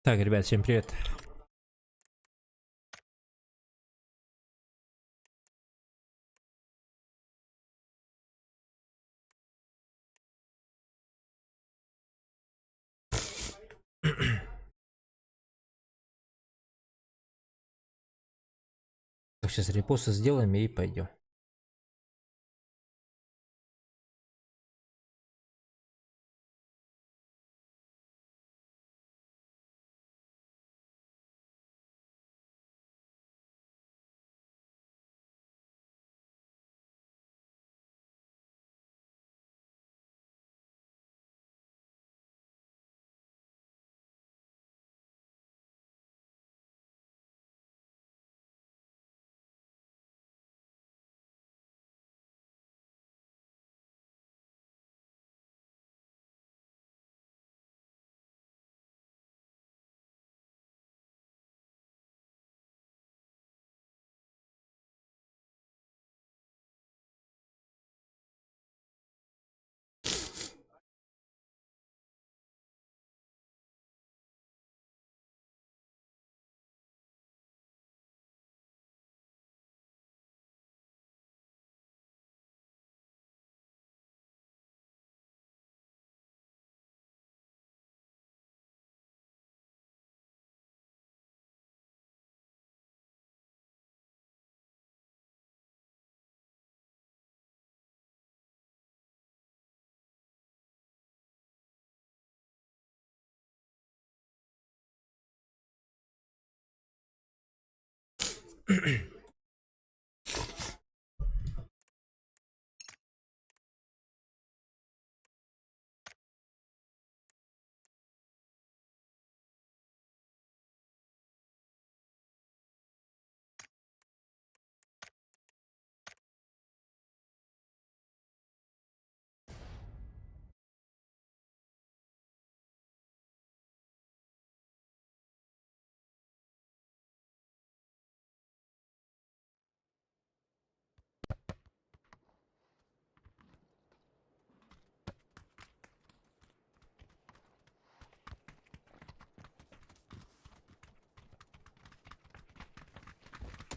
Так, ребят, всем привет. Так, сейчас репосты сделаем и пойдем.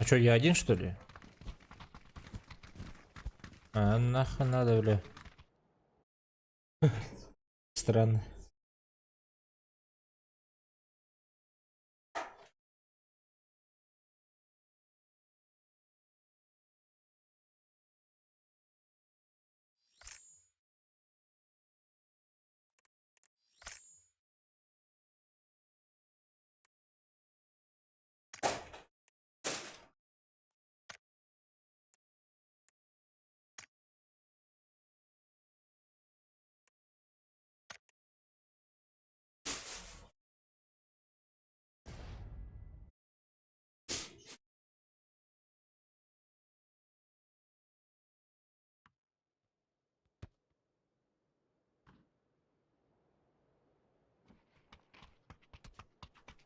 А что, я один, что ли? А нахуй надо, бля. Странно.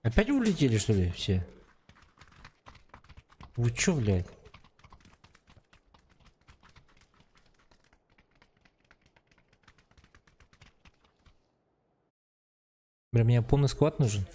Опять улетели, что ли, все? Вы чё, блядь? Бля, мне полный сквад нужен.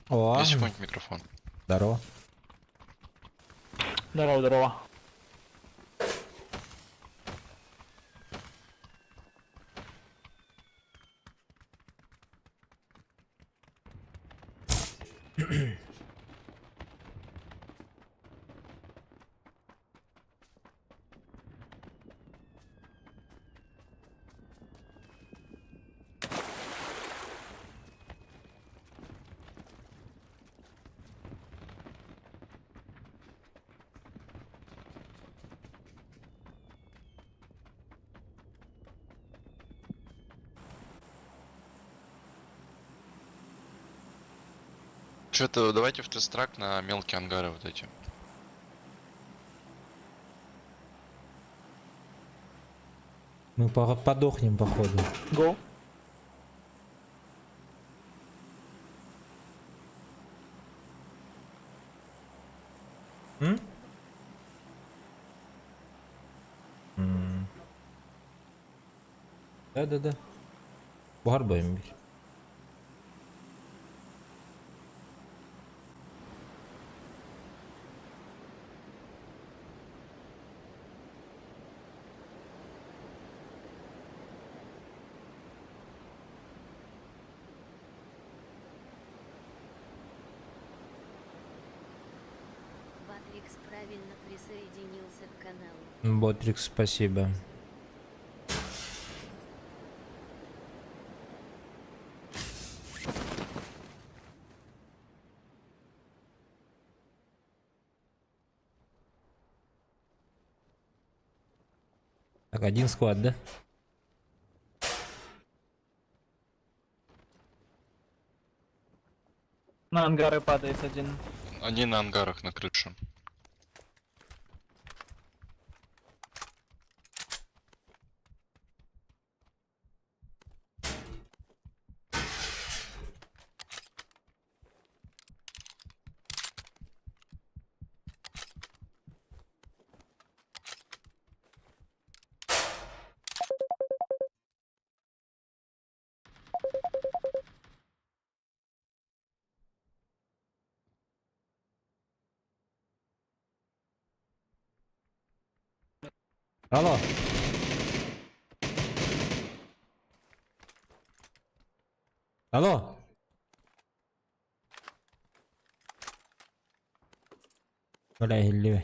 О, Есть какой-нибудь микрофон? здорово. Здорово, здорово. Что-то давайте в тест-трак на мелкие ангары вот эти. Мы подохнем, походу. Го. М? Да. Бар боем. Батрикс правильно присоединился к каналу. Ботрикс, спасибо. Так, один склад, да? На ангары падает один. Они на ангарах на крыше. Алло. Алло. Бля, или...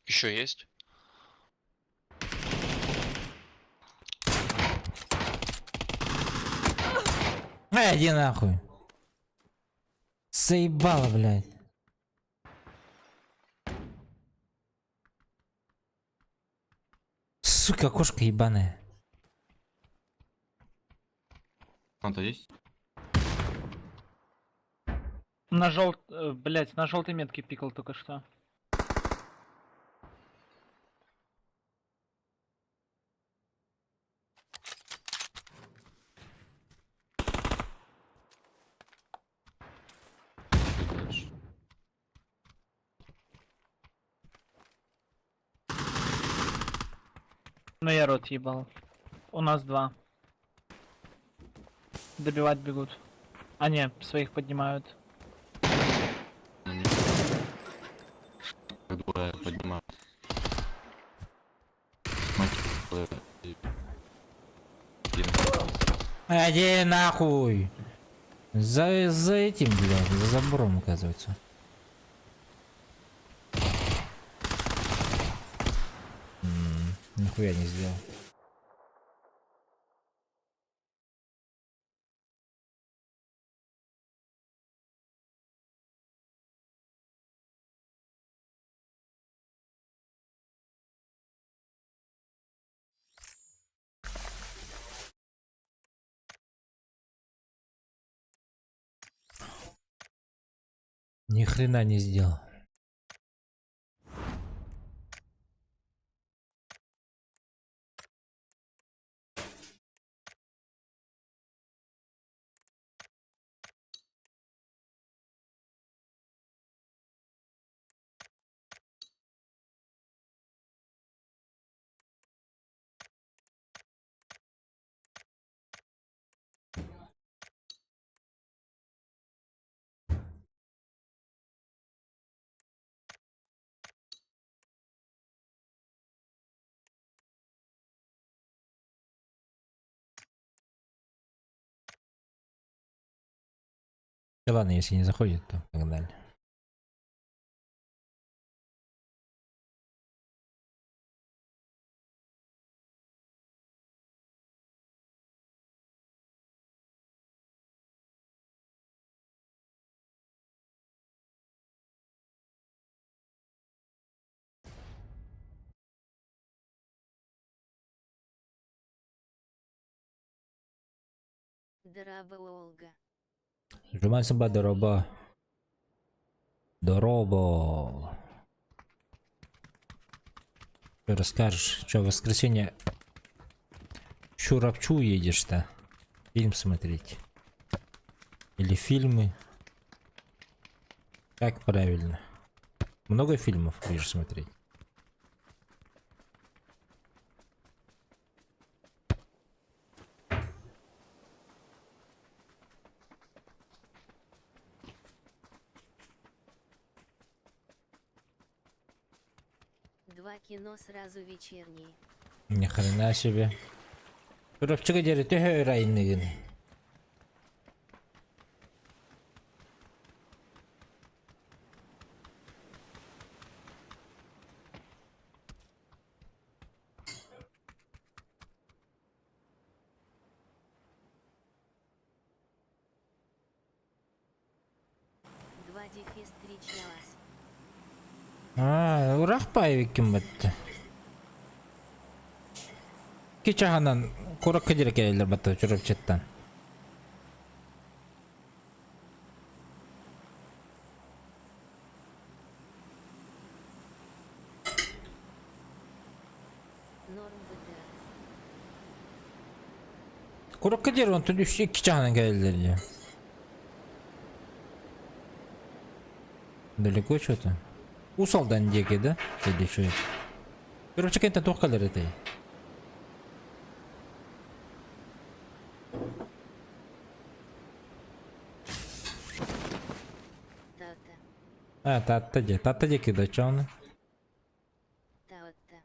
Еще есть? Иди нахуй. Заебало, блядь. Сука, кошка ебаная. Он-то есть? На блять, на желтой метке пикал только что. Дальше. Но я рот ебал. У нас два. Добивать бегут. А не, своих поднимают. Они как двое поднимают. Мать, и- Иди нахуй. За этим, блядь, за забором, оказывается. Нихуя не сделал. Ни хрена не сделал. Да ладно, если не заходит, то погнали. Драба Олга. Жумай самба дороба. Дороба. Что расскажешь? Что, в воскресенье в Чурапчу едешь-то? Фильм смотреть? Или фильмы? Как правильно? Много фильмов будешь смотреть? Два кино сразу вечерние. Ни хрена себе. Чурапчуга дери төһө районныгын. Два дефис 3 час. Урахпаев ким бітті. Кечағанан қораққа дерек әйелер бітті Чурапчаттан. Норм БТА. Қораққа дер он түн үші кечағанан әйелер де. Далеко что-то. Усалдан деке, да? Или что это? Короче, какая-то тоққалар это. Тата. Татта де. Татта деке да чауны. Таотта.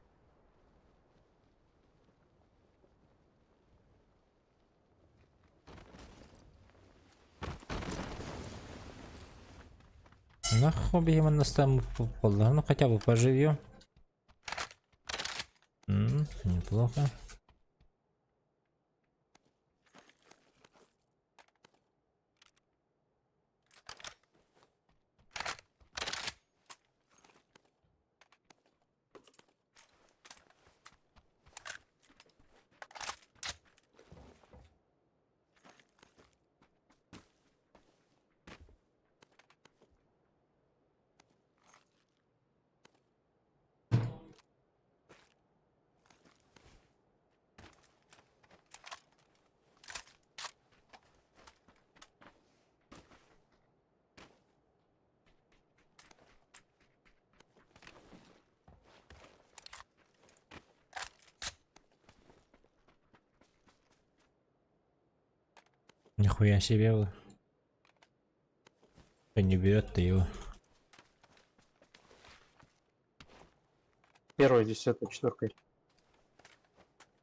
Нахуй бегем на стам попала. Ну хотя бы поживем. Неплохо. Нихуя себе вы. Кто не берет-то его. Первой, 10-й, 4-й.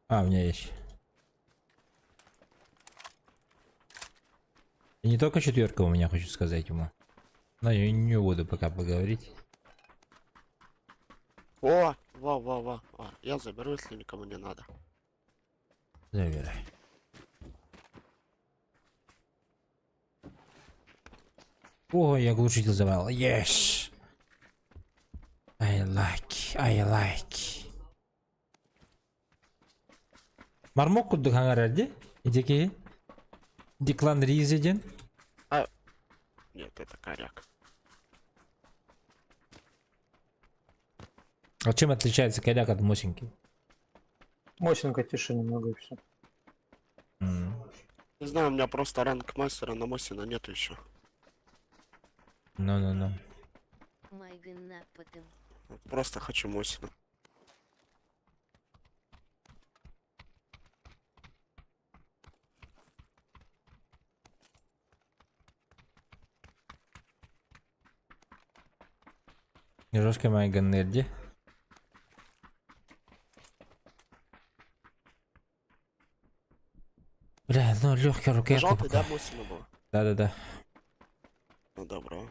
А, у меня есть. И не только 4 у меня, хочу сказать ему. Но я не буду пока поговорить. О, Во. Я заберу, если никому не надо. Забирай. О, я глушитель забрал. Yes. I like. Мармок кудды хангарарди? Идеки? Диклан Ризиден? Нет, это коряк. А чем отличается коряк от мосинки? Мосинка тише немного и все. Не знаю, у меня просто ранг мастера на Мосина нету еще. Ну. Майган нападом. Просто хочу Мосина. Жесткий Майган Нерди. Бля, ну легкая рука. Желтый, да, Мосина был? Да. Ну, добро.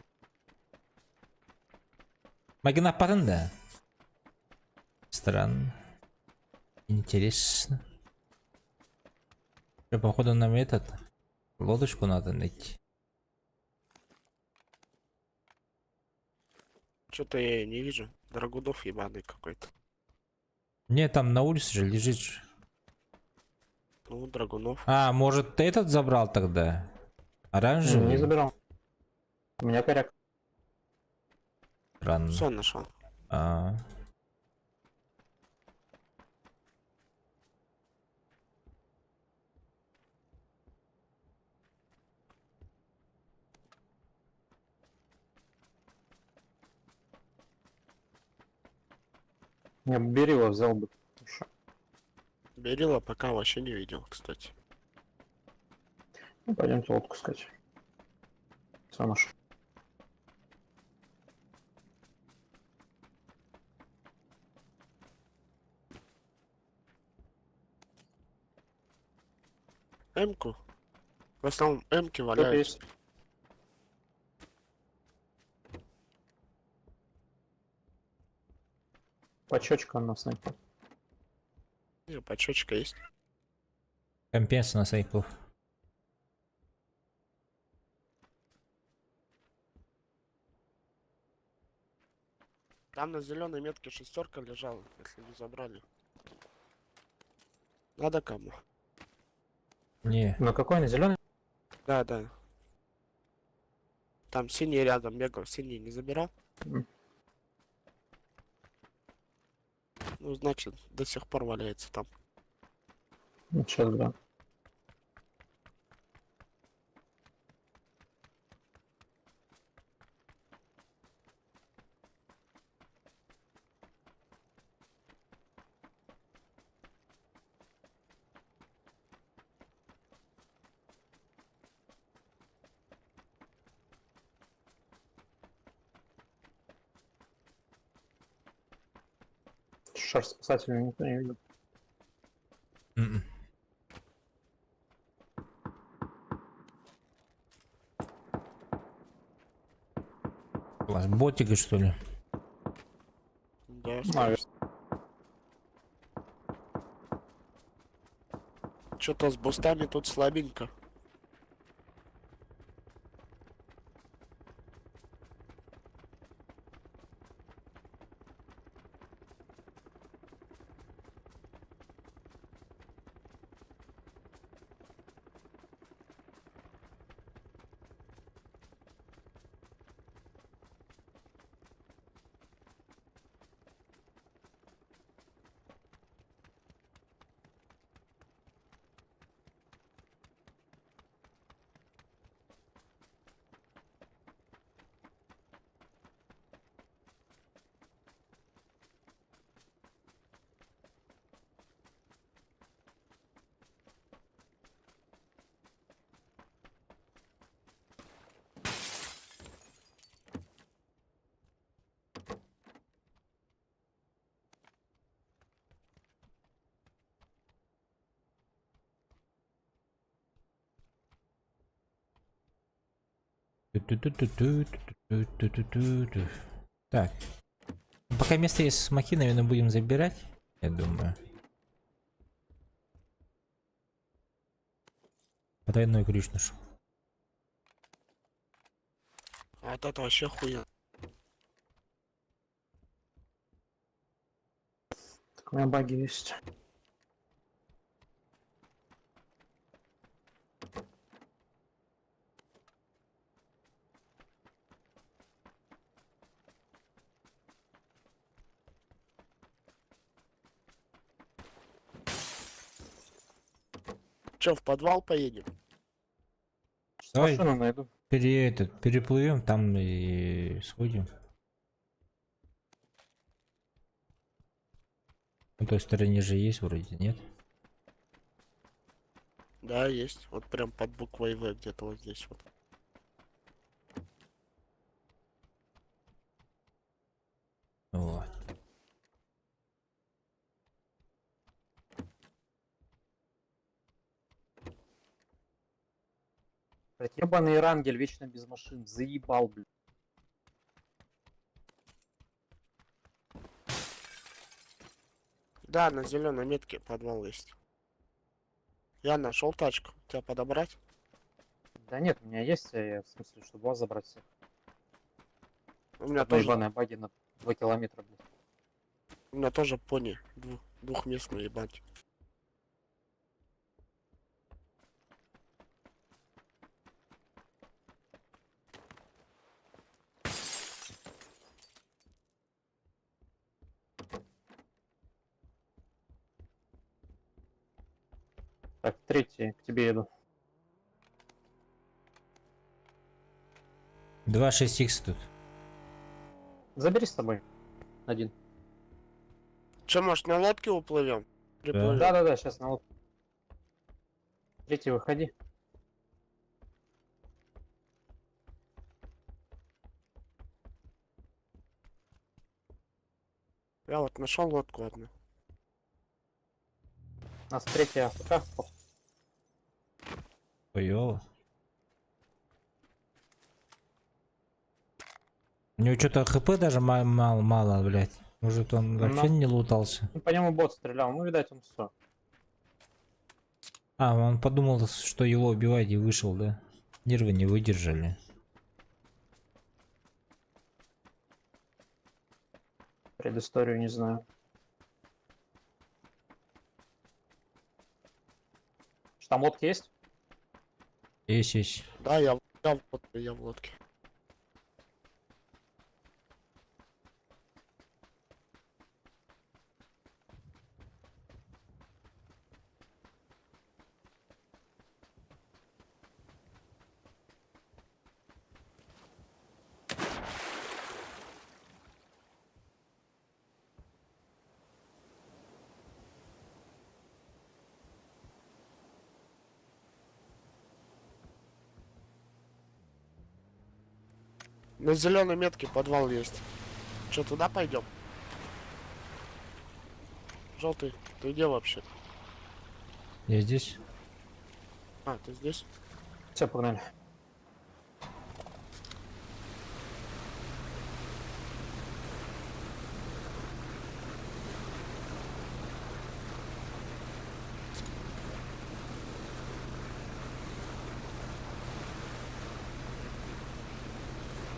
Майган аппарат, да. Странно. Интересно. Что, походу нам этот лодочку надо найти. Что-то я её не вижу. Драгунов ебаный какой-то. Не, там на улице же лежит же. Ну, Драгунов. А, может, ты этот забрал тогда? Оранжевый? Не забирал. У меня коряк. Странно. Все нашел. А. Я бы Берила взял бы. Хорошо. Берила пока вообще не видел, кстати. Ну, пойдемте лодку искать. Сам аж. М-ку. В основном М-ки Тут валяются. есть. Пачочка на снайпер. Не, пачочка есть. Компенс на сейфу. Там на зеленой метке шестерка лежала, если не забрали. Надо кому? Не. На какой на зеленый? Да. Там синий рядом бегал, синий не забирал? М. Ну, значит, до сих пор валяется там. Сейчас, да. Шар спасателя никто не видел. М-м. Класс, ботика что ли? Да, Наверное. что-то с бустами тут слабенько. Так. Пока место есть с махинами, но будем забирать, я думаю. Потайной ключ нашел. А вот это вообще хуя. Так у меня баги есть. Че, в подвал поедем? Давай Машину найду. переплывем там и сходим. На той стороне же есть вроде, нет? Да, есть. Вот прям под буквой В где-то вот здесь вот. Вот. Блядь, ебаный Рангель вечно без машин. Заебал, блядь. Да, на зеленой метке подвал есть. Я нашел тачку. Тебя подобрать? Да нет, у меня есть, в смысле, чтобы вас забрать всех. У меня Одна тоже, ебаная баги на 2 километра, блядь. у меня тоже пони. Двухместный, ебать. Так, третий, к тебе еду. 2.6х тут. Забери с тобой. Один. Че, может, на лодке уплывем? Приплывем. Да-да-да, сейчас на лодку. Третий, выходи. Я вот нашел лодку одну. У нас третья АФК. Хуёво. У него что-то хп даже мало, блядь. Может он вообще не лутался? Ну, по нему бот стрелял, ну, видать, он все. А, он подумал, что его убивать и вышел, да? Нервы не выдержали. Предысторию не знаю. Что, там лодки есть? Есть. Да, я в лодке. На зеленой метке подвал есть. Че, туда пойдем? Желтый, ты где вообще? Я здесь. А, ты здесь? Все, погнали.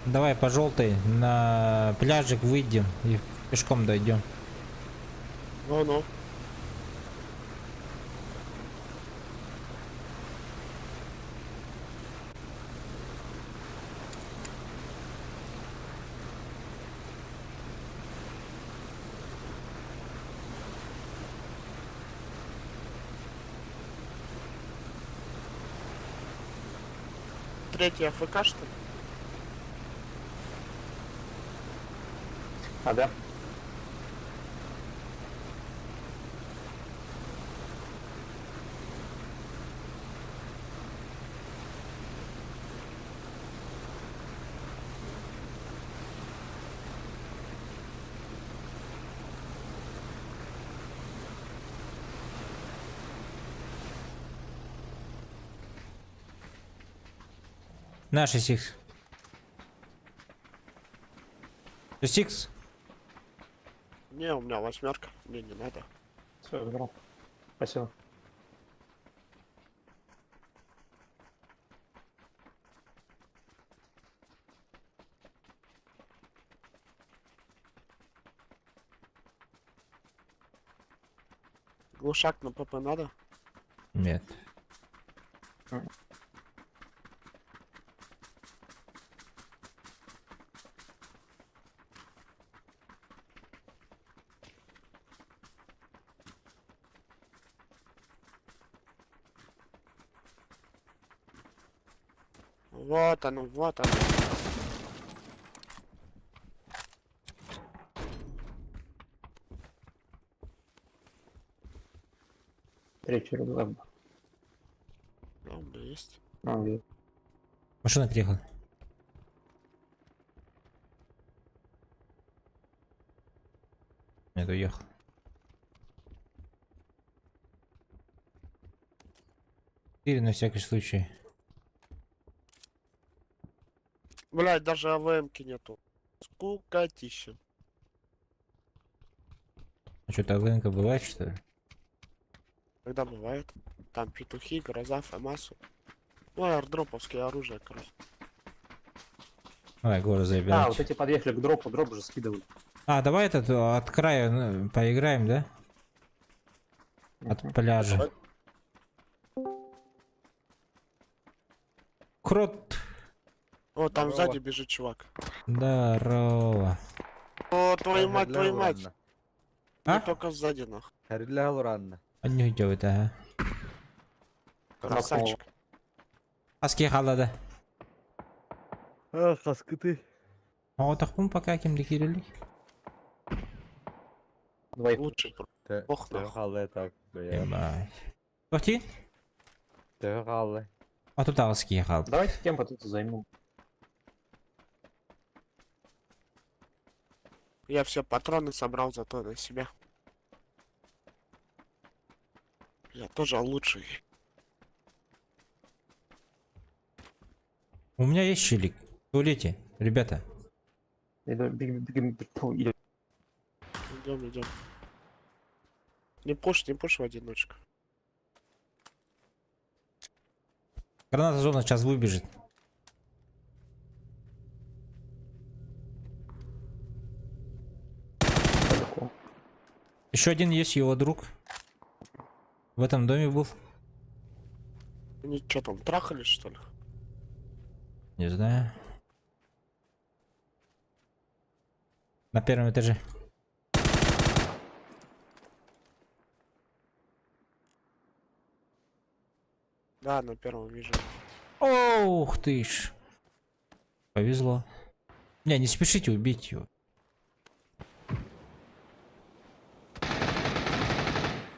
Давай по желтой на пляжик выйдем и пешком дойдем. Ну-ну. Третий АФК, что ли? А, да? Наши 6. 6х. Не, у меня 8. Мне не надо. Все, забрал. Спасибо. Глушак на ПП надо? Нет. Вот оно, вот оно. Третий рюкзак. Да, у меня есть. А, вижу. Машина приехала. Нет, уехал. Или на всякий случай. Блять, даже АВМ-ки нету. Скукотища. А что-то АВМ-ка бывает, что ли? Когда бывает? Там петухи, гроза, фамасу. Ну, аирдроповские оружия, короче. Давай, горы А, забирать. вот эти подъехали к дропу, дроп же скидывали. А, давай этот от края поиграем, да? От пляжа. Крот. О, там сзади бежит чувак. Здорово. О, твою мать, твою мать. А? Не только сзади, нах. А не идет, ага. Красавчик. Аски халада. Kaskıtı. Отахпун пока кимди кирилик. Двоих. Лучший. Ох, нахуй. Halı tak be ya. Ебать. Тохти? Halı. А тут аски хал. Давайте темпо тут займем. Я все патроны собрал зато на себя. Я тоже лучший. У меня есть щелик. В туалете, ребята. Бегим, фу, идем. Идем, идем. Не пушь в одиночку. Граната зона сейчас выбежит. Далеко. Еще один есть его друг. В этом доме был. Они что там, трахались, что ли? Не знаю. На первом этаже. Да, на первом вижу. Ох ты ж. Повезло. Не спешите убить его.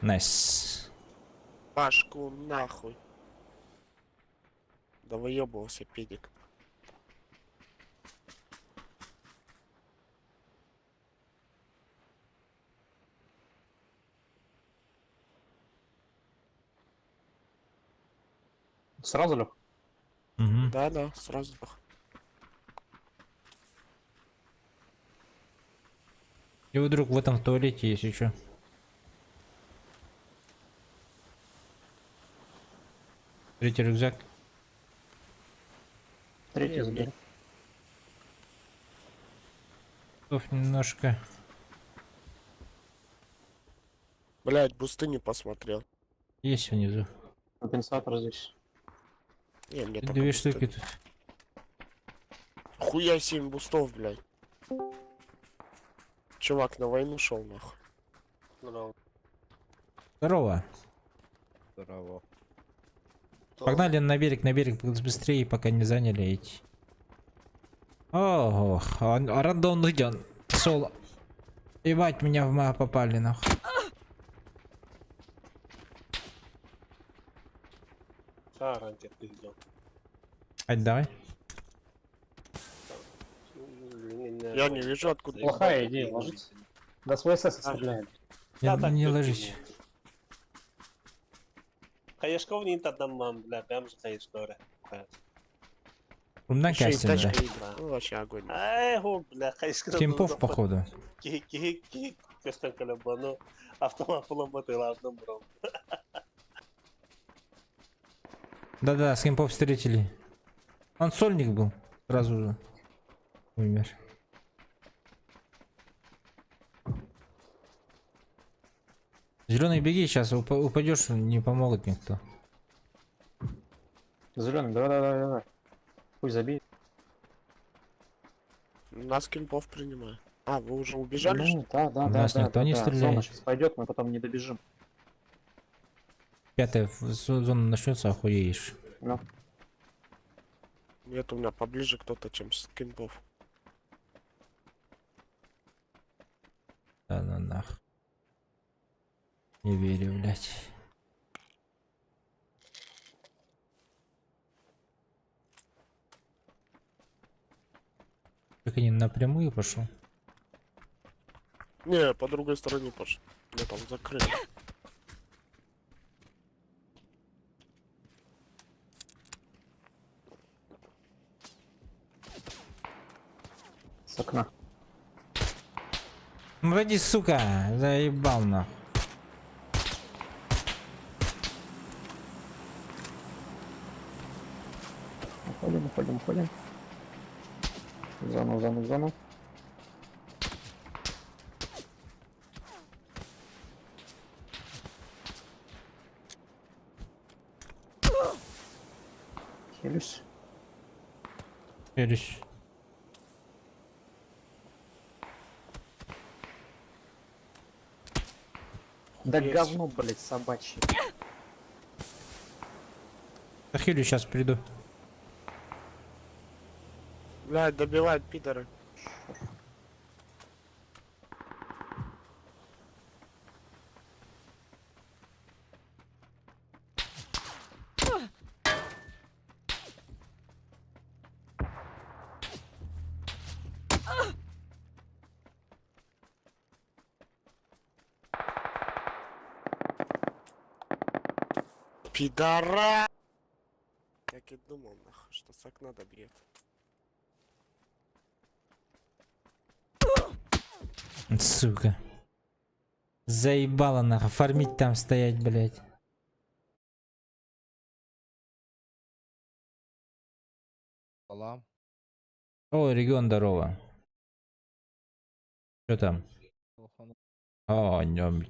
Найс. Пашку нахуй. Да выебывался педик. Сразу лег? Угу. Да, сразу. Его друг в этом туалете, если что. Третий рюкзак. Третий заберу. Готов немножко. Блять, бусты не посмотрел. Есть внизу. Компенсатор здесь. Не, мне только Две бусты. штуки тут. Хуя 7 бустов, блядь. Чувак на войну шел, нахуй. Здорово. Здорово. Погнали на берег быстрее, пока не заняли эти. Ого, рандом идет. Соло. Ебать, меня в ма попали, нахуй. Ать, давай. Я не вижу, откуда. Плохая идея, ложиться. Да свой СС оставляет. Не ложись. Каешков не отдам, бля, прям же каешков. Умна Еще и кастинг, да. тачка. Ну, вообще огонь. Ай, го, бля, каешков. Кемпов, походу. Кик. Кыстан калабану. Автомат поломотыла бром. Да-да, с кемпов встретили. Он сольник был. Сразу же. Умер. Зеленый, беги, сейчас упадешь, не помогут никто. Зеленый, давай. Пусть забей. Нас кемпов принимаю. А, вы уже убежали, что ли? Да. У нас никто не стреляет. Зона сейчас пойдет, мы потом не добежим. Пятая зона начнется, охуеешь. Ну, Нет, у меня поближе кто-то, чем с кемпов. Да ну нах. Не верю, блядь. Как они напрямую пошел? Не, по другой стороне пошел. Меня там закрыли. с окна. Вроде, сука, заебал нах. Уходим. В зону. Хилюсь. Веришь? Да Есть. говно, блять, собачье. Захилю, сейчас приду. Блядь, добивают пидоры. Пидора! Як і думав, нахуй, что с окна добьет. Сука. Заебало нахуй. Фармить там стоять, блядь. Салам. О, регион, здорово. Что там? О, нем.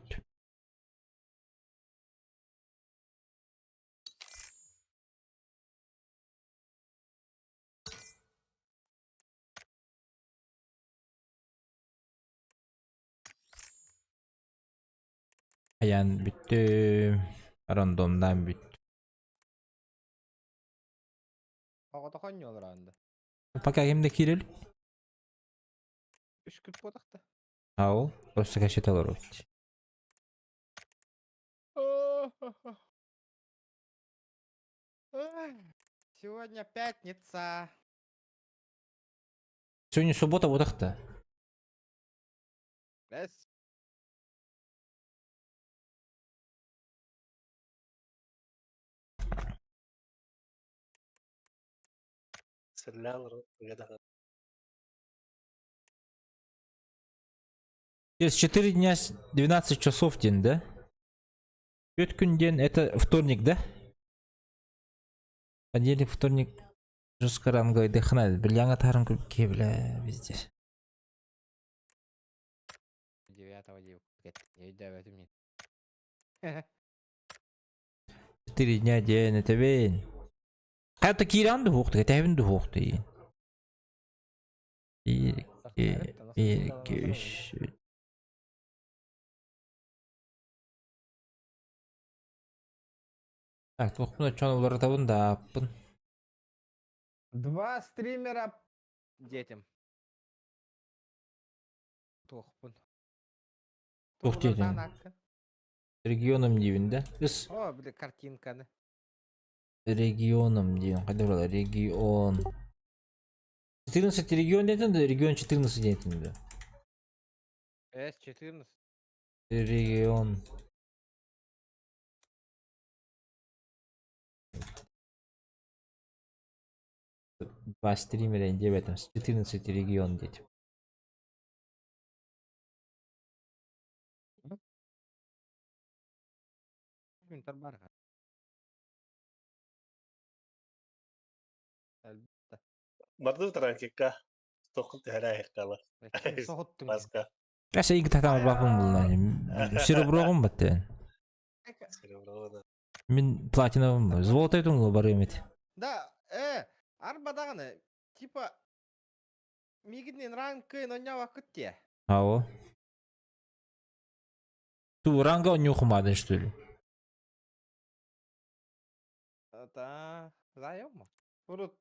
Аян бүтті. Рандомдан бүт. Ағата қанне олар анды? Пока кемде кирел? Үш күп бодақта. Ау, просто качеталар өтті. Сегодня пятница. Сегодня суббота, вот так-то. Бәс. Стрелял, гадал. Через 4 дня 12 часов день, да? 4 күн день, это вторник, да? Понедельник, вторник. Жускаранга дыхнает. Бляга таран күпке, бля, везде. 9-го дейіп кетті. Ейді өтімнен. 4 дня день, это вен. Hatta kiran da hoogte, het hebben de hoogte hier. 1, 2, 3. Так, тоқпын чон олар табын да аппын. 2 стримера детям. Тоқпын. Тоқ детям. Регионым дейін да? Біз О, біле картинканы. регионым дейін. Қайда бұрала? Регион. 14 регион дейтін да, регион 14 дейтін да. С14. Регион. Два стримера, где в этом 14 регион детям. Günter бар. Әлбәттә. Барды транкика. Токун тәрәй кала. Ким соғыттың? Паска. Кәсе ике татамар бапым булды. Сереброгым бітті. Сереброна. Мен платиновым. Золотой тұңғы бар емет. Да, арбадағыны, типа, мигіднен ранкын оня вақытте. Ао. Ту ранга он не ухумады, что ли? Это заема. Урут.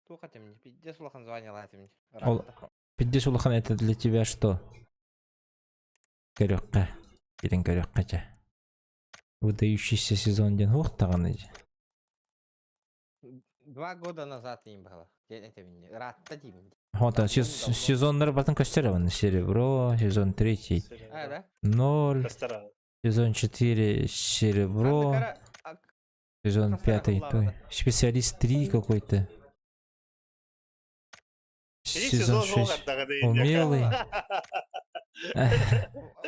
Ту хотим не пиздец улахан звонил этим. Ол- 50 улахан это для тебя что? Көрөккә. Келин көрөккәчә. Выдающийся сезон ден ух таганы. 2 года назад не было. Это мне. Ратта дим. Вот сезоннар батын көстерәвен. Серебро, сезон 3 Да? 0, Кастара. сезон 4 серебро, сезон 5 специалист 3 какой-то. Сезон 6 умелый.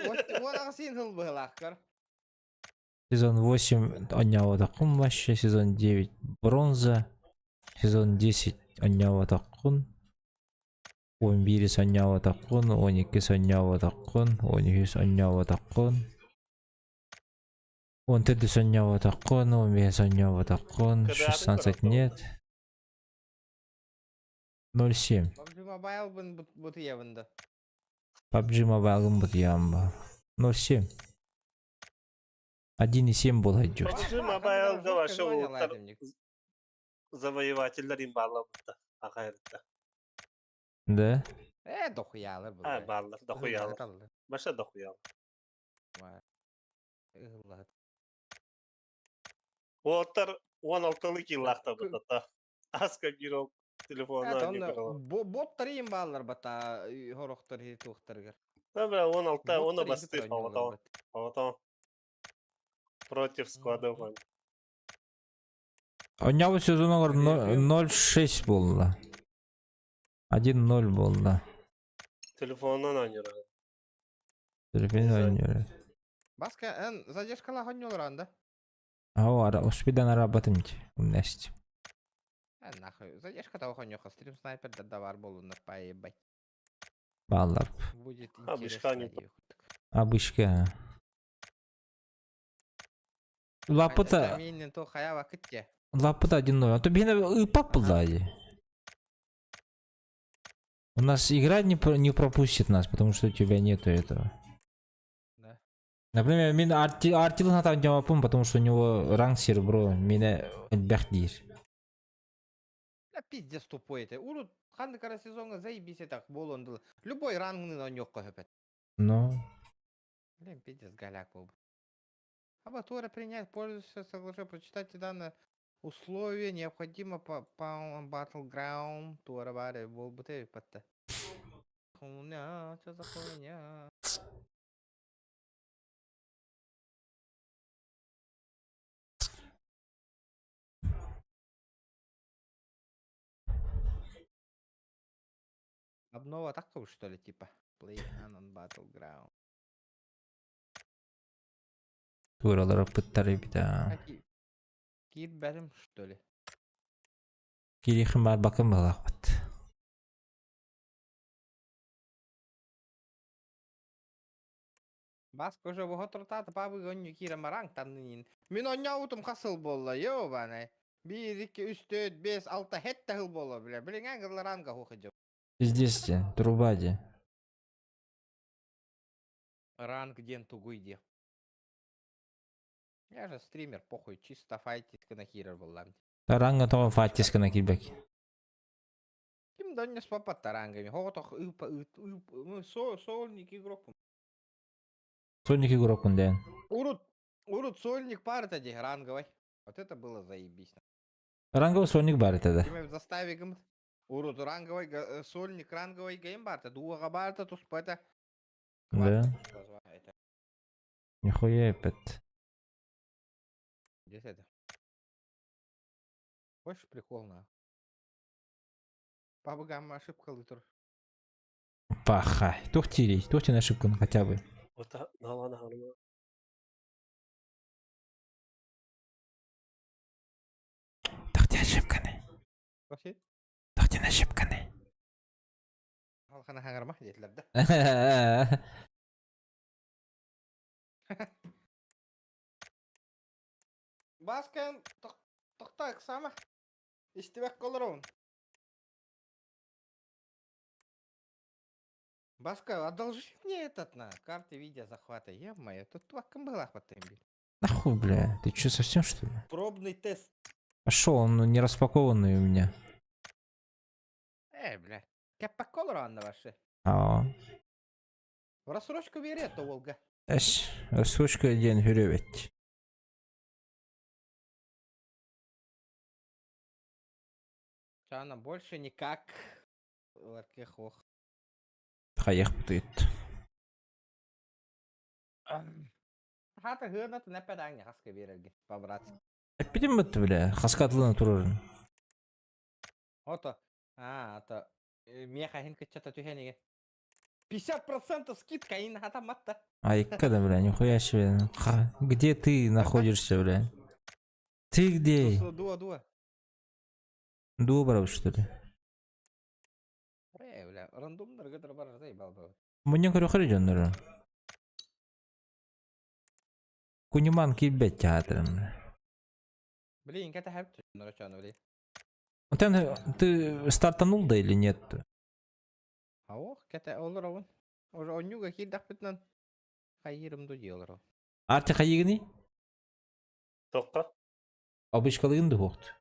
Вот агасин хыл был ахкар. Сезон 8 Онява Такун вообще, сезон 9 бронза, сезон 10 Онява Такун, 11 Онява Такун, 12 Онява Такун, 13 Онява Такун, 14 Онява Такун, 15 Онява Такун, 16 нет, 07. PUBG Mobile бун бут явында. PUBG Mobile бут ямба. 07. 1.7 был идет. PUBG Mobile ваша завоевательдер имбалабытта. Акайрытта. Да? Дохуялар был. Баллар, дохуялар. Баша дохуялар. Оттар 16-лык йыллакта бутата. Аска гирок телефонна не кырала. Боттар им баллар бата хорохтар хитухтаргар. Добра, 16-та, оны басты палатан. Против складов. Онява сезону 0.6 болды. 1.0 болды. Телефоннан ойнайры. Телефон ойнайры. Баска задержкала хонёлар анда. Ара, успедан работать вместе. Нахуй, задержка того хонёха, стрим снайпер да бар болунар поебать. Баллар. Будет Обышка интересно. не Обычка. Лапыта Менен то хая вакытте. 1.0. А то бина ипап булды. У нас игра не пропустит нас, потому что у тебя нету этого. Да. Например, мен артилын атап жауапым, потому что у него ранг серебро, меня бяхдир. Да пиздец тупой это. Урут ханды кара сезонга заебись так болонду. Любой рангны на нёк кохапет. Ну, Блин, пиздец голяк был. Абатура принять, пользуйся, соглашение, прочитайте данные условия, необходимо по Battleground, тура баре, был бы ты патта. Хуйня, что за хуйня? Обнова такого, что ли, типа? Play on Battleground. туралар пыттары бита. Кит бәрім, что ли? Кирихим бар бакым балақпыт. Баск уже бұғы тұртаты бабы гоню кирі маранг таннын. Мен оня утым қасыл болла, йо баны. 1, 2, 3, 4, 5, 6 хетті хыл болла, бля. Білін әңгірлі ранга хуқы жеп. Здесь, трубаде. Ранг ден тугуй де. Я же стример, похуй, чисто файтиска на хирер боллам. Таранга тоға фатиска на килбек. Ким доння с папа тарангами. Хоғытық сольник игрок. Сольник игрок ден. Урут сольник пары тади ранговой. Вот это было заебись. Ранговый сольник бар это да. Ким застави гымт. Урут ранговой сольник ранговой гейм барта. Дуага барта туспата. Да. Нихуя опять. Где это? Больше прикол на. Папа гамма ошибка лытер. Пахай. Тухтирей. Тухти на ошибку хотя бы. Ота налана ханыма. Спасибо. Тахтина шепканы. Халқына хаңырма дейтілер да. Баскен тоқта сама. Истебек колырауын. Баска, одолжи мне этот на карте видео захвата. Е-мое, тут ваком была хватаем. Нахуй, бля, ты чё, совсем что ли? Пробный тест. Пошел, он не распакованный у меня. Бля. Кеппа колырауын ваши. А, В рассрочку верет, то Волга. эс, рассрочка ден хөрөбет. Чана больше никак. Ларкех ох. Хаях бутыйт. Хата гына ты нападаң хаска берерге. По-братски. Эпидем бітті, бля, хаскатлына турарын. Ото. Ото. Меха хин качата тюхенеге. 50% скидка и на хатаматта. Айка-да, бля, нихуя себе. Где ты находишься, бля? Ты где? Дуа. Доброго, что ли? Бля, рандомдар гыдыр бар заебал бы. Мне говорю, хоридённары. Куниман кибет театром. Блин, ката хэпт, нарочано, блин. Ты стартанул, да, или нет? А ох, ката олорон. Уже онюга кидах битнан. Хайырым ду диолоро. Арты хайыгыны? Тоққа? Обычкалыгын да хоқты.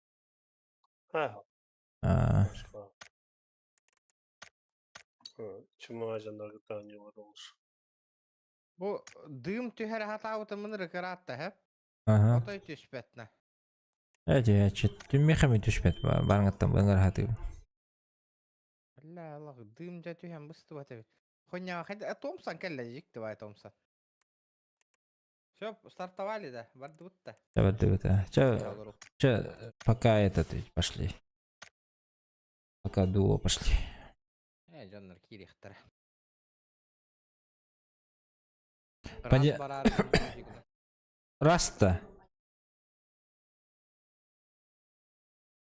Ha. Чему ажандар гытаны болуш. Бу дым тюхер хатауты мыныры кыратта хэп. Ага. Отой түшпетна. Әчет. Түммехами түшпет барыңаттан бұңғар хаты. Бля, аллах, дым жа тюхен бысты баты. Хоня, хотя Томсан келле жикті бай Томсан. Все, стартовали, да? Барды бутта. Чё, пока пошли. Пока дуо пошли. Джоннер кирихтер. Раста.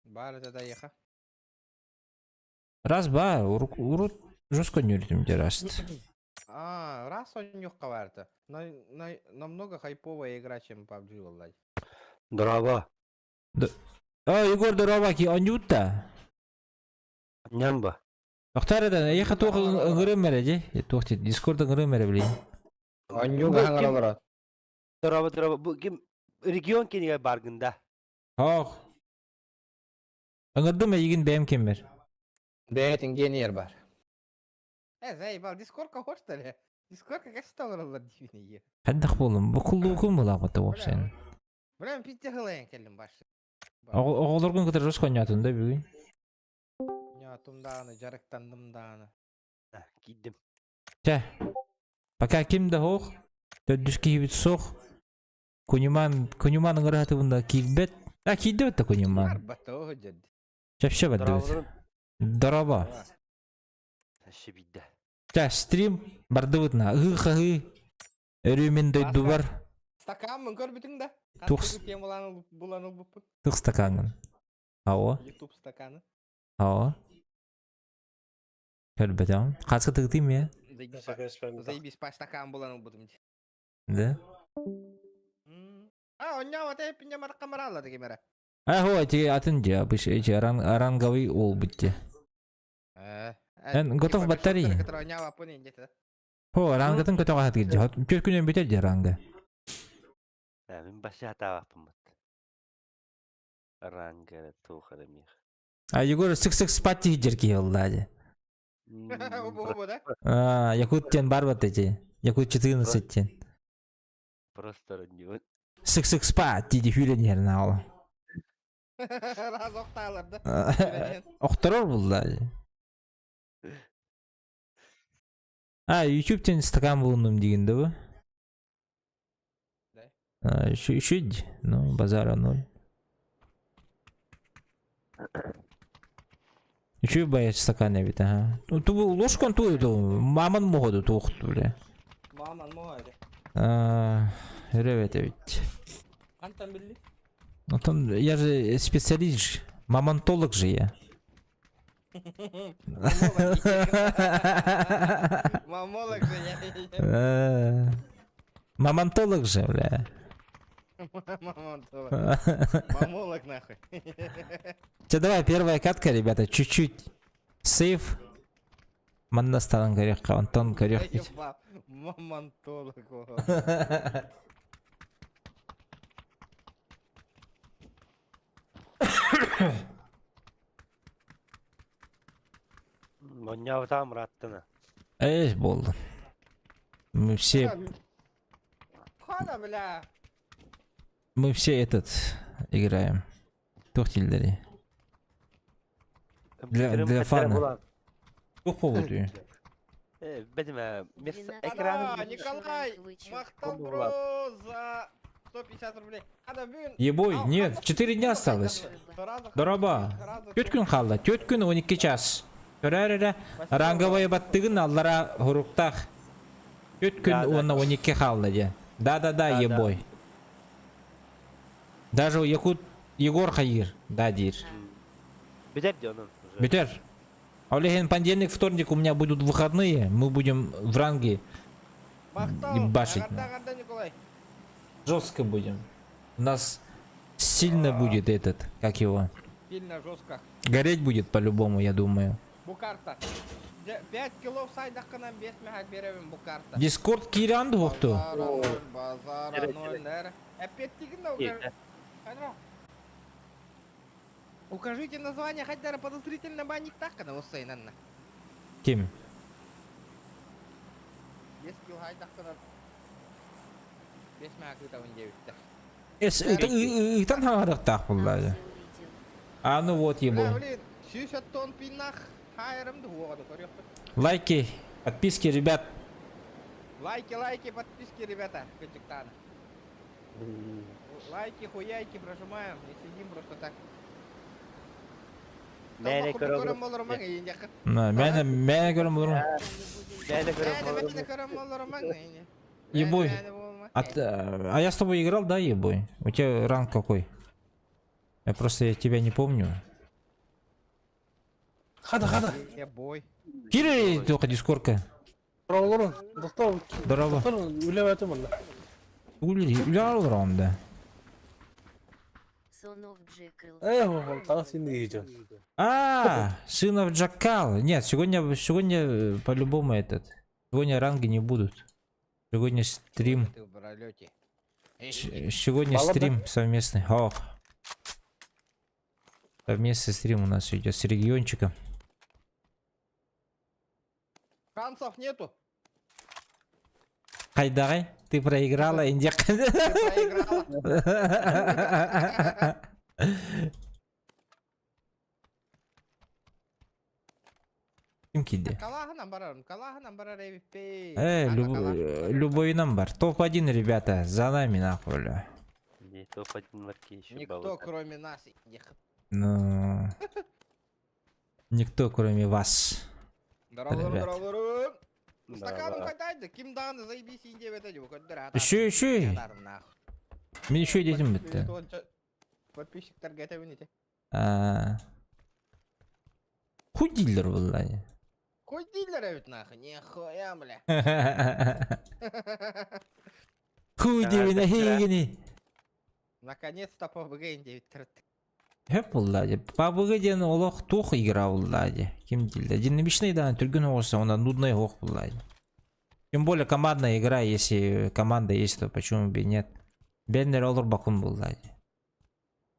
Бары да еха. Раз ба, урут жестко не үрдімде раст. Раз он нюхка варта. Намного хайповая игра, чем PUBG, владь. Дрова. Егор Дрова он ютта. Нямба. Тоқтарыдан, ейқа тоқ ұңыры мәрі де? Тоқты, дискорд ұңыры мәрі білейін. Анюга хаңара барат. Дрова. Bu kim? Region keniga bargında. Хоқ. Ұңырды ма егін бәйім кембер? Бәйтін генер бар. Заебал, дискордка хош та ли? Дискордка кәсті оларалар дейіне. Қандақ болым, бұл құлды оқым бұл ағыты оқсайын. Білем, питте ғылайын келім башы. Оғылырғын күтір жос қойнатында бүгін. Тумданы, жарықтандымданы. Gittim. Ча, пока кемді хоқ, төддіс кейбіт соқ, Куниман ұңыры хаты бұнда кейбет. Кейді бітті Куниман. Арбата оғы жеді. Чапша бәдді бітті. Дороба. Taşı bidde. Ча, стрим барды бұтына. Ұғы-қығы. Өрімен дөйді бар. Стакан мүн көр бүтің да? Тұқс. Кем бұланыл бұппын. Тұқ стаканын. Ау. YouTube стаканы. Ау. Көлбетем. Қасқы тұқтым я? Заебись, па стакан бұланыл бұдым. Да? Оня вот я пиня мара камарала таки мера. Хо, эти атынды, обычно оранговый ол бітті. Готов батарея. Хо, орангатын көтіға хат келді. Төрт күнен бетер де оранга. Ben başı hata yaptım. Rangere tuğları mih. Егор sık спать жерге олдады. Оба, да? Якуттен бар бат эти. Якут 14-тен. Просто родню. Sık спать дейді хүйлен ал. Раз оқталар да. Оқтырор бұлды. YouTube'тен стакан болундum дегенді бі? Үшіді, ну, базара 0. Үші бәйет стакан әбет, аға. Ту ложкан ту еді, маман мұғады туғықты, бля. Маман мұғады. Ребят, әбет. Қантан білді? Я же специалист, мамантолог же я. Мамолог же я. Мамонтолог же, бля. Мамолог нахуй. Че, давай, первая катка, ребята, чуть-чуть. Сейф. Маннастан горех, Антон горех. Мамонтолог. Моня там раттана. Эй, болды. Мы все, Хана, бля. мы все этот играем. Тохтильдери. Для фана. Кто поводу? Бедиме, место Двенадцать. экрана. Ада, Николай, махтал, Кому бро, за 150 рублей. Ада, блин. Ебой, нет, 4 дня осталось. Дороба. Тёткүн қалды. Тёткүн 12 час. Көрәрірі, ранговая баттығын аллара ғұрықтақ. Тёткүн оны 12 қалды де. Да, ебой. Даже Якут Егор Хаир, да, дир. Бедер дёнун. Бетер. Олеген, понедельник, вторник у меня будут выходные. Мы будем в ранге Махтал, ебашить. ағарда, Николай. Жестко будем. У нас сильно будет этот, как его. Сильно жестко. Гореть будет по-любому, я думаю. Букарта. 5 кило сайдаққынан 5 мехат беремін букарта. Дискорд киранды оқты. Базара 0, нэр. Опять-таки, укажите название хотя бы подозрительно банник так, когда усей нанна. Кем? 5 кило хайдаққынан 5 мехат ұтауын деуітті. Итан хамадықтақ бұллады. А ну вот ебой. Блин, 60 тонн пинах хайрымды хуғады көріқті. Лайки, подписки, ребят. Лайки, подписки, ребята, кочектаны. Лайки, хуяйки прожимаем, не сидим просто так. Мәне көрім. болырмаң, енді қы. Мәне көрім бұлырым. Мәне көрім болырмаң, енді. Ебой. А я с тобой играл, да, ебой? У тебя ранг какой? Я просто тебя не помню. Хада. Ебой. Кири только дискорка. Здорово. Уляр да. Сонов Джекил. Сынов Джакал. Нет, сегодня по-любому этот. Сегодня ранги не будут. Сегодня стрим. Ты в пролете. Сегодня стрим совместный. Ох. Совместный стрим у нас идет с региончиком. Шансов нету. Хайдай, ты проиграла, индек. Ты проиграла. Ким киди? Калаханан барар эвиппей. Любой бар. Топ-1, ребята, за нами нахуй, бля. Не, топ-1 марки еще Никто, кроме нас. Ну... Никто, кроме вас. Здорово. Стаканом хватает, Ким Дан, заебись, Индия в это Еще. Мне еще детям это. Подписчик торгета вините. Хуй дилер, влади. Хуй дилер ведь нахуй, нихуя, бля. Хуй дилер, хигини. Наконец-то PUBG Индия. Hep влади. PUBG олох тух игра влади. Ким дилер. Динамичный да, түрген оғысы, она нудный ох влади. Тем более командная игра, если команда есть, то почему бы нет. Беннер олор бакун влади.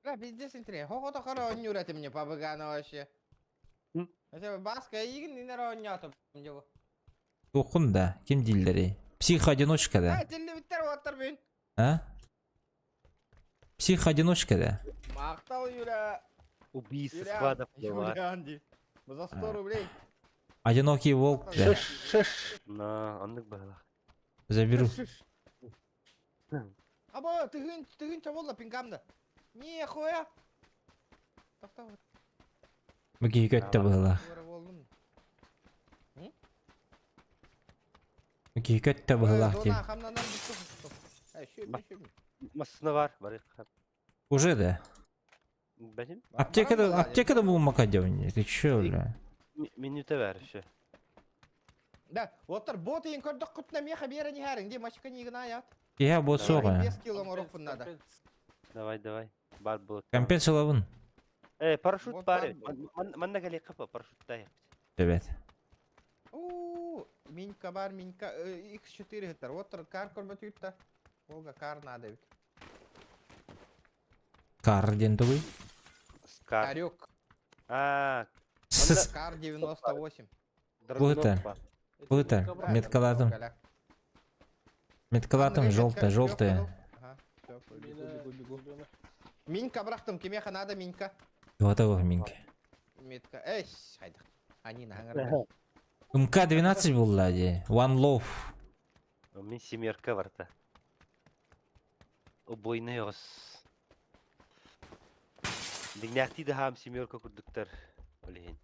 Бля, пиздец интересно. Хохото хоро он нюрете мне PUBG на вообще. Это баска игн не наронято. Тухун да, ким дилери. Псих-одиночка да. Телевизор ваттар бен. А? Псих-одиночка да. Мақтал Юля. Убийство складов. Юлянди. За 100 рублей. Одинокий волк да. На, аннык бағала. Заберу. Аба, тыгын чаволла пинкамда. Нихуя. Мыки көтті бұғыла. Мыки көтті бұғыла. Масына бар, барық. Уже да. Бәдім? Аптекада бұл макадевни. Ты чё, бля? минута ver şu. Да, отыр бот ең көрдік құтына меха бері не әрің де машика негін аят. Я бот соға. 5 километр рухпын надо. Давай. Бар bulut. Компет сылабын. Парашют Вот бар. бар. Манна гале капа парашютта ya. Evet. Минька бар, минька. X4 гитар. Отыр кар көрбөт үйтті. Олга кар надо үт. Кар дентовый. Kar. Карек. Сыз. Кар 98. Быта. Меткаладым. Меткаладым желтая. Ага, всё, бегу. Минька брахтым, кемеха надо минька. Готовы минки. Метка. Эй, хайдық. Они нағыр. МК-12 был, лади. One Love. Min семерка var-та. Убойный ос. Дигнахти да хам семерка курдуктар. Олейн.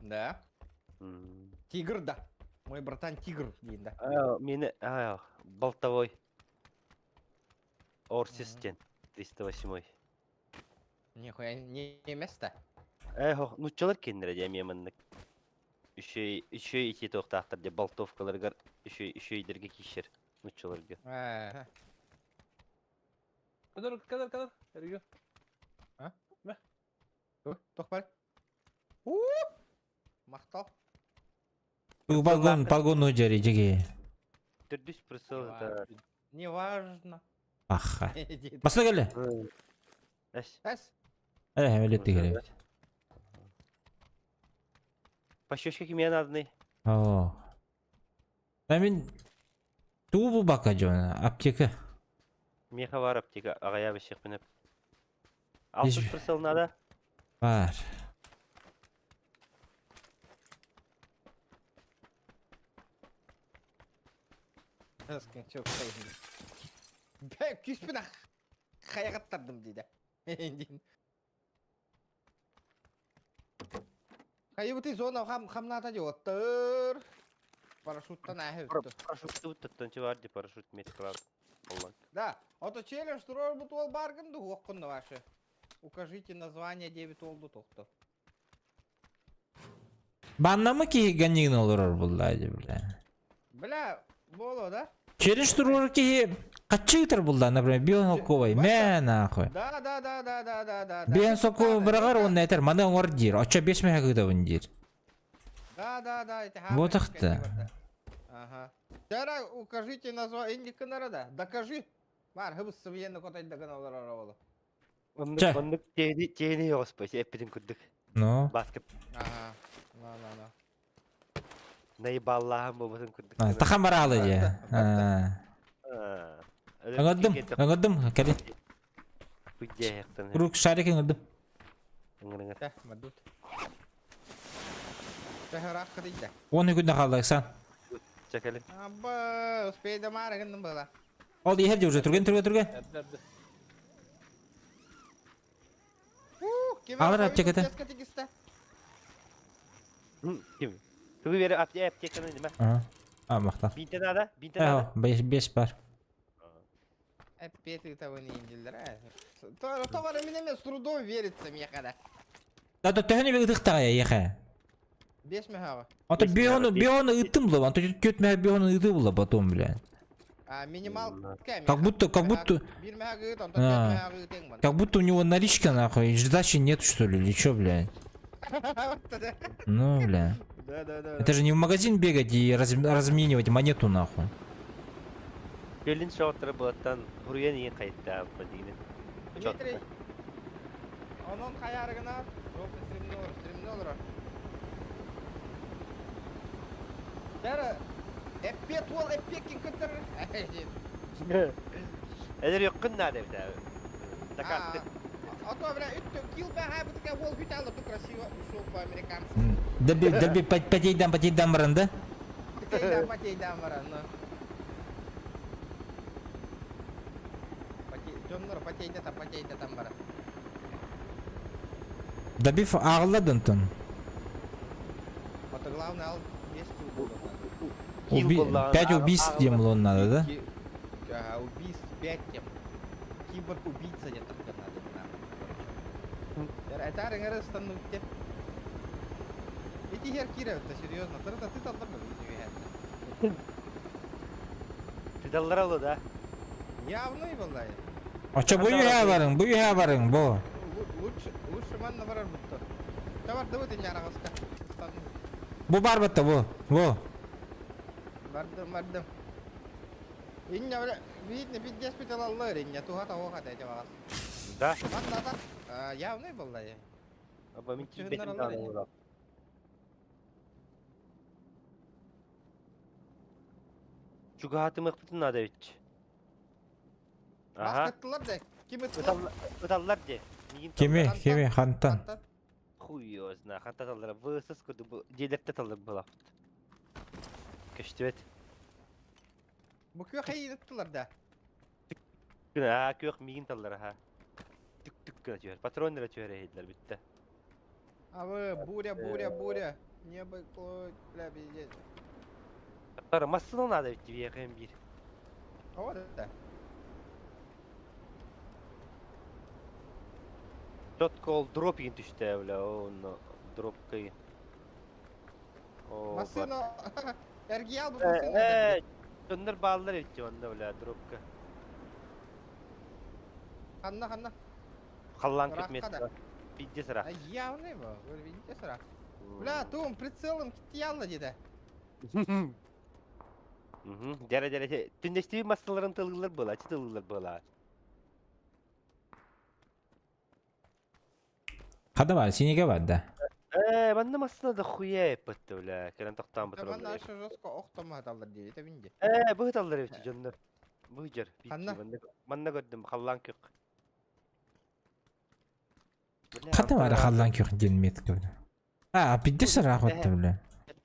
Да. Тигр, да. Мой братан тигр, дейін да. Мені, болтовой. Орсистен. 308. Нихуя не емес-та. Ну чолар кендер дем еміннік. Үшөй ити тоқтақтыр де болтовкаларғар үшөйдерге кешер. Ну чоларғы. Кадар. Регион. Тоқ бар. Мақтал. Погон уджари, жеге. Түрдіс прысыл. Не важно. Аха. Басына келі. Әс. Өлетті келі. Пощечка кемен адны. Мен туыбы бака жона, аптека. Меха бар аптека, ағая бішек мініп. 60 прысыл нада? Бар. Әскен чөк қайын. Бәк күшпін ақ. Қаяғаттардым дейді. Қайы бұты зона қамната де оттыр. Парашюттан әхі өтті. Парашютты ұттыттан че бар де парашют метклад. Да, ото челлендж турор бұт ол барғынды оққынды вашы. Укажите название 9 олды тоқты. Баннамы ки ганнигін олырыр бұлдайды, бля. Бля, боло, да? Через турор ки қачығытыр бұлда, например, бион олковай. Мен ақой. Да. Бион соковай бірағар оны әтір, маны оңыр дейір. Оча 5 мега күдавын дейір. Да. Вот ақты. Ага. Жара укажите название индика народа. Докажи. Бар, хыбыс сывиенні котайды даган олар арауылы. Ондық тейіне еғыс бәс, әппетін күрдік. Ну? Баскып. Ага. На. Наебаллахым болбасын күрдік. Тақам баралы де. Өңірдім, кәді. Күдде аяқтан. Құрук шарик өңірдім. Да, мадут. Тәхір ақы дейді. 10 күнде қалдық сан. Чакалым. Абба, успейді марығындым бұла. Ол ехер де уже түрген. Алыр аптекаты. Кім? Түгі бері аптеканы не ма? Мақтал. Бинтен ада? Бинтен ада? 5 бар. Әппеті табыны енділдір, Товары мен емес, трудом верится мекада. Да, төхіне бегі дықтаға еха. 5 мегава. Ата бионы ыттым было, ата көт мега бионы ыты было потом, бля. Минимал кәме. Как будто... 1 мега ыт, он 5 мега ыт ең Как будто у него наличка, нахуй, сдачи нет, что ли, или чё, бля? Ну, бля. Да. Это же не в магазин бегать и разменивать монету, нахуй. Белин шоттыры болаттан Хуруян ең қайытта абба дейін. Дмитрий, onun қаярығына жолды стримді олыр. Жәрі, әппет ол әппеккен күттір. Әдер өккін нады бі Дакатты. Ото, бля, үтті кил бәға бұдыға ол хүт алып красиво ушел по-американски. Дәбі пәтейден барында? Пәтейден барында. Жонлар пәтейден бара. Дәбі ағыладын тұн. Ото главный ал 5 кил болды. 5 убийств демл он надо, да? Убийств 5 тем. Киборг убийца где-то надо. Это рынгары станут. Эти хер кирают, серьезно. Ты там не Tidallar aldı da. Явный vallahi. Açça bu yuha barın, bu yuha barın, bu. Лучше манна барар бутта. Товар да вот и нярагаска. Bu bar batta bu, bu. Бардым. Иння бля, видно, пиздец питалаллар, иння туха того хата эти вас. Da. Манна явный vallahi. Ama min Çığınlar betin alır da ya. olur. Şu gahatı mıkpıtın adı hiç. Aha. Baskettiler de. Kim ettiler? Ötallar de. Nigin Kimi, hantan. Хуёзна, хантаталар высыз көді бұл делерді талар бұл апт. Көштібет. Bu köy hayır ettiler de. Күні, көк мигин талар, ha. Түк көні түйер. Патронлары түйер ейділер бітті. Abi буря. Небо клой, бля, пиздец. Тары массының ады бітті веғен бір. O da. Четко ол дроп еген түшті әвілі, оны дроп кайын. Masını. Ergi al bu masını. Жондар bağlılar етті онда білі, дропка. Kanna. Қаллан Рахқа кетмет. да. Бидде sıra. Явный bu. Böyle видите sıra. Бля, тум прицелом gitti yalla dedi. Дәрі. Түндестегі массаларын тылғылар бұл, ачы тылғылар бұл. Hadi var, sinige var da. Bende massala da хуя еппетті білі. Келен тоқтан бұтыр Bana олар. aşağı жестко оқтама аталар dedi. Это винди. Бұғы талдар епті жондар. Бұғы жер. Қанна? Манна көрдім, қаллан көк. Hadi var, hallan kökün gelmeyet gördü. Ha, biddi sıra batta bile.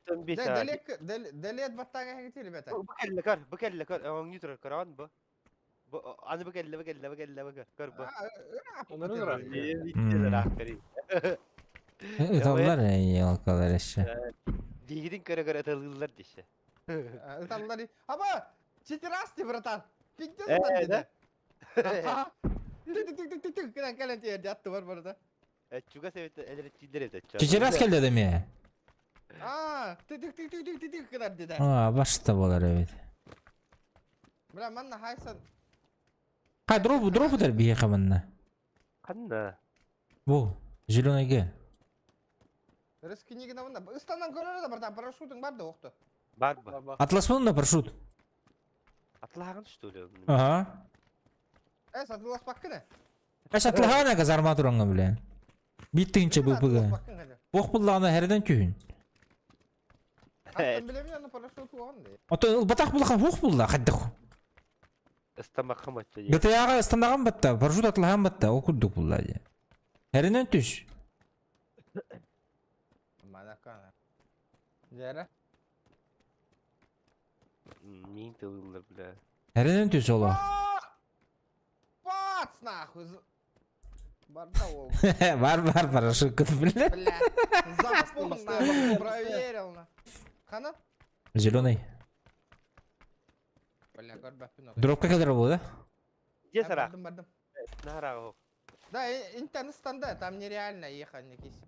Делет баттага хагити ребята. Bu kelle kör. Оң ньютер көран bu. Аны bu kelle. Kör bu. Bitti aktarı. Itallar yalkalar eşe. Digidin köre tılgıllar dişe. Италлар. Аба, четырасти, братан. Пиздец Да. dedi. Тык. Келен тиер жатты бар барда. Чуга севет электриклер evde. Çiçeras geldi değil mi? Тык kadar dedi. Aa, başta bolar evet. Бля, манна хайсан. Ha, drop'u der bir yakamanla. Kanna. Bu, zеленый ge. Рыскинигина мында. Ыстанан көрөр да братан, парашютың бар да оқты. Бар bu. Atlas bunun da parşut. Atlağın işte öyle. Aha. Сатылас баккыны. Kaç atlahana kaz armaturanga bile. Bittince bu bıgı. Bok bullağına herden kühün. Аттан билемин, аны парашют оған де. Ото батақ bullağa hok bullağ haddi. Istamak kamaçta. GTA'ga ıstanağın batta, parşut atlağın batta, okurduk bullağı. Herden tüş. Мана кана. Жара. Min tılgıllar bile. Herden tüş ola. Пац нахуй. Барда ол. Var parşut kız bile. Бля. Запомнил, нахуй, проверил на. Хана? Zеленый. Бля, горбапин. Drop'ka kadar oldu da. Где сара? Бардым. Нара о. Да, Интанстанда, там нереально ехать на кисе.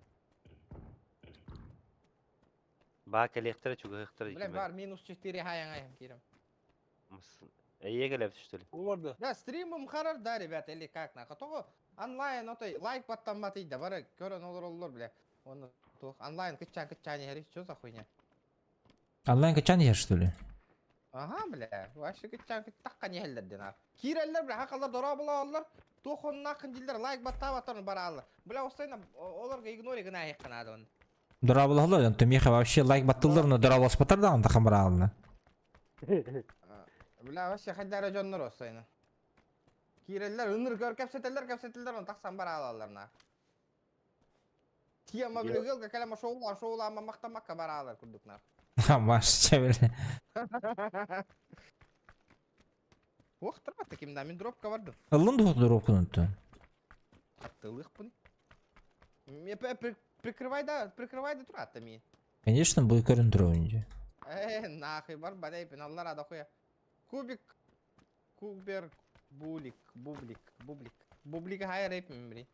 Бак электро чуга электро. Бля, бар минус 4 хаян кирим. Ие келеп что ли? Да, стримым харар, да, ребята, или как нахуй. Того онлайн, отой лайк баттаматы да, бары көрөн олор, бля. Оны онлайн кычан ери, что за хуйня? Allah'ın kaçan yer что ли? Ага, бля, вообще кычан таккан ехелдерден а. Киреллер, бля, хакалар дора булалар. Тохонна кындилер лайк баттабаттан баралар. Бля, остайна оларга игнори гына якканады оны. Durabılahlar, yani tüm yaka вообще like battıllarını durabılas batar da anda kamera alına. Бля, вообще хайдара жоннор остайна. Киреллер ыныр көр кепсетелер оны таксан баралалар на. Тияма билгел калама шоула мактамакка баралар курдук на. Başça böyle. Уохтар бата кимда мен дропка бардым. Alın da durup unuttu. Аттылык бун. Мне прикрывай да турат ми. Конечно, bu görüntü oyuncu. Нахуй бар бадай пеналлар ада хуя. Кубер, бублик. Бублик хайр рейп мемри.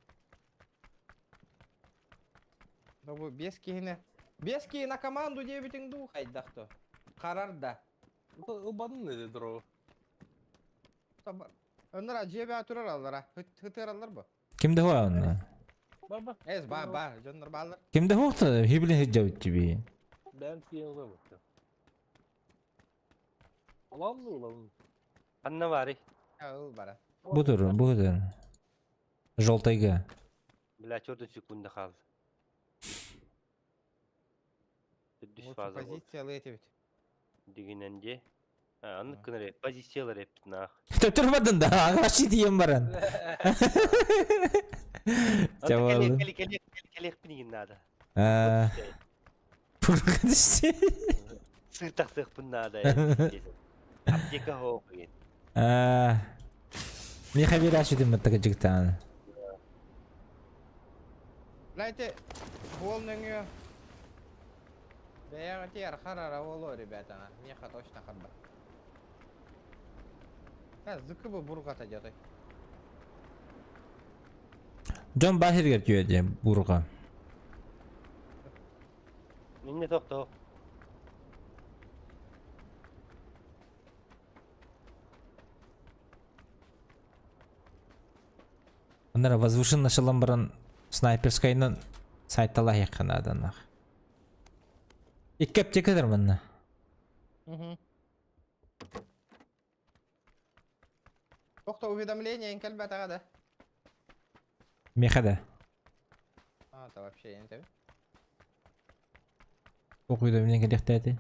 Bu 5 kihine. 5 kihine komandu diye bütün du kaydakto. Karar da. Ubadın ne dedi o? Tamam. Onlar acıya bir atırır alırlar ha. Hıtır alırlar bu. Kimde var onlar? Baba. Ez ba. Canlar bağlar. Kimde yoktu? Hiblin hicavut gibi. Ben tiyene bakıyorum. Ulan mı ulan? Anna var. Ya ıl bara. Budur. Желтайга. Bля çorda çıkbunda kaldı. Düş Bu fazla bu. pozisiyalı etibit. Diginence. Ha anlık kınarı. Pozisyalar hep nah. Durmadın da ağaçı diyeyim baran. Cevabı. Kelek binigin nada. Furkan işte. Sırtak sık bunda da. Apteka ho koyun. Ne haber açtın mı takıcıktan? Лайте, волнуңу. Бәяғы тер қарара олу, ребятана. Меха точно қарба. Зыкы bu burgata jaday. John Bahir getiriyor burga. Minne tokto. Onlara возвышенно шаламбаран снайперскайнын сайттала якын аданах. İki aptek eder bana. Токто уведомление инкел батагада. Mekada. Это вообще я не знаю. Okuydu bile gerekteydi.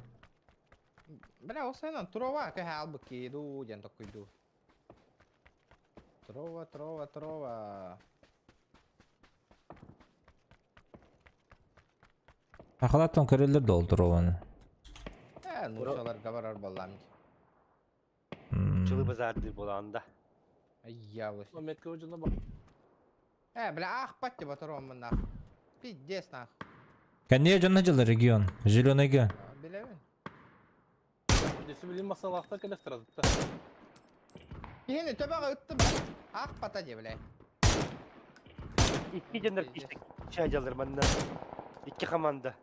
Бля, осайнан трова ка халбки ду жан токуйду. Трова. Akalattan körüller doldur onu. Nuşalar gabarar ballam. Çılı bazardır bolanda. Ay yavruş. Mehmet Kılıcı'na bak. Бля, ах, патти батаром нах. Пиздец нах. Kanniye canlıcılı region. Zilonega. Bilevin. Desi bilin masalakta kadastırdı. Yine töbağa ıttı. Ah pata diye bile. İki canlar işte şey alır benden. İki komanda.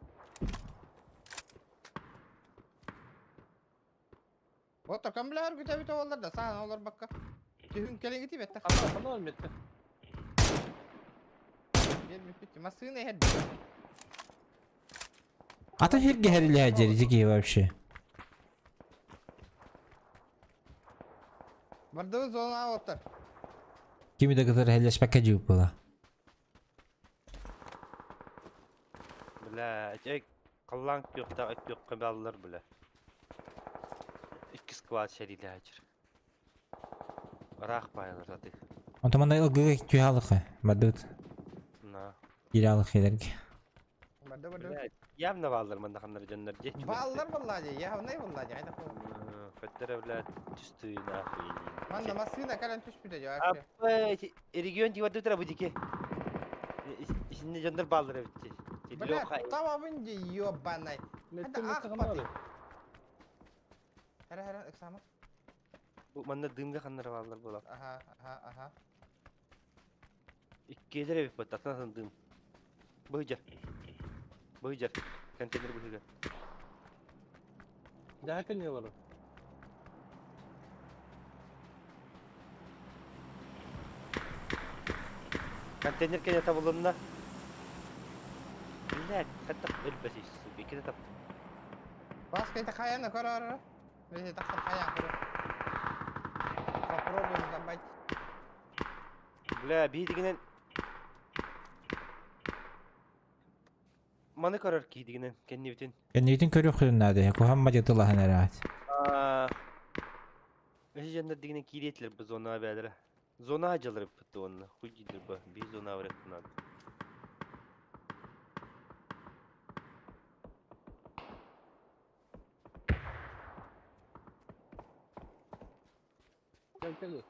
Otur kambiler güte bite olur da sağ olur bakka. Tühün kelin giti bette. Sana ölmetti. Gelmiş bitti. Masını hed. Ata herge herili haceri ki вообще. Vardığı zona otur. Kimi de kadar helleşmek acı bula. Bля, çek kallank yok da et yok kaballar bile. İki squad şerili hacır. Rak bayılır zaten. Ontamanda ilgili tüyalıkı. Badut. Na. Giralık edergi. Vardı. Bля, явно балдар мында кандар жандар же. Ballar vallahi ya ne vallahi hayda. Феттер бля чистый нахуй. Manda masını kalan tüspüde ya. Apa region diwada tara budike. Şimdi janдар ballar bitti. Bля, tamamın yiyor bana. Metin ah, Metin pati. abi. Her eksama. Bu manda dımga kanlar ballar bola. Aha. İki kere bir patatna sandım. Bıhıcar. Konteyner bıhıcar. Daha kanyalar. Konteyner kaya tabulanna. Bilak, katak elbasis. İki de tap. Bas kayta kayana karar. Böyle takkan kaya karar. Попробуем забать. Бля, bir diginen. Manı karar ki diginen kendi bütün. Ben niyetin körü okuyun nerede? Kuhamma yatıla hani rahat. Eşi janдар diginen kiriyetler bu zona haberlere. Zona hacıları pıttı onunla. Huygidir bu. Bir zona öğrettin adı. Gel.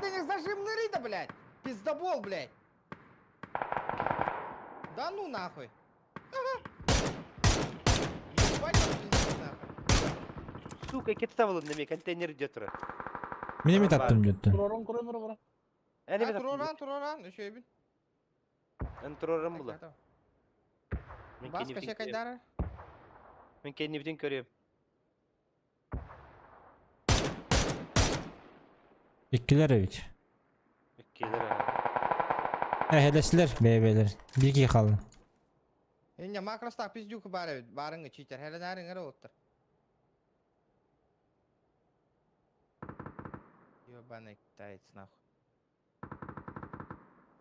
Блядь, зажимный рыда, блядь! Пиздобол, блядь! Да ну нахуй! Ебать, он пиздец, нахуй! Сука, iki tavalın demek konteyner götürü. Minimit attım götü. Kurarım. Yani bir Turoran, еще bir. Ön turarım bula. Men Бас kenni кеше bitin körüyorum. кайдары? Men kenni bitin körüyorum. İkkiler evet. Gelir ha. Helesler beybeler. Bir iki kalın. Инде макроста пиздюк бары, барыңы читер. Хеле нарыңы оттыр. Ёбаный китаец нахуй.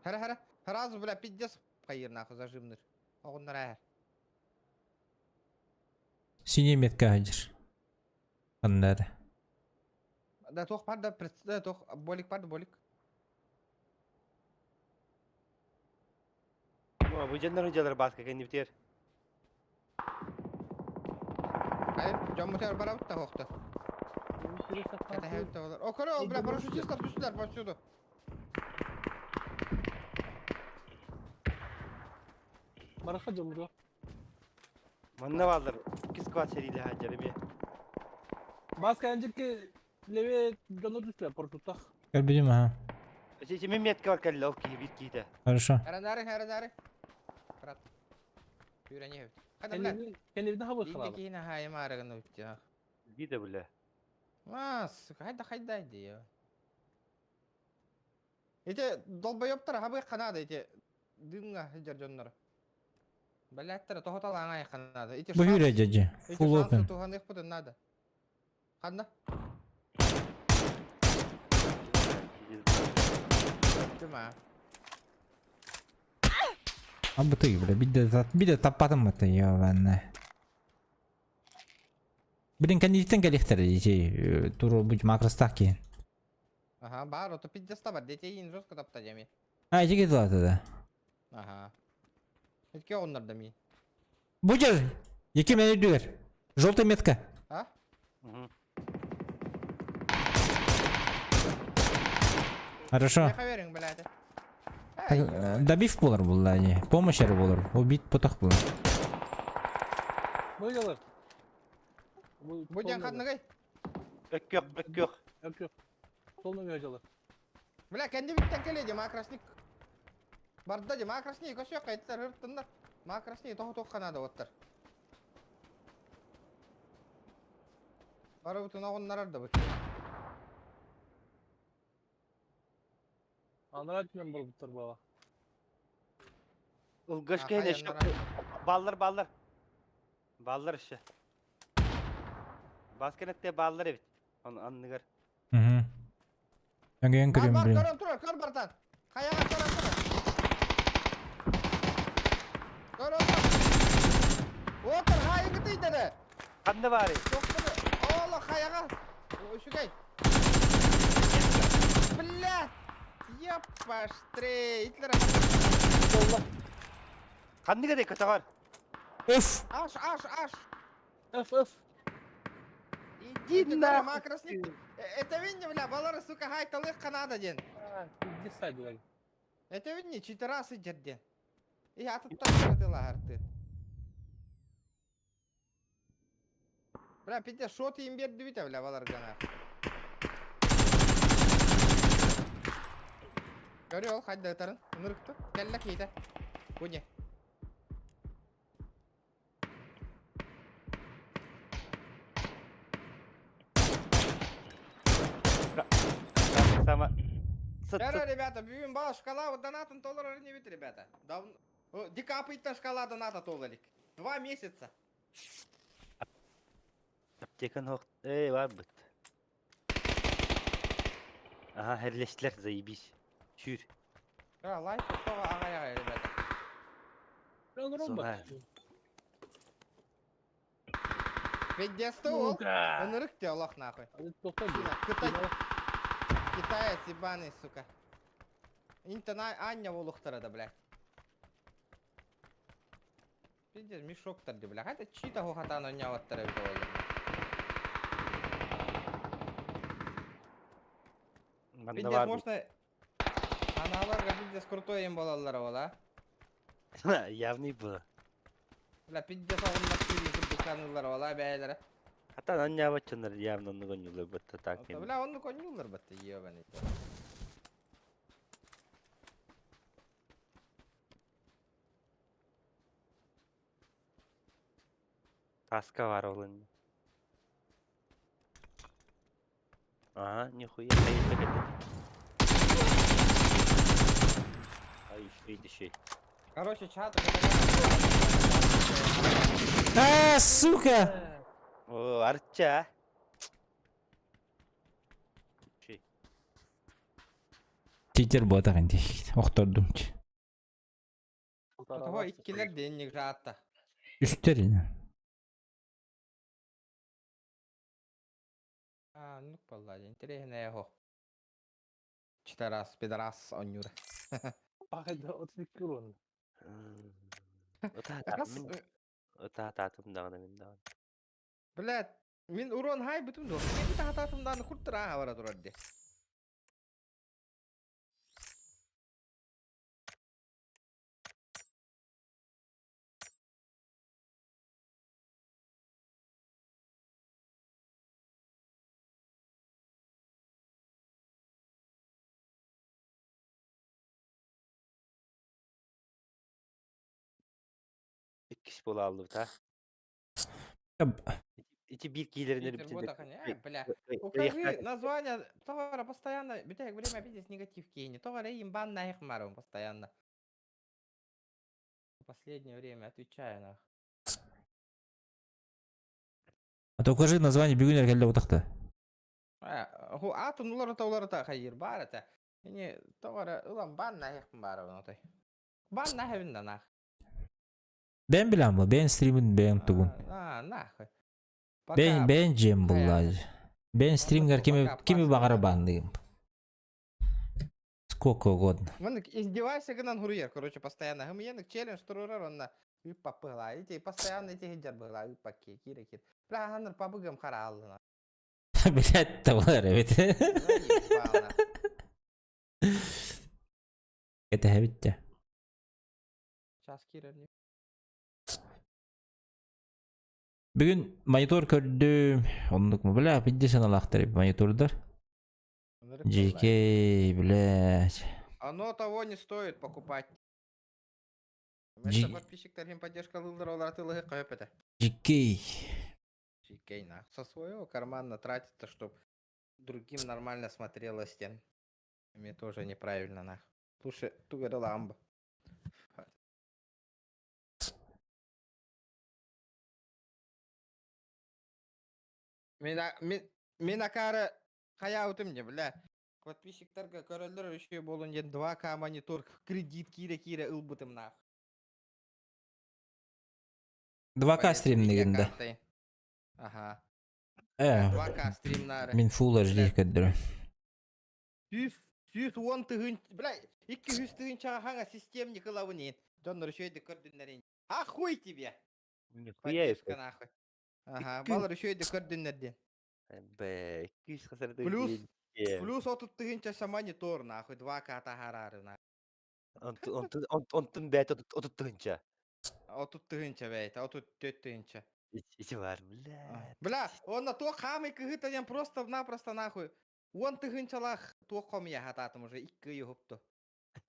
Хара. Сразу, бля, пиздец кайыр нахуй зажимныр. Оғындар әр. Синий метка hacır. Anladı. Да тоқ бар да, тоқ болик бар да, болик. Bu canlar hocalar baskı kenni biter. Hayır, жомутер бара бутта хоқты. Это хәвітті олар. О, көрі, ол, бля, парашютистер түстілер повсюду. Бараха жомуру. Manna varlar. İki squad seriyle hacarım ya. Баска анжики леве жона түстілер парашюттах. Gel bileyim ha. Şey Mehmet var kelle okey bir kide. Хорошо. Әрі. Брат. Үйрене хәвіт. Хәді, бля, Кеневден хабы инде қалады. кейіні хайым арығын өтті. Gide bile. Сука, хайда иди. Эти долбоёбтар хабы қанады, эти дымға хиджар жоннары. Блядтар, тоғытал аңай қанады. Эти Bu hüre cacı. эти Full шансы open. туған их бұды надо. Қанда? Дүма. Abi bu gibi bir de tapadım mı ya ben. Bilin kendisinden geliktir şey turu bu makrostak ki. Ага, бар, ото пиздеста бар, дете ең жестко тапта жеме. Ha iki gidiyor da. Ага. Этке оғындарда мен. Bu gel. İki menü diyor. Желтая метка. А? Хорошо. Яқа берің, блядь. Добив болар бұллай. Помощь әрі болар. Убить потақ болар. Бөйдалар. Буден қадны қай? Ök yok. Yok. Soluna бөйдалар. Бля, кәнде биттен келеді, макрасник. Барда же, макрасник, өсі өқ әйттер, ұрттындар. Макрасник тоқ қанады оттар. Бары бұтын оғынлар арды бұт. Anlar etmem bu butar baba. Ulgaş Aha, kene şu. yanlara. Ballar işi. Baskenette ballar evet. Anlıgar. Hı hı. Ben gelen Бар, kırıyorum бар, buraya. көрім тұрар, көр бартан. Қаяға көрім тұрар. Көр отыр, қайыңғы дейдері. Kandı bari. Ола, қаяға. Үшігей. Блядь. Епаштрей. Итлері. Kandı kadar kötü var. Öf. Аш. Öf. Иди нахуй. Макрасник. Это видно, бля, балары, сука, хайталых Канада ден. Иди сайдылар. Это видно, 4 раза ден. И я тут так крутила, арты. Бля, пиздец, шо ты им берді бите, бля, балар гана. Görü ol, hadi dağıtarın. Nırıktı. Kelle keyte. Bu ne? Sama. Эра, ребята, бьем бал, шкала, вот донатом $1 не бит, ребята. Давно... Декапытна шкала доната $1. 2 месяца. Aptekan hoq. Var bit. Aha herleştiler zayibiş. Şür. Лайк, что ага, ребята. Ben durum bak. Пиздец-то ол. Нырык те, Аллах нахуй. Hadi doktor. Китаец ебаный, сука. Интона Аня волухтара да, блядь. Пиздец, мешок-то, бля. Это чьи-то хохотана не оттары в голову. Пиздец, можно... Аналарға пиздец крутой им балалар ола. Явный bu. Бля, пиздец оғынлар күйін күрдіканылар ола, бәйлері. Hatta anne avaçınlar явно onu gönüllü bitti takin. Бля, он конюлар бітті, ебаный. Таска var olan. Aha, нихуя. Hayırlı geldi. Ay şuydu şey. Короче, чат. Сука! Oo, artça. Şey. Читер бота канди. Охтордум. Того иккилер денег жатта. Үстерин. Ну, поллади, интересно его. 4 раз, пидорас, он юра. Ағайда 32 урон. Ота татым дағына мен дағына. Блядь, мен урон хай бүтін доқ. Мен тағататымданы құрттыра авара тұрады. İkisi bola aldı ta. İçi bir kiylerini Питер, bütün вот de. так они, бля. Укажи название товара постоянно. Битек, время видеть негатив кейни. Товар им бан на их маром постоянно. В последнее время отвечаю на. А то укажи название бегунер келде отакта. Атын уларата хайыр бар это. Не товар улам бан на их маром отой. Бан на хевин на. Ben bilen bu. Ben streamin ben tugun. Нахуй. Ben cem bulladı. Ben streamler kimi bagara bandıyım. Сколько угодно. Вон издевайся, гнан хуруер, короче, постоянно. Гамиенок челлендж, турурар, он на үппа пыгла. Эти постоянно эти хиджар пыгла, үппа кира кир. Бля, ханыр пабыгам харалды на. Блять, товар evet. Это bitti. Сейчас кира не. Bugün monitör gördüm. Onluk mu? Bля, bir de sana laktırıp monitörler. GK, блять. Оно того не стоит покупать. Вместо подписчиков им поддержка лылдера, ты лыгы кайпета. GK. Чикей, на. Со своего кармана тратится, чтобы другим нормально смотрелось стен. Мне тоже неправильно, на. Слушай, тугара ламба. Мен акары қаяутым не, бля. Подписчиктарға көрілдір үші болын ен 2К монитор кредит кире ылбытым нах. 2K стримлигinde. Ага. 2K стримнары. Min Full HD көддірі. 110 тыгын, бля, 200 тыгын чаға хаңа системник ылавынен. Жонлар үшөйді көрдінлерін. Ахуй тебе! Нихуя Поддержка нахуй. Ага, балар үшөйді көрдінлерден. Бе, 200 хасарды. Плюс 30 тыгынча монитор нахуй, 2К тахарары нахуй. Онтun бәт 30 тыгынча. 30 тыгынча бәйт, 34 тыгынча. İçi var bля. Бля, онна то хамый кыгытаен просто-напросто нахуй. 10 тыгынчалах то комия хататым уже 2 югупту.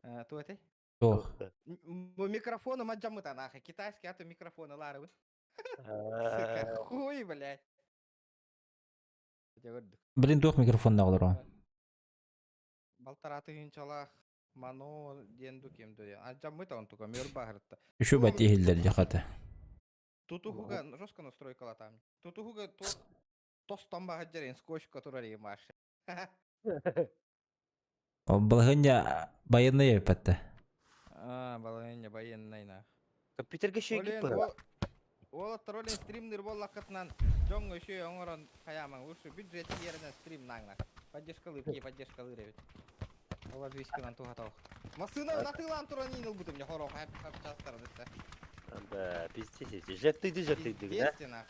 То этой? Toch. Микрофоны маджамыта нахуй, китайский аты микрофоны ларывы. Хуй, блядь. Блин, toch микрофонда қалыр оған. Балтара тыгынчалах мано денду кемду. Аджамыта он тука мер багыртта. Үші бәт ехілдер жақаты. Тутухуга жестко настройкала там. Тутухуга то тостан багаджерен скотч, который маш. Балғынja байынны епетті. Балайня военный на. Компьютерге şey gibi. Ол троллин стримнер бол лакатнан. Жоң өшө оңорон каяман. Ушу бюджет yerine стрим наңна. Поддержкалы ребят. Олар висканан тухатау. Масына натылан туранин ылбытым не хоро хап частар десе. Да, пиздец, жертвуйды, да? Естественно.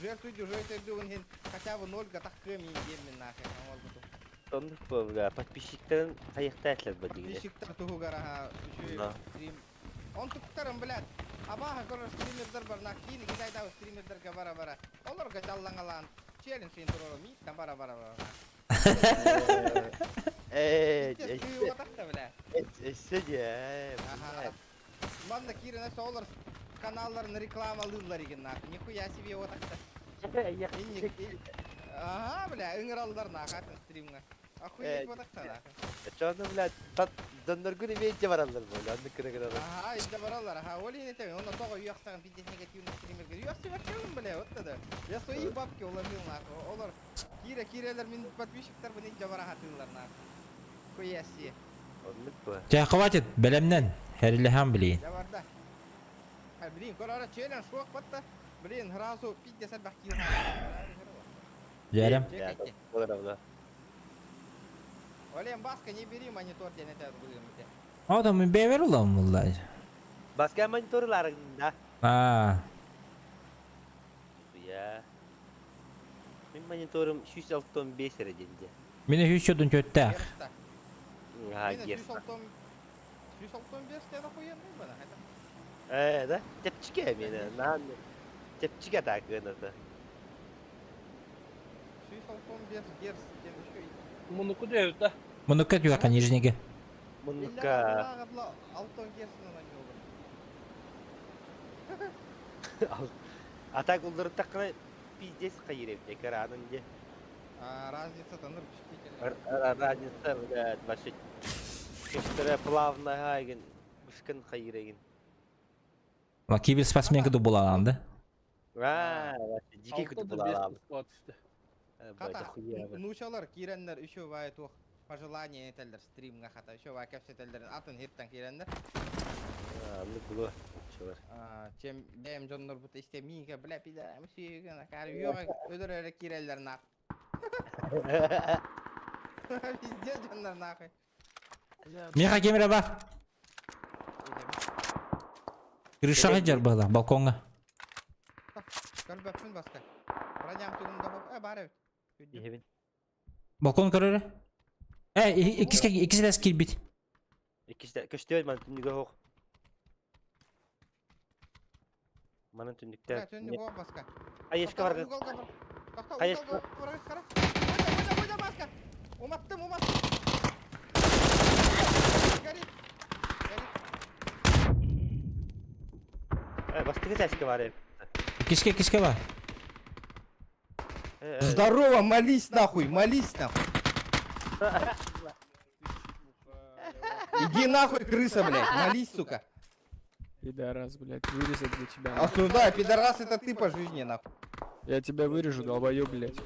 Жертвуйды он хотя бы 0 так кеми емен нахер. Сондық бұл, подписчиктерін қайықта әтлер бұл дегені. Подписчиктер туғығараға үші стрим. Он тұқтарым, блядь. Абаға көрір стримердер бар, на кейін гидайдағы стримердерге бара-бара. Оларға жаллаңалан. Челлендж ен тұроры, миттен бара-бара. Сөйде, Söyle. Манна кирен әсі олар каналларын рекламалыйлар екен нахуй. Нихуя себе вот так-то. Ага, бля, ыңыралдар нахуй атын стримға. Охуеть вот так-то нахуй. Чоны, блядь, донор күні менде баралар болды. Анды кірі Ага, инде баралар. Ага, олин етем. Оны тоғы уяқсаған пиздец негативный стримерге. Уяқсы бәккелім, бля, вот тогда. Я свои бабки уломил нахуй. Олар кирелер мен подписчиктар бұны инде бара хатылар нахуй. Хуя себе. Онлық бұл. Жа хватит бәлемнен. Хәріліхан білейін. Я барда. Блин, колора челлендж шок батта. Блин, сразу 50 бахтил. Жәрем. Болар абла. Олен, баска, не бери монитор, ден етеді бұлым ете. Адамы бәвер ұлам мұллай. Басқа мониторларыңда. Я. Мен мониторым 365 рәденде. Мені хүшчөдін көттәк. Ерста. Ага, Мені герста. 365 тен охуенный бана. Да? Тепчике мені. Тепчике так гынады. 365 герс ден еще и. Мұны күде да? Мұны көт юаққа нижнеге. Мұныққа... Алтон герсінен ойнауы. Атак ұлдыры таққына пиздес қайырем. Экраның де. Разница-то нұр күштейкен. Разница, блядь, вообще. Кештері плавно ғайген. Үшкін қайыреген. Кибер спортсменгі ду бола аламды. Вообще, дикий күті бұл алам. Хата, нучалар киренлер еще бай тух пожелание етелдер стримға хата еще бай кәпсетелдер атын хирттан киренлер. Ну, было. Чувар. Чем дәйім жонлар бұты істемейге, бля, пидарам сүйеген, кәрі үйеға өдір әрі кирелдер нақ. Везде жонлар нақы. Меха кемере бар. Крышаға жар бағда, балконға. Көлбәппін басқа. Броням түгінде хоқ, бар өт. Балкон көрері? Ikisi de skill bit. Köşte man tündüge hoq. Manın tündükte. Бля, түнді хоқ басқа. Айешка бар. Айешка. Ойда басқа. Уматтым. Горит. Бастығы сәске бар. Киске бар. Здорово, молись нахуй. Иди нахуй, крыса, блядь, молись, сука. Пидорас, блядь, вырезать для тебя. Осуждаю, пидорас, это ты по жизни, нахуй. Я тебя вырежу, долбоёб, блядь.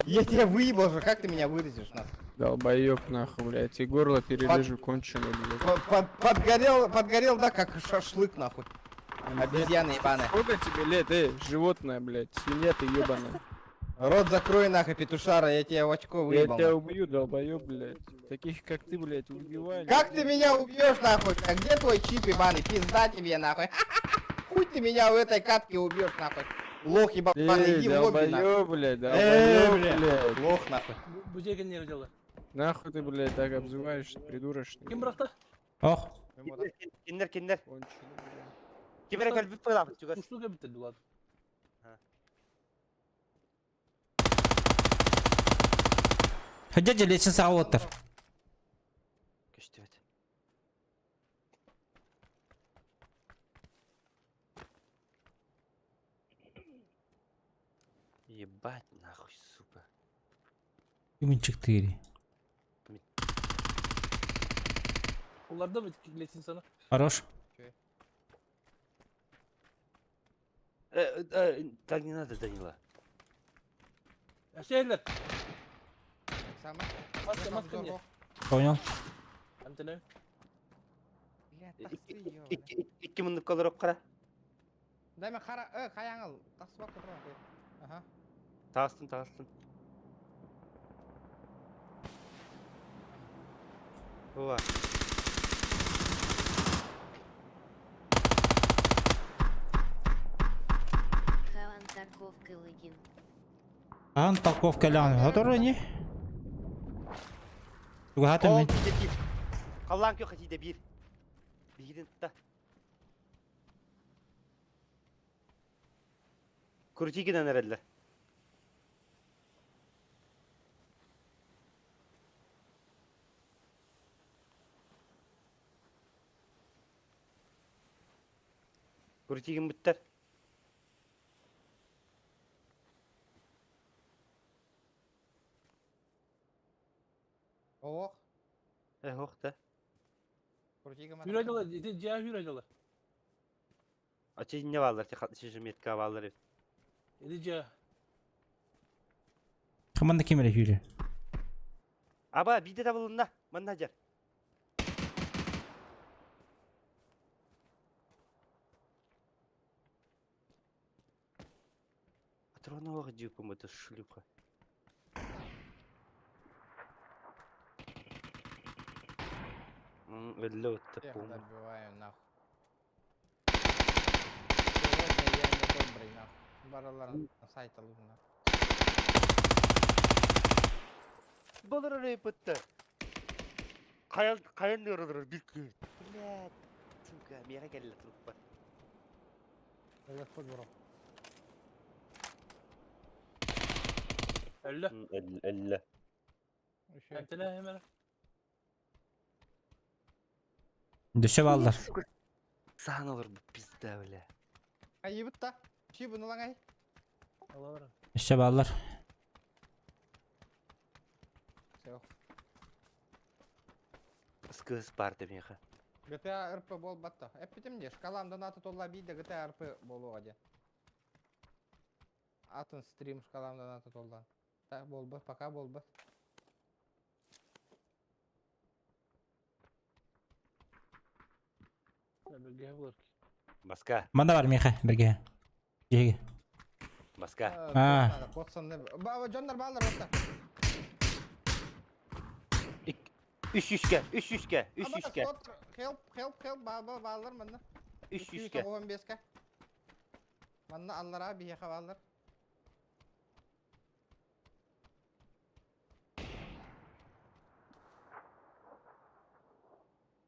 Я тебя выебал же, как ты меня вырезешь, нахуй? Долбоёб, нахуй, блядь, и горло перережу конченый, блядь. Подгорел, да, как шашлык, нахуй. Обезьяна ебаная. Сколько тебе лет, животное, блядь, свинья ты ебаная. Рот закрой, нахуй, петушара, я тебя в очко Я выебал. тебя убью, долбоёб, блядь. Таких, как ты, блядь, убиваю. Как ты меня убьешь, нахуй? А где твой чип ебаный? Пизда тебе, нахуй. Хуй ты меня в этой катке убьешь, нахуй. Лох ебаный, иди в лобби, нахуй. Долбоёб, блядь, долбоёб, блядь. Лох, нахуй. Бузеген не родила. Нахуй ты, блядь, так обзываешься, придурочный. Кем брақты? Ох. Киндер. Конченый, блядь. Киберек өлбіп қойлап. Уштуға бітті дұлады. Hadi lechini sağ otur. Köşte evet. Ебать нахуй, сука. 4. Оларда мı tiklesin sana? Хорош. Так не надо, Данила. Şeyler. Сама. Маска мне. Понял. Антенна. Блядь, тақсы, ебаный. 2 мыңдық колор оққара. Дай мен қара, қаяң ал. Тақсы бақ тұрған қой. Аха. Тағыстын. Ова. Хаван Тарковка логин. Ан парковка лан. Готовы не? Готовы. Қаллан кө қатиде бір. Бірін тұта. Күртигіден әрәділер. Kurtiğin bitter. Ох, Hoqta. Kurtiga Hür acılı. Eti ciğer hür acılı. Açı ne varlar? Tek 60 metre varlar. Eti ciğer. Команда кемере хүйрі. Aba bir de tabulunda. Bana hacer. Атырона оғы жүйкім өті шлюха. Өлі өтті всех пум. добиваю нахуй. Сегодня я не добрый нахуй. Бараларын сайт алып нахуй. Болыр өрей пытты. Қайын өрілер бір күн. Блядь. Сука, меға келі тұлып бар. Evet koy bro. Öldü. Өлі. Еще Entele hemen. Düşep aldılar. Sağın olur bu pizde öyle. Ayıbıt da. Şey bunu lan ay. Allah var. Düşep aldılar. Все. Sıkı ıspardı meға. GTA RP бол батта. Эппитим де шкаламдан аты толла бейді GTA RP болуға де. Атын стрим шкаламдан аты толла. Так болбы, пока болбы. Öldü bulur. Басқа. Манда бар меха бірге. Жеге. Басқа. Потсанны. Баба жондар балдар отта. Üç yüzge. Üç yüzge. Üç yüzge. Help баба балдар мында. Üç yüzge. 295 Мында аллара бияқа балдар.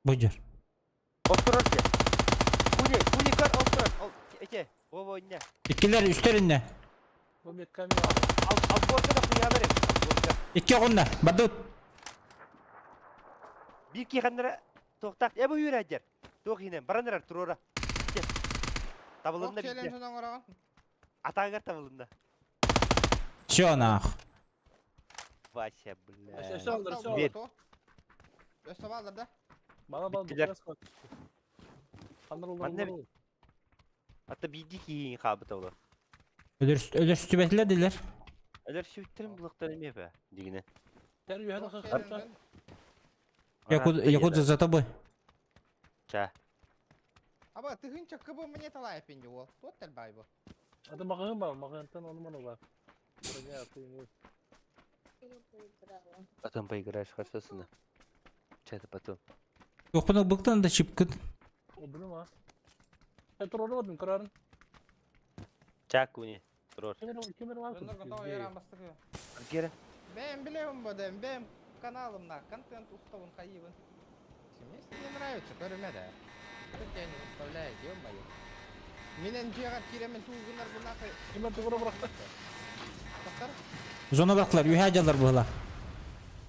Buyur. Oturur ki. Kuni kar oturur. Eke. O oyna. İkiler üstlerinde. Bu bir kamyon. Al borca da kuyalarım. İki onda. Badut. Bir ki kanlara toktak. Bu yürü acer. Tok yine. Baranlar turora. Tabulunda bir ki. Challenge'dan oragan. Atağa tabulunda. Все нахуй. Vay bulla. Eşe aldır, eşe Bir. aldır. Eşe balдар da. Bana bal Bittiler. biraz kalk. Kanlar olur. Ben de- olur. Hatta bir dik yiyin kabı tavla. Ölür sütübetler diler. Öler şu bitirim bulaktan emi be. Digine. Ter yuhada kalk. Challenge'dan. Якудза за тобой. Ça. Аба тыгынча кыбы мне талай пенде ол. Тот тел бай бу. Adı bakayım var. Bakayımdan onu bana var. Buraya atayım. Потом поиграешь хорошо сына. Че-то потом. Yok bunu bıktın da çıpkın. O benim ha. Sen dur orada bakayım kararın. Çak kuni. Durur. Kemer var. Жондар готов ярам бастыгы. Geri. Ben bilем бодем, ben каналымда контент уставын кайыбын. Если не нравится, көрүмө да. Кто тебя не заставляет, ё-моё. Менен жыгар киремен тугунар бу нахуй. Kemer dur bıraktı. Токтор. Zona baktılar. Yuhacalar buğla.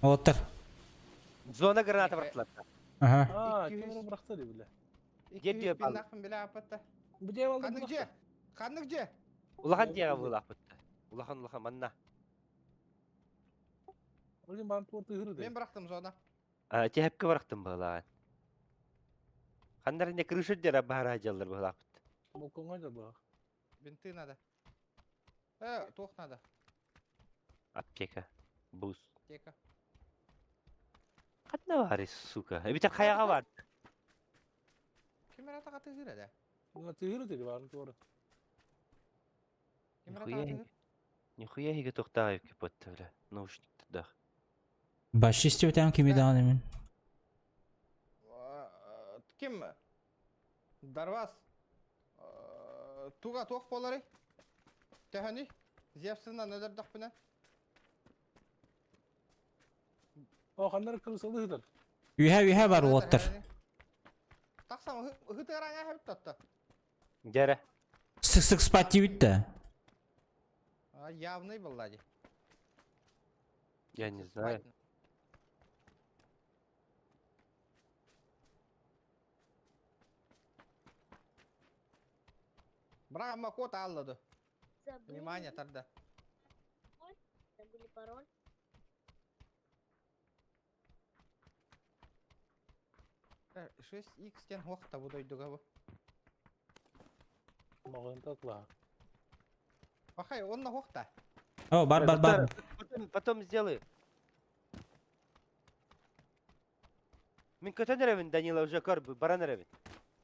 Oğutlar. Zona granata bıraktılar. Aha. Aa, 200. kemer bıraktı diye bile. 200 bin нахуй биле апатта. Bu diye aldı. Kandık je. Kandık je. Ulahan diye vurulak bitti. Ulahan manna. Oğlum ben tuğurtu hırı Ben bıraktım zona. Te hepke bıraktım bağlan. Kanlar ne kırışır diye bahar hacallar bağlak bitti. Bu konga da bak. Бинты надо. Тох надо. Apteka. Buz. Тека. Kadına var suka. Bir tek kayağı var. Кемер атага тыгыр да. Buna tığırı dedi var doğru. Кемер Нихуя. атага тыгыр. Нихуя hige toktayıp ki potta öyle. Nauşnikte da. Baş istiyor tam kimi daha emin. Ким? Дарвас. Туга тох болары. Техани. Зевсынан öderdük buna. O kanları kırılsalı hıdır. Yuha var oğutlar. Taksam hıtıran hep tattı. Gere. Sık sık spot yiyip de. Явный был, Лади. Я не знаю. Брама код аллады. Забыли. Внимание, тогда. Забыли пароль. Э, 6x тен уақытта бұдай дүгабы. Маған татла. Бақай, онна уақытта. О, бар. Потом сделаю. Мен көтөнеревин, Данила уже көрбі, баранеревин.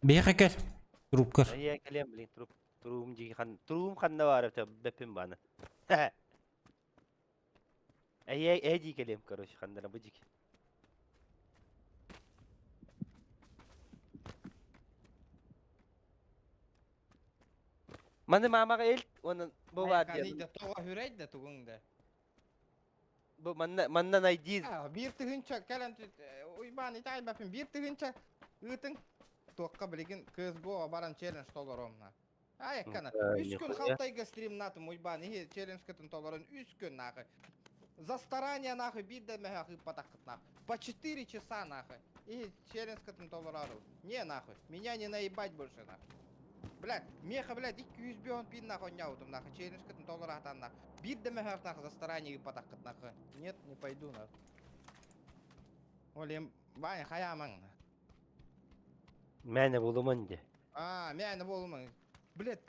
Бейхе кел. Труп көр. Я келем, блин, трубым қанда бар, бәппен баны. Әйді келем, короче, қандана бұдик. Маны мамаға ел, оның бұл бар. Қаниді тоға хүрейді тұғыңды. Бұл маннан айдиз. Bir tığınça kelen uyban itay bapın bir tığınça ıtın toqqa bilgin CSGO baran challenge tolaromna. Ay kana 3 gün xaltayga stream natım uyban iyi challenge kıtın tolaron 3 gün nahı. За старание нахуй бить да нахуй потакт нахуй. По 4 часа нахуй. И челлендж кытын толарару. Не нахуй. Меня не наебать больше нахуй. Блядь, меха, блядь, 200 бион пин нахуй няутым нахуй. Челлендж кытын толаратан нахуй. Бит да нахуй за старание потакт нахуй. Нет, не пойду нахуй. Олем, Ваня, хаяман. Мәне болуман де. Мяне болуман. Блядь.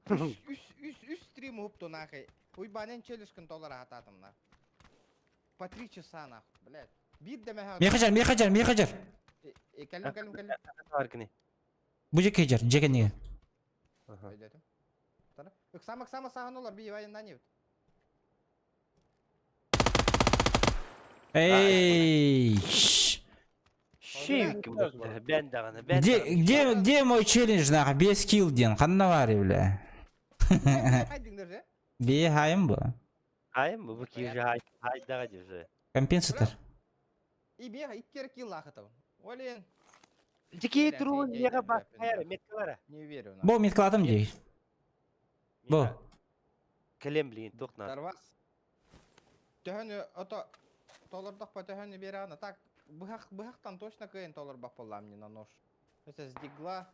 Үс стрим упту нахуй. Уйбанен челлендж толарататым нахуй. По 3 часа нахуй, блядь. Бит да нахуй. Мехаджар. Кәлім. Аркыны. Бұжек хеджар, жекенеге. Öyle Tara. Самак саған олар бей вайында не? Эй! Шивки ben dağını. Где мой челлендж нахуй? Без килл ден. Қанна бар бля. Хайдыңдар же? Бей хайым бұл. Hayır mı? Bu kirci haydağa jirji. Компенсатор. И бега иккер килл ахытау. Олен. Дикей тұруын еға бақ қайары меткалары. Не верю. Бұл меткладым дей. Бұл. Кілем білейін тоқна. Тарвас. Төхіні ото толырдық па төхіні бері ана. Так, бұхақтан точно кайын толыр бақ болам не на нож. Это сдигла.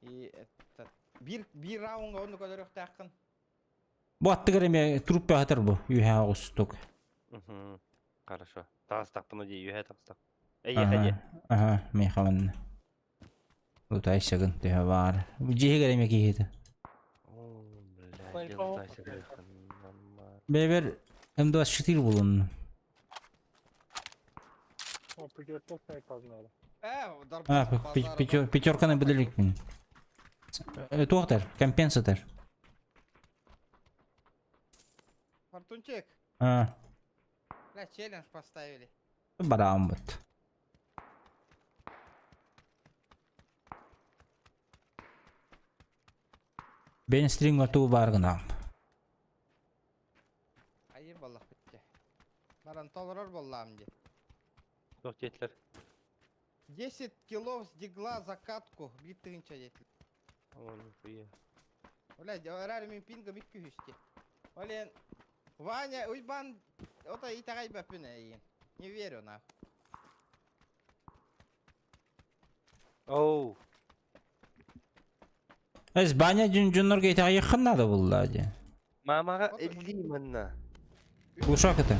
И это... Bir раунға оны көдірік тәқін. Бұл атты кереме труп бәғатыр бұл. Үйе ағыз тұк. Хорошо. Тағыстақ бұны дей, үйе тағыстақ. Әйе, әйе. Ага, мейхамын. Бұл тайсығын түйе бар. Жеге кереме кейді. Бәбір М24 бұлын. Пятерканы білілік мен. Тоқтар, компенсатор. Фортунчик. Бля, челлендж поставили. Барам бұд. Бен стринг отуы барғына. Айыр баллах бітті. Баран толырар боллам де. Жоқ жетілер. 10 килов сдигла закатку. Биттігінча жетілер. Блядь, орары мен пинга бит күхісте. Олен, Ваня, уйбан, ота итағай бәпіне ейін. Не верю, нахуй. Оу. Әз баня жүннұрға итаға еқыннады бұл ладе. Мамаға әлдейм анна. Ушақ еті.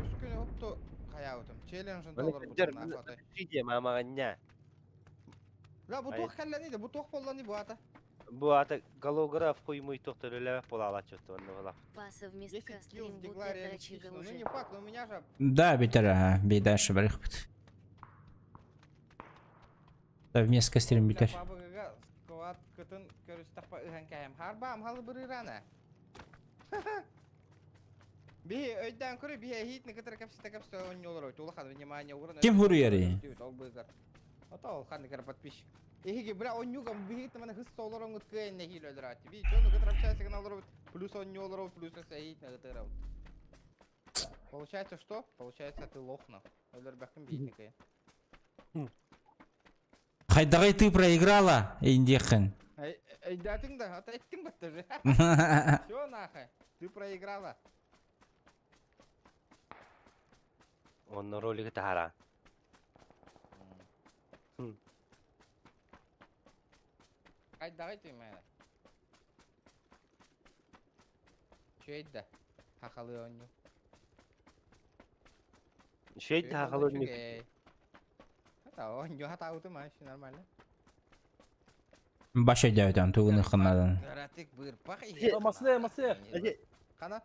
Үш күні ұпты қаяутым. Челленджін толыр бұтын нахуй. Жиде мамаға не? Бля, бұл тоқ кәлләнейді, бұл тоқ болланы бұл ата. Bu ata galograaf хуймуй тоқтар өлі болала чөтті оны ғылақ. По совместка 10 килл стрим сдигла будто реалистично. Ну дрочи не факт, но у меня же... Да, бетер, ага. Бей дальше барих бұд. Совместка стрим бетер. Пабыгыға сквад күтін көрістіқпа ұған кәйім. Харбам, халы бір ираны. Бей, өйден көрі, бей, хитні кітір кәпсі он не олар ой. Тулыхан, внимание, урын... Кем вұру яры? Ота ол ханны кәрі подписчик. Эге, бля, он нюгам бегит, на хыс солором гот кэйн не хило драть. Ви, чё, ну гот общается канал робот, плюс он не робот, плюс саит на гот робот. Получается что? Получается ты лох нахуй. Олер бахтым бейт не Хайдағай ты проиграла, индехан. Эй, да ты да, а ты бат тоже. Чё нахуй? Ты проиграла. Он на ролике тахара. Кайдагай түймәне. Чөйдә. Хакалы оню. Şey de hakalı önlük. Hata onyu hata automa, şu нормально. Baş ediyordum tuğunu kınadan. Garatik buyur. Bak Masaya. Hadi. Kana.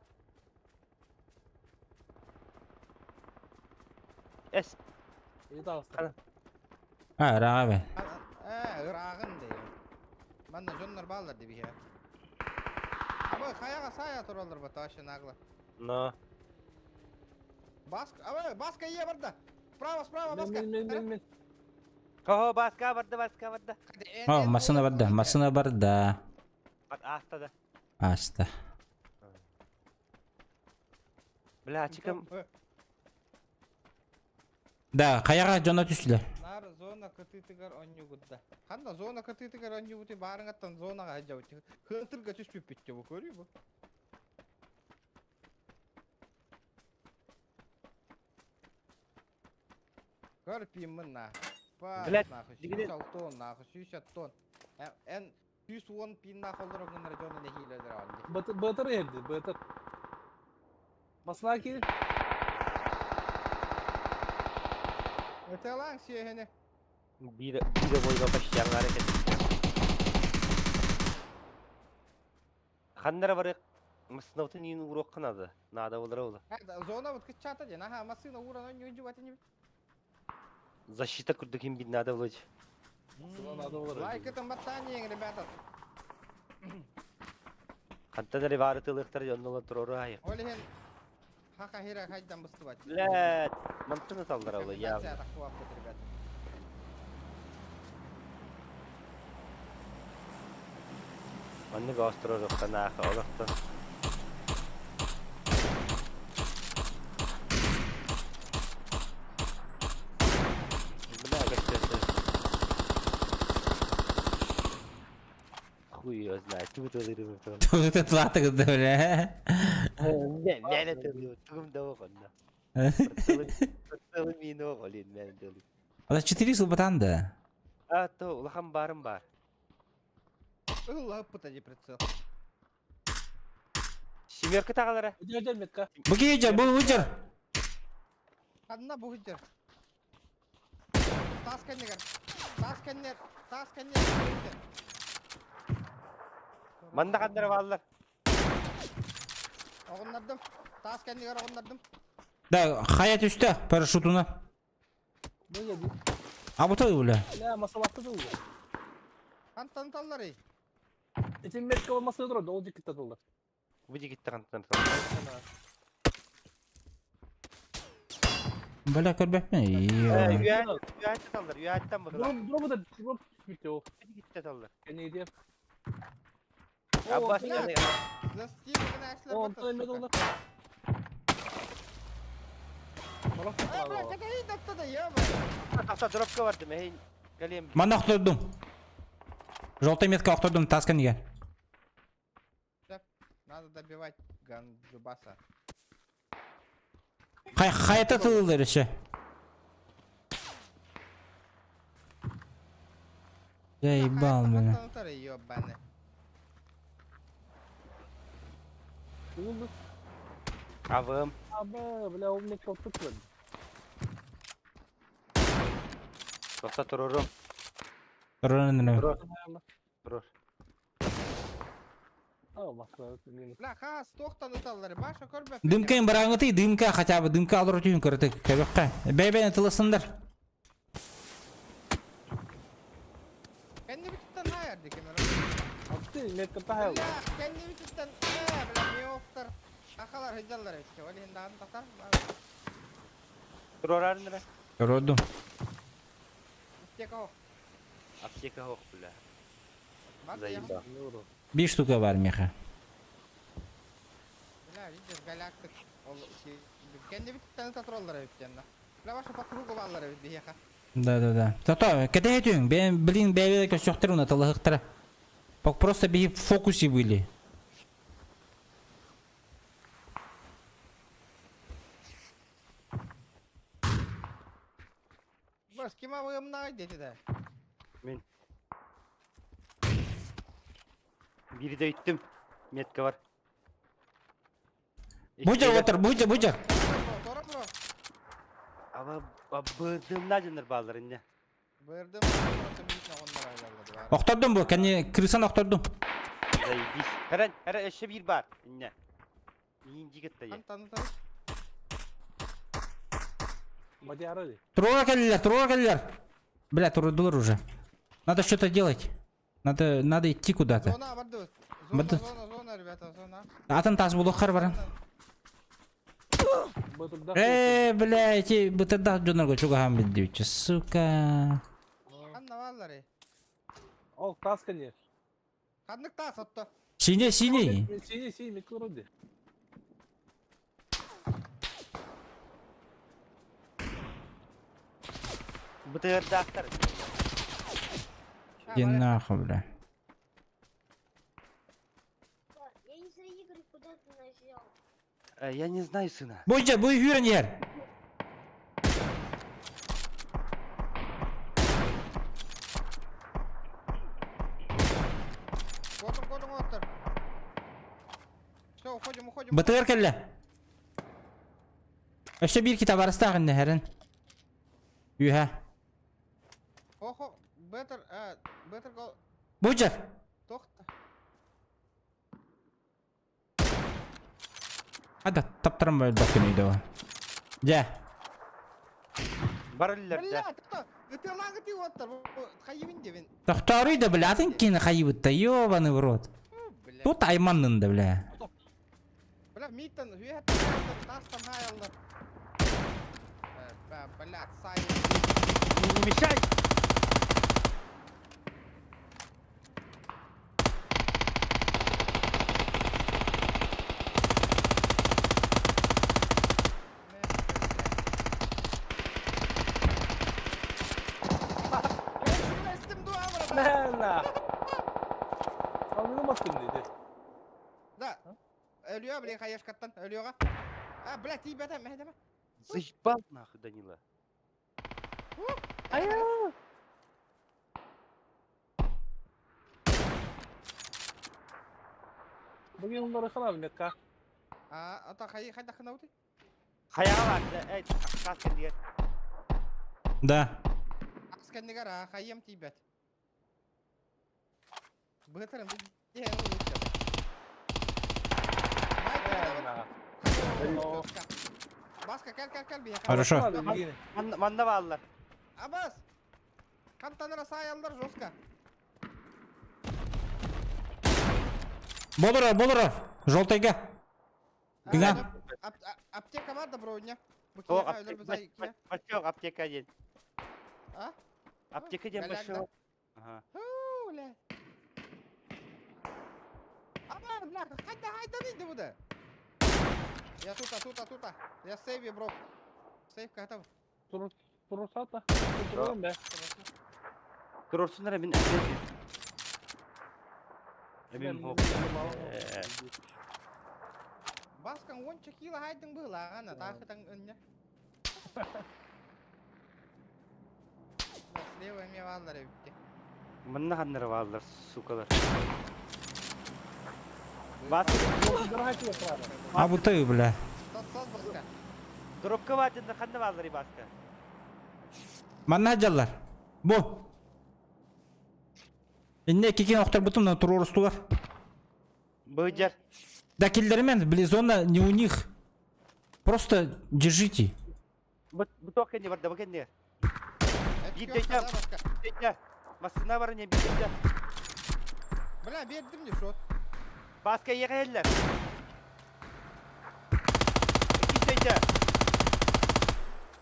Es. İyi dağıstı. Ha abi. Irağın diyor. Ben de jonlar bağlar diye bir ya. Ama kayağa saya turalır bu taşın ağla. No. Bask, ama baska iyi burada. Bravo baska. Men. Ho baska vardı. Oh, masına barda. Bak asta da. Asta. Bla çıkım. Da kayağa cana düştüler. Nar zona katitigar onyu gudda. Handa zona katitigar onyu buti barangatan zona ga hajawti. Hıltır gaçış pipitçe bu görüyor bu. Görpeyim mi na? Bilet, na. digide. 106 ton na. 106 ton. En 110 pin na kaldır onları jona ne hiledir aldı. Batır yerdi. Batır. Masına ki. Öte lan şehine. Bir de boyga başlayan hareket. Kanlara var. Mısnavtın yine uğrak kınadı. Nada olur oğlu. Ha zona bud kıçata jana ha masına uğran onyu batını. Защита kurduk kim bir nada olacak. Nada olur. Like это батание, ребята. Hatta da rivareti ılıktır yönüne oturur hayır. Олеген хака хера хайдан быстывать. Let. Mantını saldır oğlu ya. Комбинация такого вот, ребят. Anne gastırır kana oğlakta. Buna geçti. Хуй знает, тут alırım. Tuğda tuğda kızdı öyle. Ne tılıyor? Tüm de o konu. Tılım yine o kolin ben tılım. Ada 4 yıl batandı. А то улахан барым бар. Ылла пытади прицел. Семерка тағалары. Ödeyeceğim metka. Bu gece bu ucur. Одна бухгалтер. Тасканнер. Тасканнер. Manda kanları varlar. Оғынлардым. Тасканнер оғынлардым. Da hayat üstte paraşutuna. Ne geldi? Abuta öyle. Ne masalakta da oldu. Антон таллары. İçin metka olmasına durdu. Olacak gitti atıldı. Bu gitti kanıtları. Böyle körbek mi? Üyet tallar. Üyetten bakılan. Drop'u da drop bitti o. Bu gitti tallar. Ben iyi diyeyim. Abbas bina. yani. Застив на O Antalya medalına. Bana Бля, когда идет туда, ёбаный. Hatta dropka vardı mehin. Galiyem. Manda aktırdım. Желтая метка aktırdım taskan gel. Надо добивать Ганджубаса. Hayat atılır işe. Ебал меня. Антон таллары, ёбаный. Ne oldu? Avım. Abi bile o metka tutmadı. Tosta tururum. Durun ne? Turur. Tamam bak. Бля, хас, тоқтаны таллары. Баша көрбеп. Дымка бараңыты, дымка хотя бы дымка алыр өтүйін көрді. Көбекқа. Бәйбәйін тылысындар. Кенди битттен хайырды кемер. Attı metka tahal. Бля, кенди битттен. Бля, меоқтар. Ақалар хыджаллар етке. Олеген дағын тақтар. Turur arındıra. Gördüm. Тека оқ. Apteka hoq bile. Бак, Заеба. Bir штука var Миха. Бля, видишь, галактик. Кенди битттен татроллар ептенна. Бля, баша по кругу баллар ебт бияқа. Да. Тато, кете етуің? Ben блин бәйбәйді көсөқтір уна тылығықтыра. Просто бейіп в фокусе были. Баш, кима ойымна дети да. Мен. Biri de üttüm. Metka var. Bujar otur, bujar. Тора бро. Ama bırdığımda canır bağlarında. Бырдым. Митна ондар айларды. Оқтырдым bu, кәне кірісан оқтырдым. Zaybis. Her eşe bir bar. Ne? İyinci gitti ya. Танытыр. Труға келділер. Бля, тұрдылар уже. Надо что-то делать. Надо идти куда-то. Зона барды. Барды. Зона, ребята, зона. Атын тас бұл оқар барам. Бля, эти бытырда жонарға чуғаған білдеучі, сука. Қанна валлары. Ол тас, конечно. Қандық тас отты. Синий. Синий, микроруди. Bıtırda aktar. Иди нахуй, бля. Я не за игры, куда ты нажал? Я не знаю, сына. Bujar, bu yürün yer. Годым отыр. Все, уходим. Бытыр келді. Өші бір китап арыстағын әрін. Үйha. Охо, better go. Bujar. Тоқта. Hadi таптырым бөлді бәкін үйді о. Жа. Barıller Бля, de. тоқта. Гытырлан гыты отыр. Қайыбын девен. Тоқтар үйді, бля, атын кені қайыбытта, ёбаны в рот. Бля. Тут айманнынды, бля. Бля, миттен. Тастан хайалдар. Бля, сай. Не мешай. Nella. Alnına bakın dedi. Да. Ölüyor bile kayaş kattan. Ölüyor ha. Ha bля, тип это, мехдема. Заебал нахуй, Данила. Bugün onları kalalım metka. Ата қайда қынауды? Hayal var da. Ey, kalkın diye. Да. Аскандегар, қайым тибет. Бытырым де. Баска, кәл бия. Хорошо. Manda bağlılar. Абас. Қантаныра сайалдар жостка. Болырар. Жолтайга. Гыган. Аптека var da bro ne? Bu O kiye ölür bize ikiye. başı yok apteka değil. Ha? Apteka değil başı yok. Aha. Öyle. Ama bla, hayda neydi bu da? Ya tuta. Ya save bro. Save kata. Turursa da. Tururalım be. Durursunlar emin. Emin hop. Баскан 10 кило хайдың была, ана тахытың önüne. Слева мне валлары bitti. Mınna kanları bağlılar sukalar. Bas. А bu tayı, bля. Саз баска. Dropka var canında kandı bağlıları baska. Manna hacallar. Bu. İnne keken оқтар бұтымдан тұр орыстуғар. Быджар. Да киллермен, бля, зона не у них. Просто держите. Bu token ne var da bakın ne? Bir Etki tekrar. yok baska. Tekrar. Masına var ne bir tekrar. Bля, berdim de şot. Baska yakalar. İki tekrar.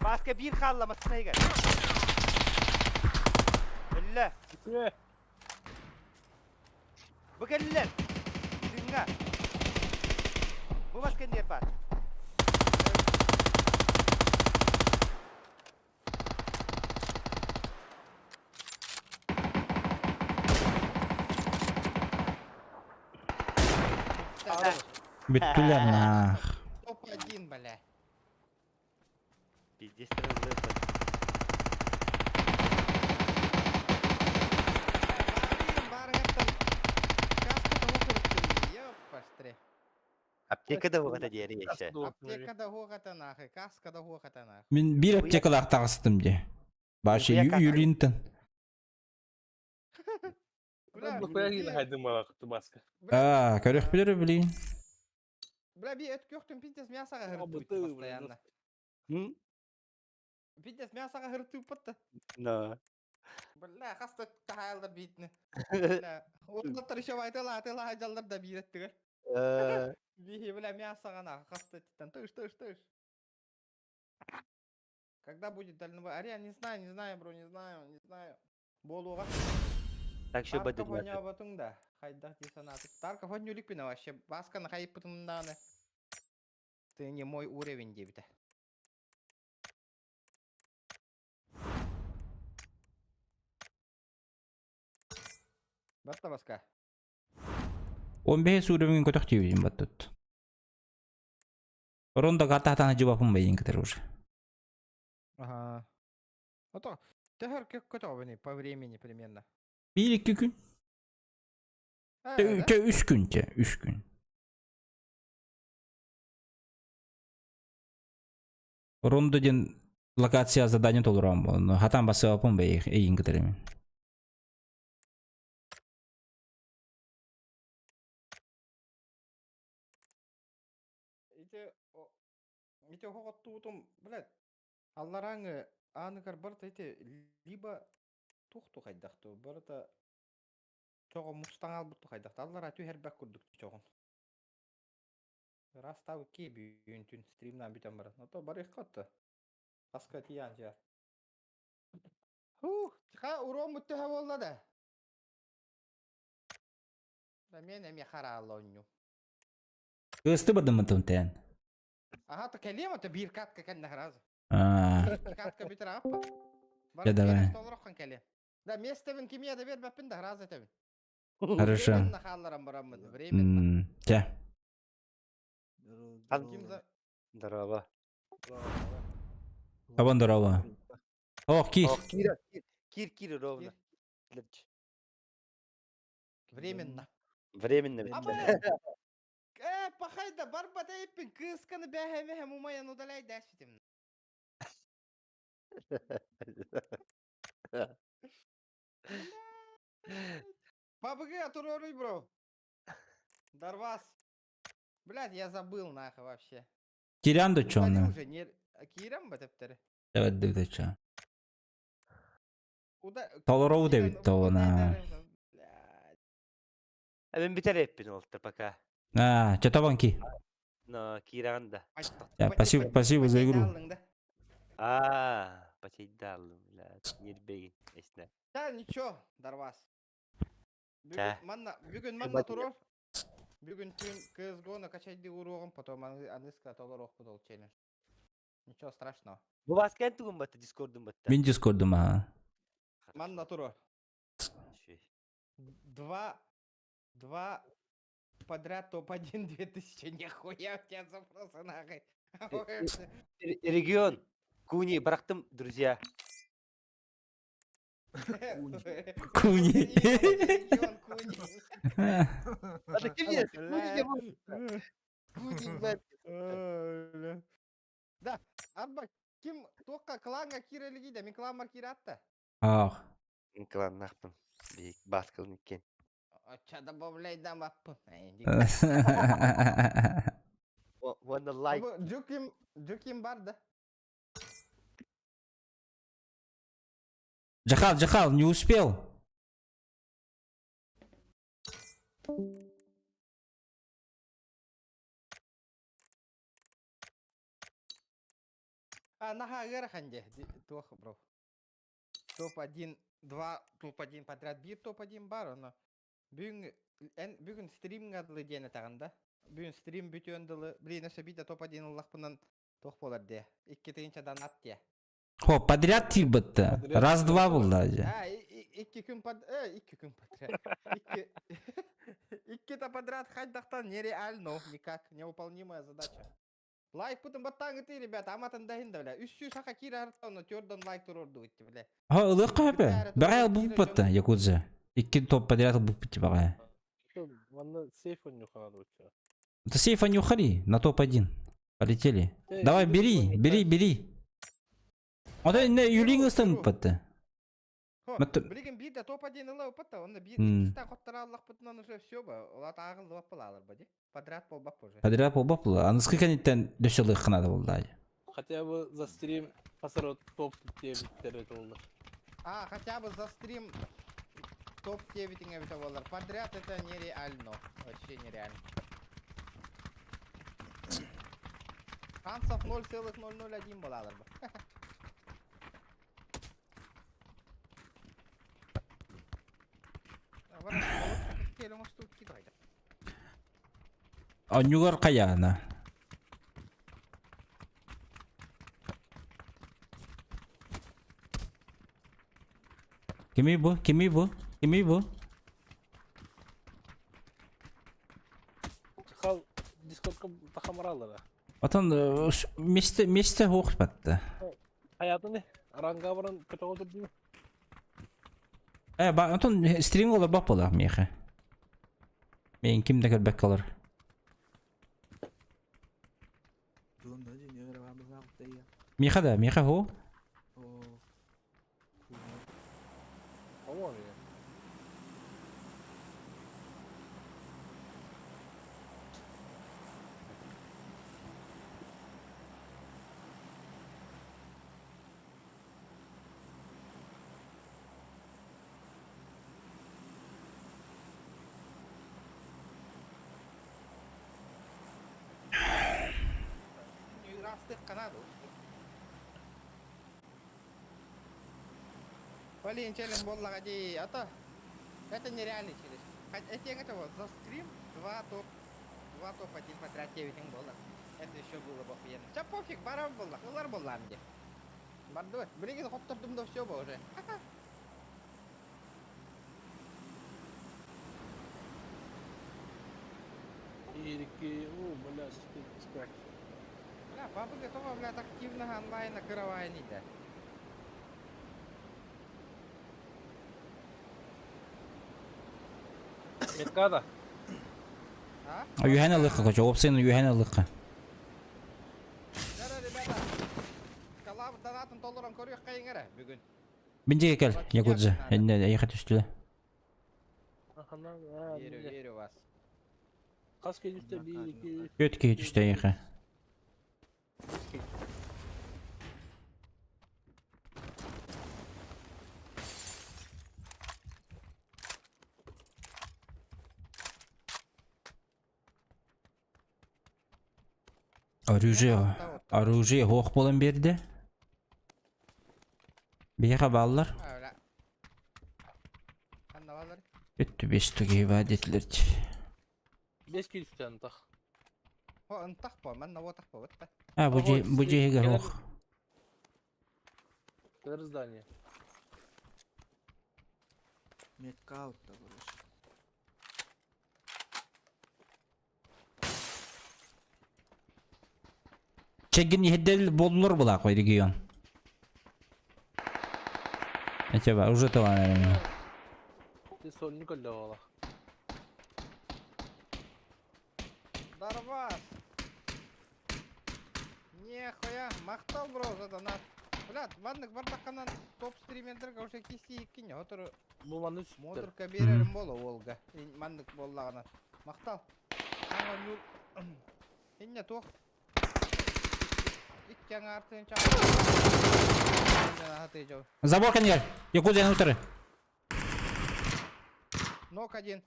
Baska bir kalla masına gel. Allah. Bu geldiler. Dünya. Bu başka ne yapar? Bittüler nah. Топ 1, бля. Пиздец, разрыв. Бары яптан. Каскы Аптекада угата диэри яша. Аптекада хугата нахы, каскада хугата нахы. Мен бир аптекалар тагыстым де. Башы Уя кака. юлинтен. Бля, Көрөк билер билейин. бля, би өткөктүн пинтес мясага хыртып постоянно. Пинтес мясага хыртып патта. На. Бля, хаста тахайлар битни. Бля, оттар еще айтала, атала хажалдар да биреттигер. Бихи, бля, мясага нахы, хаста титан, тыш. Когда будет дальнего? Ария, не знаю, бро, не знаю. Болуга. Так что Тарка бадыдматы. фоня батунда. Хайдах десанаты. Тарка фонюлик пина вообще. Баска на хайп потунданы. Ты не мой уровень, дебита. Батта баска. 15 уровень көтөк тийбин баттыт. Ронда картатаны жыбапым байын кетер уже. Ага. Это тегер как готовы по времени примерно. 1-2 күн. Да? 3 күн те, 3 күн. Ронда ден локация задание толурам болду. Хатан басыпым байын кетерем. Эти хоготтуутум, блядь. Аллараңы аныкар барта эти либо тухту хайдахту, барта чого мустан албытту хайдахту. Аллара ту хербек курдук чогон. Растау ки бүйүнтүн стримнан битен барат. Но то барых катты. Аска тиян жа. Ха уром муттеха болла да. Да мен эми харалоню. Кысты бадымы тунтен. Ага, то келема то бир катка кенне харазы. Катка битер аппа. Я давай. Да, местевин кимия да бер баппин да харазы тебин. Хорошо. Временно халларам барамын, временно. Те. Здорово. Кабан здорово. Ох, ки. Кир ровно. Временно. Временно бит. Пахайда барбата иппин кысканы бәһәмәһәм умаян удалай дәшитим. Пабг отурой, бро. Дарвас. Блядь, я забыл нахуй вообще. Кирян да чё Удали она? уже не Кирам бәтәптәре. Evet да чё. Уда Толоров да бит то она. Мен битер эппин олтыр пока. Чё табан ки? Но Киранда. Спасибо за игру. Почейдал, блядь. Нербегин, эсне. Да, ничего, Дарвас. Да. Бүгін манна турор. Бүгін тим CSGO-ны качайды уруғым, потом английская толорох подол челлендж. Ничего страшного. Bu basken tuğum battı, Discord'um battı. Мен дискордым, ага. Манна турор. Два подряд топ-1 2000, нихуя у тебя запросы нахуй. Регион. Куни, бырақтым, друзья. Куни. Регион Куни. Это Куни, Да, Абба, ким тоққа кланға кирелігі де, мен кланмар киратты. Ах. Клан нахпын. Бейік басқылын екен. Ча добавляйдам аппын. Wanna like. Джуким бар да. Джахал, не успел. Наха герханде, тох, бро. Топ-1, 2, топ-1 подряд, бир топ-1 бар, но бүгін стрим гадылы дені тағында. Бүгін стрим бүтөнділі, білейін өсі бейді топ-1 ұллақпынан тоқ болар де. 2-3 донат де. О, подряд тип бітті. Раз-два болды әже. 2 күн подряд. 2 подряд хайдақтан нереально, никак, невыполнимая задача. Лайк потом баттаңы ты, ребята, аматын дахин да, бля. 300 шақа кире артауна, törден лайк тұрорды өтті, бля. Ылық қапы. Бағай бұп бітті, Якудза. 2 топ подряд бұп бітті бағай. Ванна сейф он не ханут. Это сейфа не уходи, на топ-1. Полетели. Давай, бери. Вот это Юлинга стым патты. Блигин бит да топ-1 ылы опытта, онда бит М. киста хоттараллах бутынан уже все ба. Олат агыл да бапалалар ба де. Подряд болбап уже. Подряд полбапла. А насколько они там дешевых хнада болды? Хотя бы за стрим посорот топ 9 территорий. А, хотя бы за стрим топ-9 ингавита болар. Подряд это нереально. Вообще нереально. Шансов 0,001 болалар ба. А нюгар каяна. Кими бу? Хал дискотка тахамаралар. Атан месте хоқ патты. Hayatını rangavran kötü oldu değil mi? Атан стрим олар бапала меха. Мен кимде келбек калар. Меха хо. Ama ya. Блин, челлендж боллага дей, а то это нереальный челлендж. Это вот за стрим 2 топ-1 подряд 9 долларов. Это еще было бы охуенно. Сейчас пофиг, барам боллах, улар боллам де. Барды, блин, хоттырдым да все бы уже. Ирики, бля, спек. Бля, папа готова, блядь, активного онлайна кровая не да. Меткада. А? Юхана лыха, жауап сен Юхана лыха. Да, ребята. Калаб донатын толларан көрüyor кайыңара бүгүн. Бенде кел, Якудза. Энне аяқат үстілі. Верю вас. Kas gelirse 1 2 Өтке түсті аяқы. Оружие хоқ болан берді. Бейға балылар. Öyle. Sen de varlar. Өтті бестіге вәдетлерді. 5 kil tutan tak. О, ынтақ по, мен на вот так по, вот так. Бұ жеге хоқ. Кадр здание. Меткаут да короче. Чегін ехедел болулар бұла қой регион. Әте бар, уже таван әрімі. Ты сольник олдавала. Дарвас. Нехуя, мақтал бро за донат. Блядь, ваннык бардаққанан топ стримендерге уже кесі еккен, отыр Bu bana üst модырка берерім болы олға. Мандык боллағына. Мақтал. Аңа нүр. Инне тоқ. Иккен артын чағын. Забор кәнер, Якудза ұтыры. Нок один.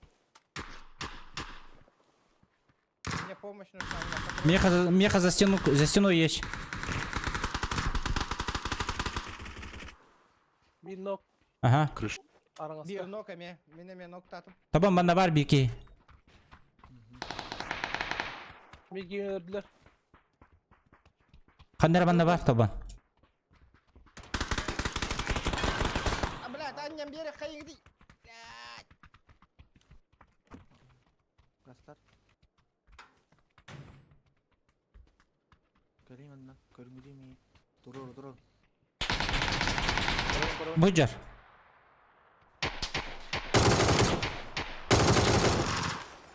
Мне помощь нужна. Меха за стеной есть. bir nok Ага. arangası. Bir noka me. Mine nok tatım. Табан банда бар беки. Bir gördüler. Қандар банда бар табан. А, блядь, аннем бері қайың дей. Блядь. Гастар. Көрейін ондан, көріңгідей ме? Durur. Бұджар.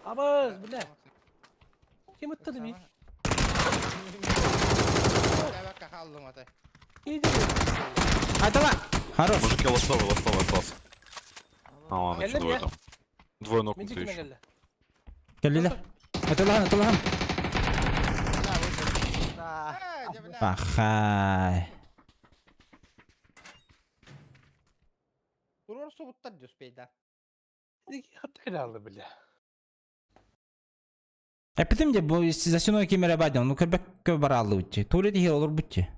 Abaz, bu ne? Kim attı demiş? Evet kakaldım atay. Hadi lan. Хорош. Мужики, ластовый. А, ладно, Geldim что двое ya. там. Двое ног Medikine еще. geldi. Gel lan. Hadi lan, hadi lan. Бахай. Durur subutlar diyoruz beyden. Hatta herhalde bile. Эпидем де бу за стеной кемере бадем. Ну кырбек кө баралды бутчи. Туре дихе olur бутчи.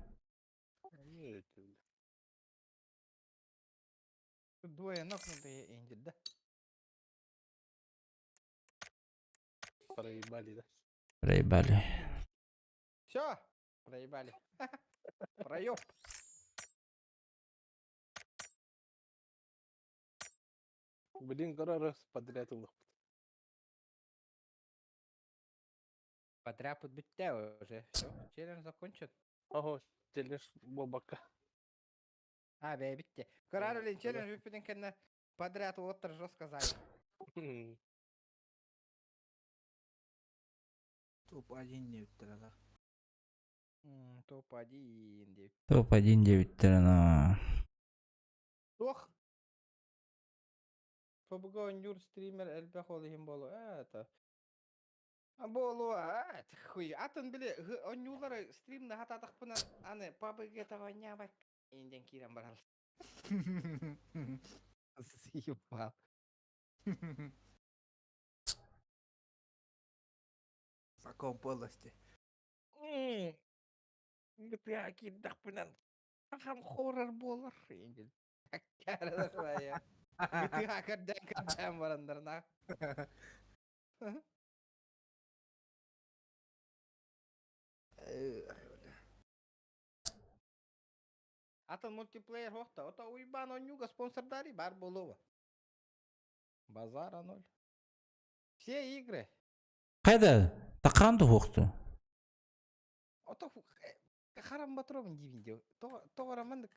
Двое ног надо индить, да? Проебали, да? Проебали. Все, проебали. Проеб. Блин, гора раз подряд улых. Подряпать битте уже. Все, челлендж закончен. Ого, телеш бобака. А, бе, битте. Карар, блин, челлендж выпаден, когда подряд отр жестко сказали. Топ-1 не втратил. Топ-1, 9. Топ-1 9 трена. Ох! Побугал Нюр стример Эльбехол им было. Это. А было, это хуй. Атын биле, он Нюлар стрим на хататах пына, аны пабыге того нявак. Инден кирам брал. Съебал. В каком полости? GTA кидах пынан. Ахам хоррор болар. Инден. Так кара своя. GTA кадам барандарна. Атын мультиплеер хохта. Ота уйбан он юга спонсордари бар болова. Базара 0. Все игры. Кайда? Тақранды хоқты. Ота харам батровын дивидео. Тоғара мандык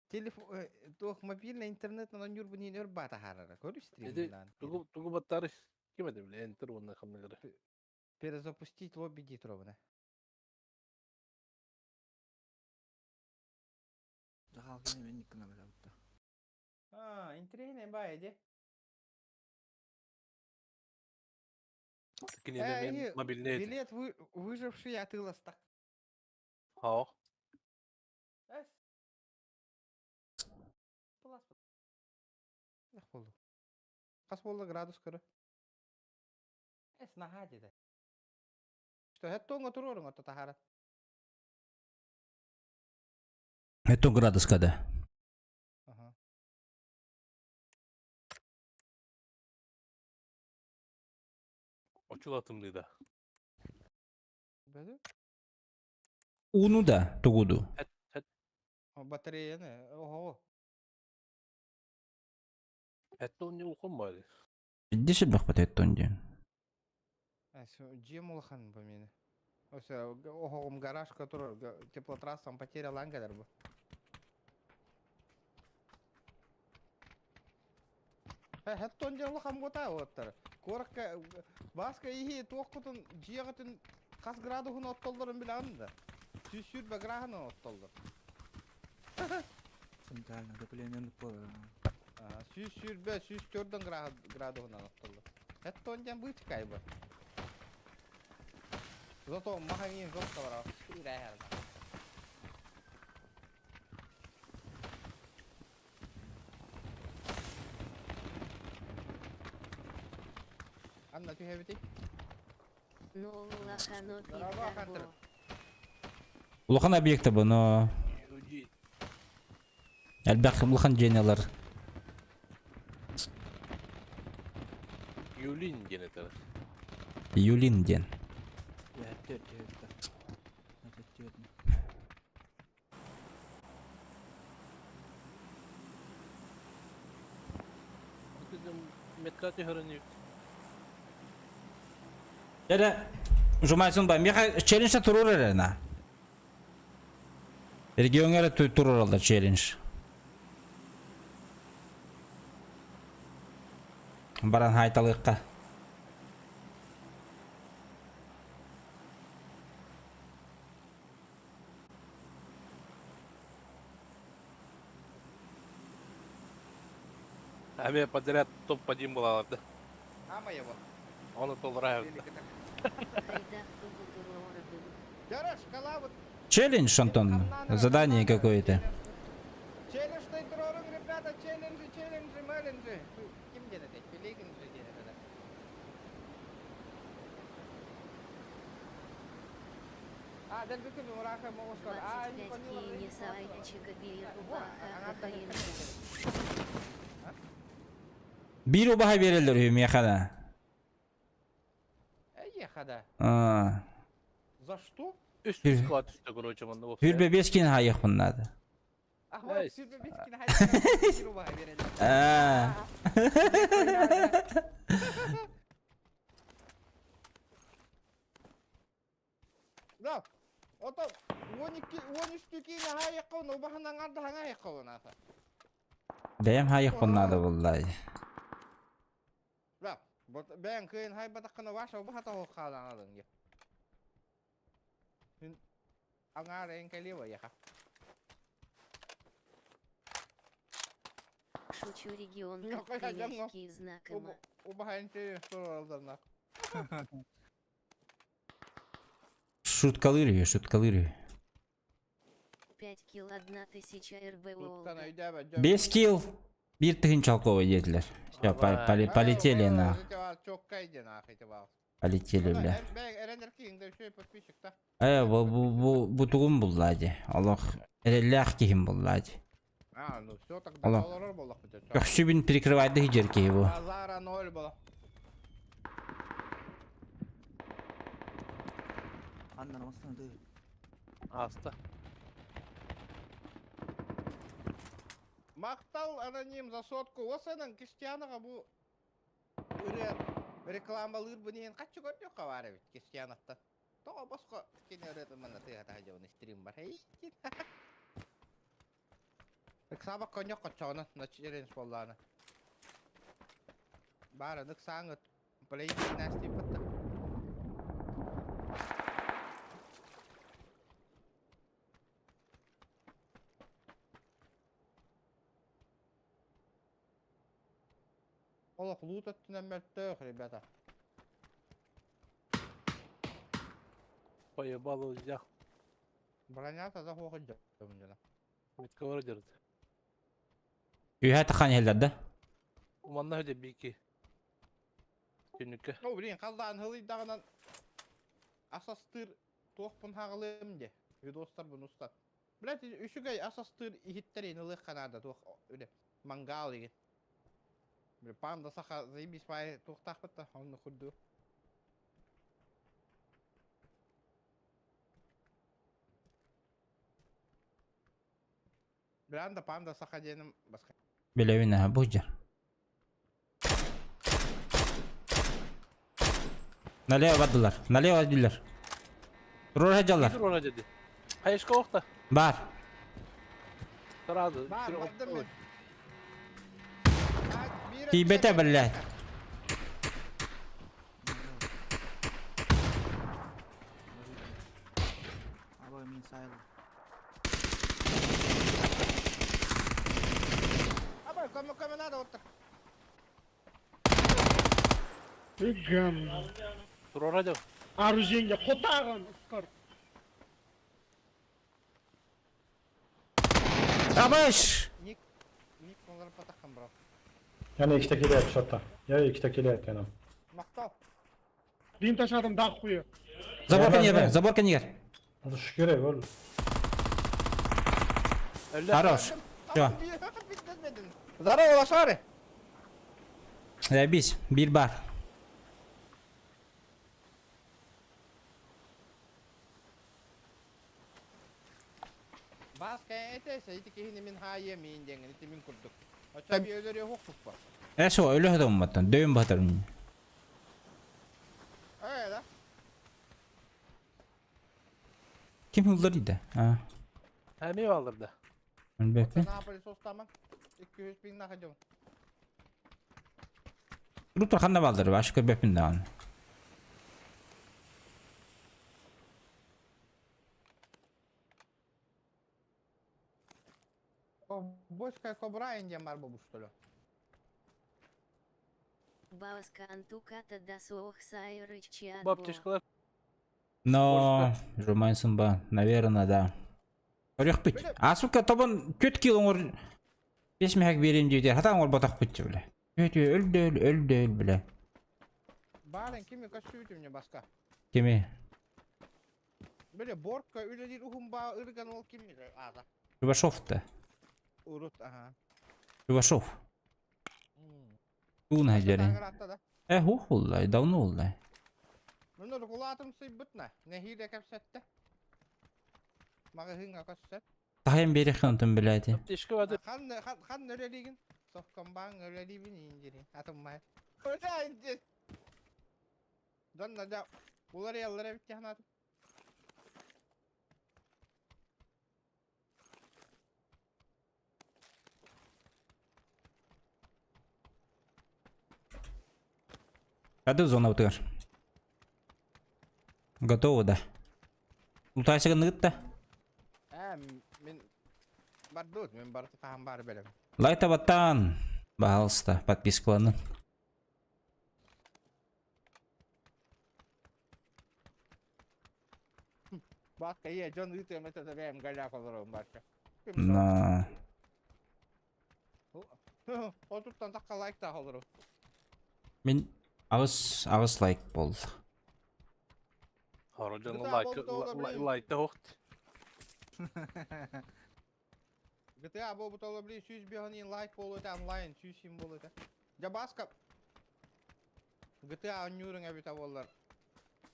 телефон тох мобильный интернет на нюрбу не нюрбата харара. Көрү стримдан. Тугу баттары кем это, бля, энтер онна хамнагара. Перезапустить лобби дитровна. Жағал мен никіні біліпті. А, интересный байде. Такие не мобильные. Билет выживший от Илоста. Ха. Қас болды градус көрі. Наға деді. Что, это оңа тұр орың отта тахара. Это градус когда? Ага. Очулатымды да. Бәді? Уну да, тугуду. Батареяны, ого. Это он не луком бari. Деші бақ бәт әтті онде. Жем улахан по мені. Ого, гараж, который теплотрассом потерял ангелер бы. Это он делал хамгота оттар. Корка баска ихи тоққытын жиғытын қас градуғын оттолдырын біле анда. Сүйсүр бә грахын оттолдыр. Центральный доплемен по... Сүйсүр бә сүйстөрден градуғын оттолдыр. Это он дем быть кайбы. Зато маханин жестко врал. Реально. Анна, ты хэвити? Ну, лохану Здорово, Хантер. Улахан объекті бұл, но... Әлбәқ улахан женелер. Юлин ден это. Юлин ден. Я тетя это. Это тетя. Меткаты хранит. Әрі, жұмайсын ба, меха челленджі тұрыр әріна. Регион әрі тұрыр алды челлендж. Баран хайталыққа. Ами подряд топ-1 была, да? Ама его. Он и толраю. Дёраш, калавут. Челлендж, Антон? Задание какое-то. Челлендж тайтрорын, ребята, челленджи, мэленджи. Ким деді тек, пелегін же деді. А, дәл бүкіл ұмырақа моғысқар. А, не понила. Bir obaha verirler hümiyakada. Ехада. За что? Üst squat üstte, короче, мында болса. Hürbe 5 kin hayık bunladı. А, вот, сюда бескин хайден. Бируба береді. Да, ото 13 kine hayıkkın, o bahından ardı hana hayıkkın asa. Benim hayık bunladı vallahi. Да, ben kıyın hay batakını varsa o bahata o kalan alın ya. Ang ara yung kaliwa ya ka. Шучу регион, Ну, как конечно, примерские знакомы. O bahayın tüyü sorulduğunda. Şutkalıyor, şutkalıyor. 5 килл 1000 РБ Tutkana Волга. ideme. 5 kill. Bir tıkın çalkova dediler. Ya полетели на. Çok kaydı na acaba. Полетели бля. Ben Erenler King'de şey подписчикta. Bu tuğum bulladı. Allah. Эллях кихим bulladı. А, ну все, тогда Allah. доллар было хотя. Yok bin перекрывает хиджерки bu. Базара 0 было. Аста. Мақтал аноним за сотку. Осының Киштианыға бұл рекламалыр бұнен қатшы көрді қавары бет Киштианықтан. Тоға босқа кені өреті мұны тыға жауын стрим бар. Сабақ коньок қочауны начерен шполланы. Бары нық саңыт. Плейді нәрсті бұтты. Олық лут өттінен мәрттіғ, ребята. Поебал узях. Бронята да хоғы жөмдіна. Метка вырдерді. Üye tıkan yerlerde. Уманна өде бейки. Күнікке. О, блин, қалдан хылыйдағынан асастыр тоқпын хағылым де. Видостар бұны ұстат. Блять, үшігай асастыр ихиттерейін ылық қанады тоқ өде. Мангал еген. Панда саха заебись пай тоқтақ бітті, оны құдды. Біранда панда саха денім басқа. Белевine ha bujar. Налево вадылар. Налево вадылар. Рор хажалар. Dur ona dedi. Hayışka okta. Бар. Sırada. Бар, бардым мен. Тибете, блядь. Абай, кому надо вот так. Dur ona dedi. Оружие хотаган ускар. Абыш! Ник onları patakım bro. Yani iki tekeli yap şatta. Ya iki tekeli yap yanım. Мақтал. Bin taşadım daha kuyu. Заборка не гер, заборка не гер. Hadi şu görev oğlum. Хорош. Всё. Bitmedin. Здорово, лошары. Забись. Bir бар. Басқа етесе, итекені мен хайе мен деген, ите мен күрдік. Оча bir ölürüyor hukuk var. Eso öyle adam matan. Dövün batarım. Öyle da. Kim hıldırıydı? Ha. Hem iyi alırdı. Ben bekle. Ne yapalım sostamak? 200 bin nakacağım. Rutur kanna baldır. Başka bepin daha. O boşka kobra ineceğim var bu şöyle. Бауска антуката да суох сайрыч чиат. Баптишкалар. Но, жумайсың ба, наверное, да. Орек бит. А сука, табан 4 килоңор 5 мехак берем дейді. Хатаң ор батақ бітті біле. Өте өлді, біле. Барын кими кашуйты мне баска. Кеме? Böyle borka öyle değil uhumba ırgan ol kimi ada. Чувашов-то. Urut aha. Чувашов. Туын хәҗәре. Хух уллай, давно уллай. Менә регулятор сыйбытна. Нәһидә кәпсәттә. Мага хинга кәпсәт. Тахайм бери хантым биләти. Баптишка вады. Хан öyle digin. Sokkan bang öyle dibin injiri. Atılmay. Öyle injir. Donna da ular yallara bitti hanatım. Кады зона утыр. Готово, да. Утайсыгын ныгытта. Мен бардут, мен барды кахам бары белем. Лайта баттан. Пожалуйста, подпискаланы. Баска є, Джон Вітем, це забираємо галяку зробимо, бачите. На. Отуттан такка лайк та алырым. Мен агыс лайк болды. Хорожон лайкта хохт. GTA bu butolu bile 100 bir like bolu da online 100 sim bolu da. Ja baska. GTA nyurun abi tavallar.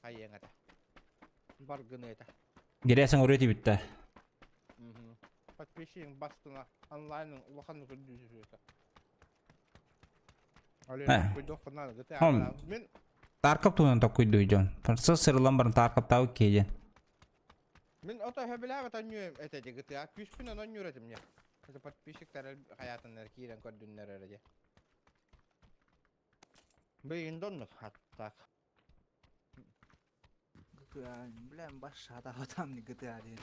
Hayeng ata. Бар гыны это. Гересің өреті бітті. Подписчик бастына онлайн лоханы көндүзү это. Але көйдөх кына GTA. Мен Таркап туын тап көйді өйден. Процессорлан барын таркап тауы кейден. Мен ото хөбіләп ата нью это GTA. Күшпін оны нюретім не. Это подписчиктер хаятындар киирен көрдүннөр эреде. Бейин доннук хаттак. Блин, баша да там не GTA değil.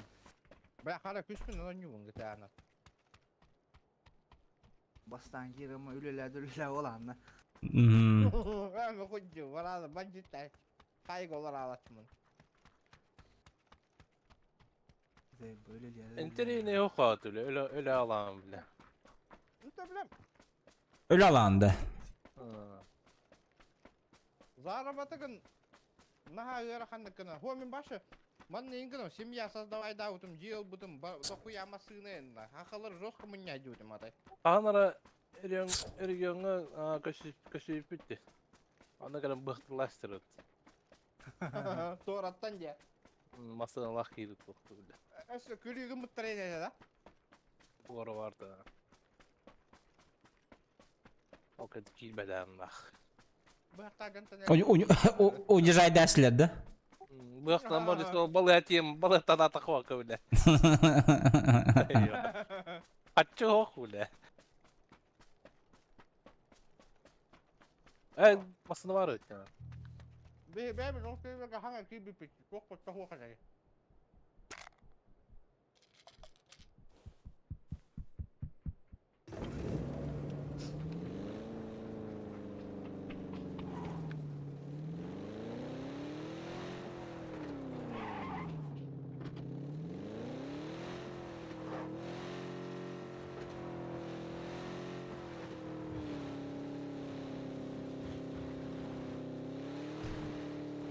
Бля хара күшпін оны нюбун GTA'ны. Bastan girme ülüle olan da. Ben koydu valla ben cidden kaygılar ağlatmın. Böyle diye. Enteri ne yok atıyor öyle alan bile. Tabii. Ölü alandı. Zara batıkın naha yara kandıkına. Homin başı. Man ne ingin семья создавай да утум жел бутум дохуя масыны. Хакалар жестко мыня дютум атай. Анара эргенге кашип битти. Ана kadar bıhtırlaştırır. Toratan diye. Masada lak yedi koktu bile. Aslında külüğü mutlarıyla da. Bu ara vardı. O kadar kilbeden lak. Унижай дәследі. Быхтан бар десо балатим балатан атаква көвле. Ачы хок бile. Masada var ya. Ben onu söyleyeyim ki hangi gibi bir çok çok çok kadar.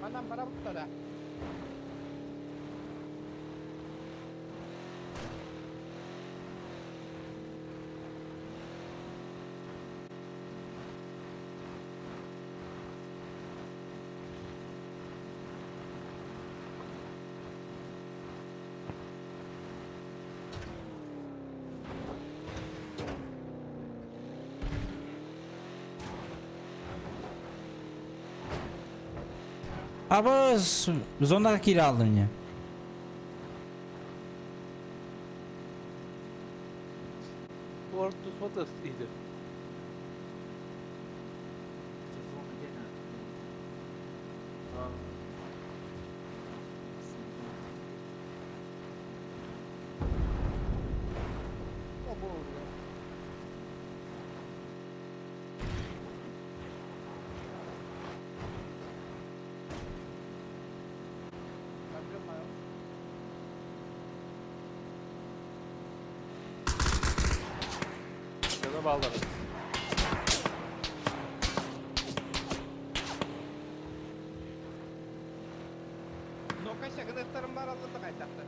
Mandan para burada. Abi zona kiraladım ya. Orta fotos iyidir. bağlar. Nokaşa gıdıklarım var alındı kaytakta.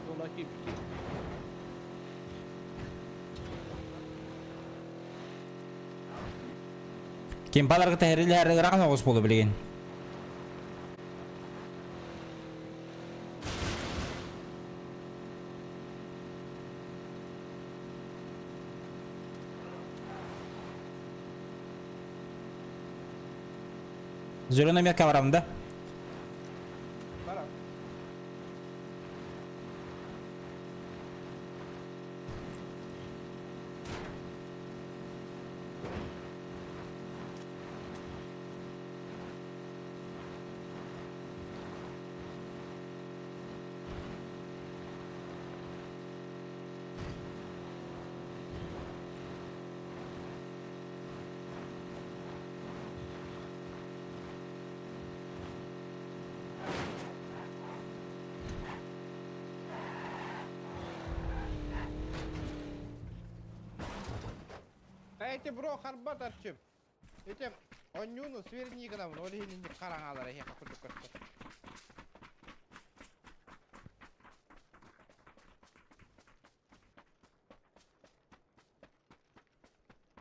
Kızılaki bir şey. Kempalarga tahrirler raqam oğuz bolu bilgen. Zölöne merka varamda. Var abi. Эти бро харбат арчым. Этим онюну сверни гына мын олейинди караңалар эке курдук көстө.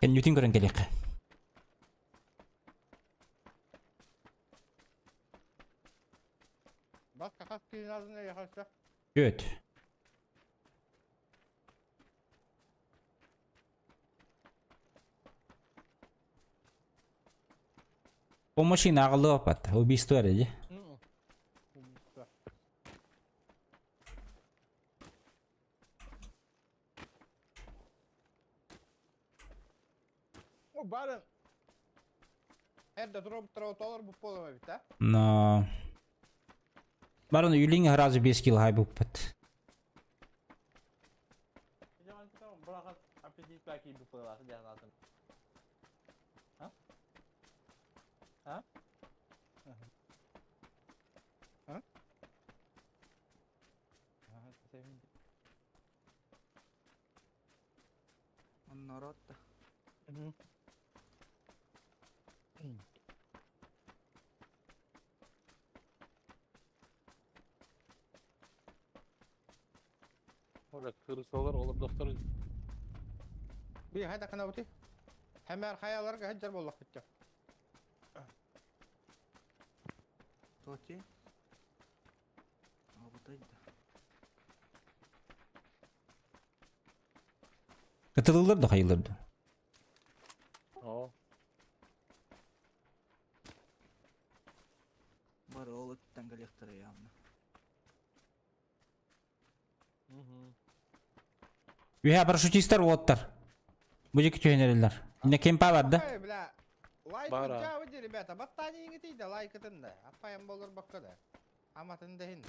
Ken yutin görün kelek. Бас какас кийин алдына яхалса. Öt. O maşina ağırlığı apat. O bir история. О, барын. Эрде туруп толор bu полома бит, а? Но... Барон юлинг разу 5 кил хай бупат. Zaman kita berangkat apedi lagi bu pola jangan langsung. Hah? Hah? Hah? Hah, sevindi. Onorotta. Orada kırsalar olur doktor. Bir hayda kana buti. Hemen hayalarga haccar bollak bitecek. Toti. Abutaydı. Katılırlar da hayırlardı. Oo. Бар олык таңгалектары явно. Üye parашютистler oğutlar. Bu ceki tüyöneriler. Yine kempa vardı. Ой, бля. Лайк Бара. жабыды, ребята. Баттанияңы тейді лайкытында. Апайым болыр баққа да. Аматында хинді.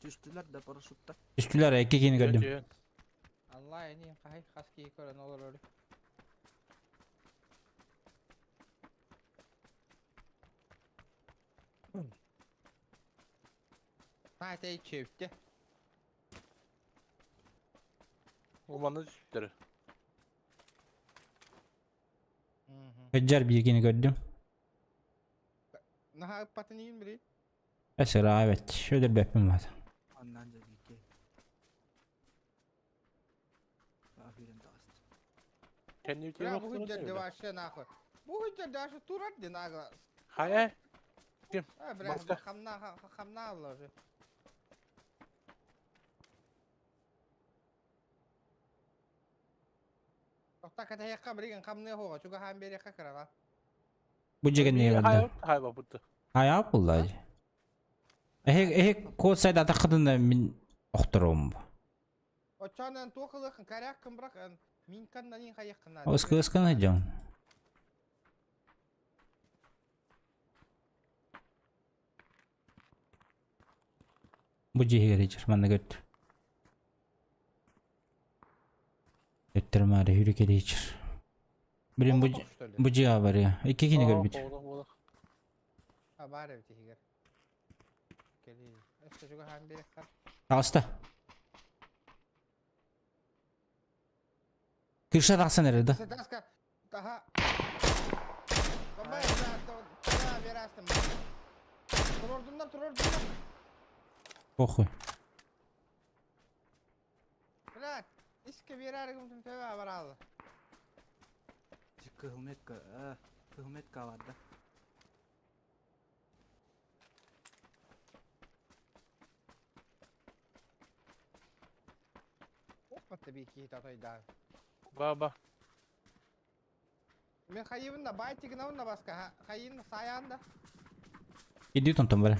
Düştüler de paraşütte. Üstüler iki kini gördüm. Allah en kahay kaskiyi gören olur öyle. Haydi çöptü. Umanı sütleri. Hıccar bir kini gördüm. Naha patını yiyin biri. Mesela evet. Şöyle bir bepim var. Anlanca gitti. Aferin dağıstı. Kendi ülkeye Ya bu bakıyorsun hüccet değil mi? devaşı nakı. Bu hüccet devaşı turat di naga. Hayır. Ha biraz Başka? hamna Allah'ı. Okta kata yakka biri kan kamne hoga çünkü ham beri yakka kara. Bu ceki ne Hayır. vardı? Hayır bak burada. Hayal bulladı. Kod sayda atakadın da min okturum bu. O çanan tokalı kan kara kan bırak an min kan nani kayak kan. O ıskı hıcam. Bu cihi geçir. Ben de götür. Götürüm ağrı hürük geçir. Bilin bu cihi var ya. İki kini gör bitir. Ha bari bir tihiger. Geliyor. İşte çünkü ham beri kan. Hasta. Kışa taksan erdi. Сетаска. Ага. Бабай, да, верастым. Турордундан. Похуй. Блядь, иске верарым төбе баралы. Kıhmetka vardı. Опа, тебе киит атайдан. Баба. Мен хайыбында байтигинауында баска, хайын саянда. Gidiyor tonton böyle.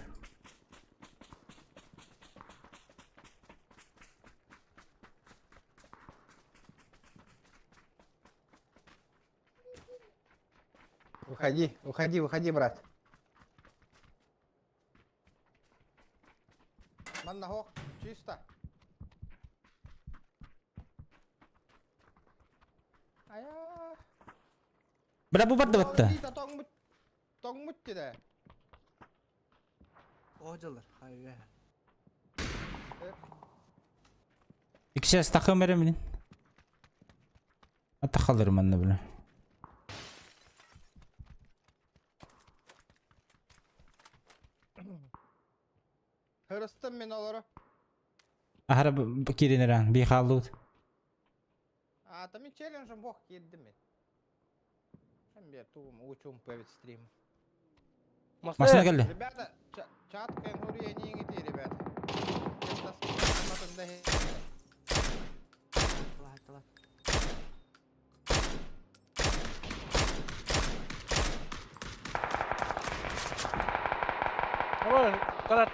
Выходи, брат. Маннахох, чисто. Ая. Bırak bu barda battı. Тоңмут dedi. Ocalar. Hayır. İkisi ses takım veremin. Hatta kalırım anne böyle. Hırыстım men olары. Ahara kirin eran. Bir kaldı. А, там и челленджем бог келді мен. Hem bir tuğum, uçum pevit stream. Masına geldi. Ребята, чаткаем хурия не ингити, ребята. Ama kanat.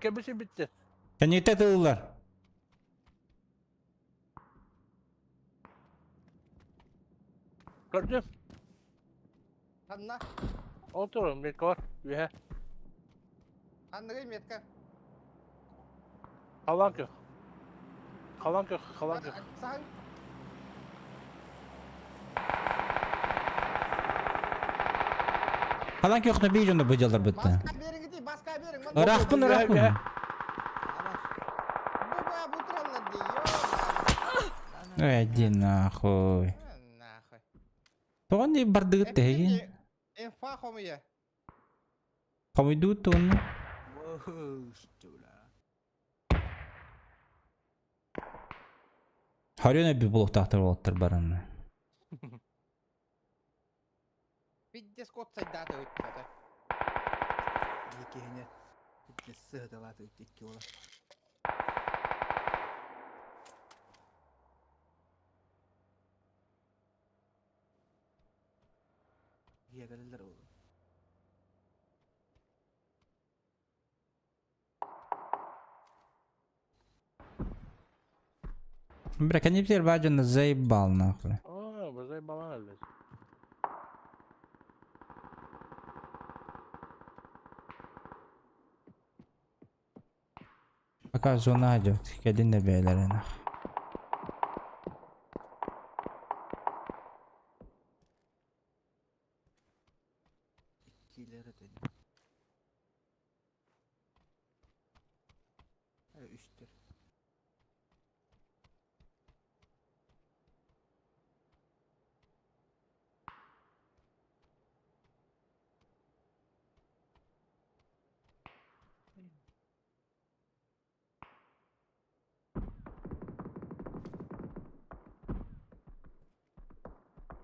Kebisi bitti. Sen yeter tığırlar. Gördüm. Hanna, Oturuyorum bir var. Ühe. hanna metka. Kalan yok. Sağ. Kalan köküne bir yönde bıcalar bitti. Baska bir gidi, baska bir. Irak mı Irak mı? Bu baya bu trallar diyor. Hadi nahoy. Nahı. Toğan diye bardı gitti hegi. Enfa komuya. Kamu dutun. Hariyona bir buluk tahtır olattır baranı. Piddes kotsay data öttü. Yekehine. Bir sığda vardı 2 ola. Yegerler oğlum. Бля, они теперь Вадина заебал нахуй. Вы заебались. Пока зона идет, kedin de beylerine. İkileri de. Hayır 3'tür.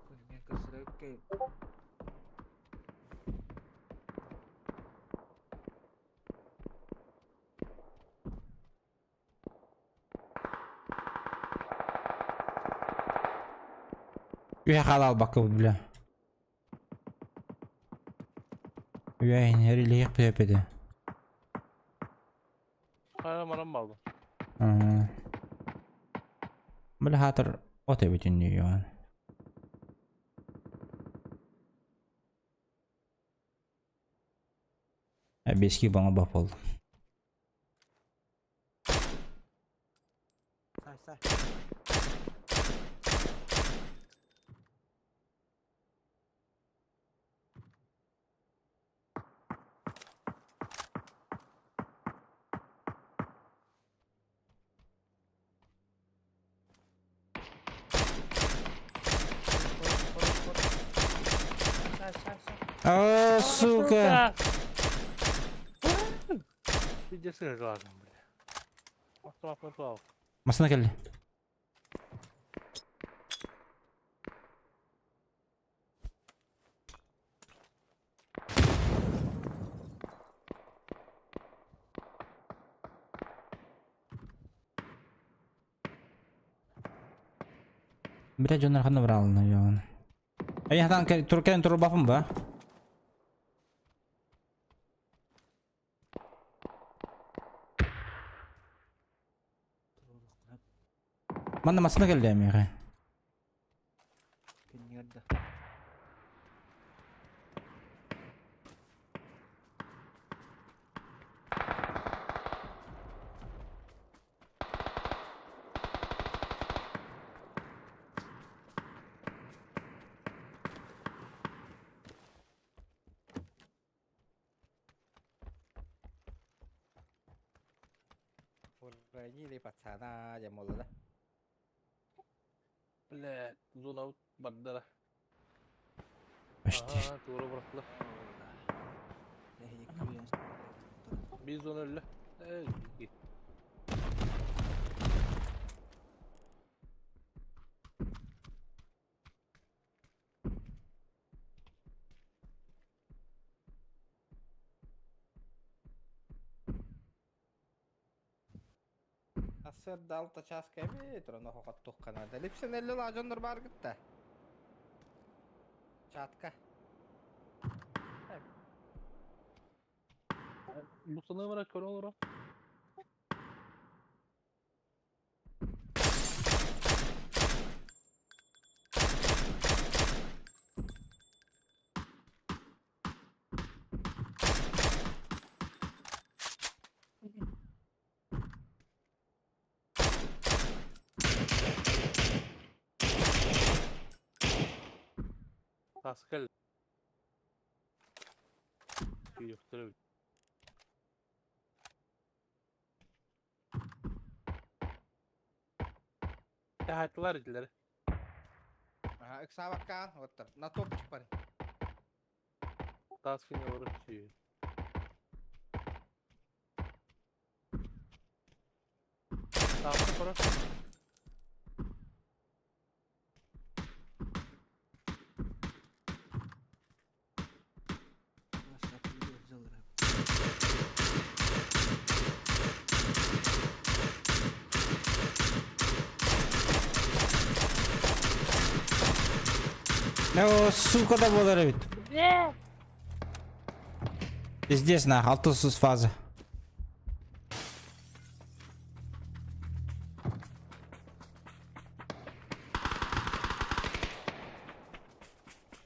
Kulüben kısırı öpkeyim. Üye halal bakı bile. Üye neriyle yık pepedi. Anam aldım. Böyle hatır o tabi dinliyor yani. Beski bana bap oldu. Say. О, сука. Видишь, ладно, бля. Попал. Masına geldi. Biraz onlar kanı var alın ya. Ay hatan Türkiye'nin turu bakın ba. Mana masına geldi ya. Враги или пацана, я молода. Бля, зона баддара. Başta. Aha, doğru bıraktı. Bir zona öyle. Git. Асер далта часка метро, но хоттук канада. Липсен элли лажондар бар гытта. Чатка. Bu sana bırak kör olur o. Pascal. Yoktur. Hayatlar ileri. Ага, иксаваккан, оттар. На топчик пари. Task'ın yavru şey. Task'ı para. О, сука, да было рыбит. Здесь на алтусuz фаза.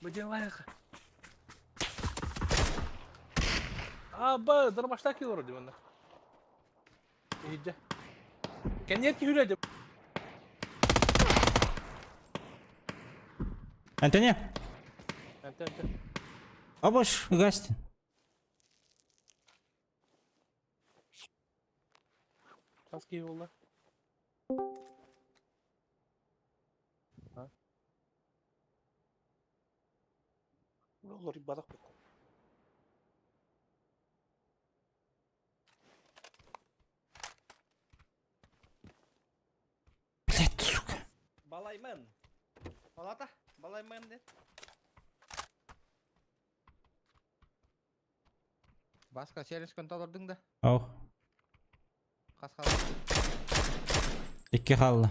Бадилайха. Аба, дормашта кило вроде он. Иди. Коньяки гуляйте. Антони, Антон. обуш, гастин. Task'ı yolla. Ha? Ne olur balık mı? Блять, сука. Балаймын. Балата, балаймын дед. Басқа челлендж контролдың да. Ау, Қасқа. ikki kaldı.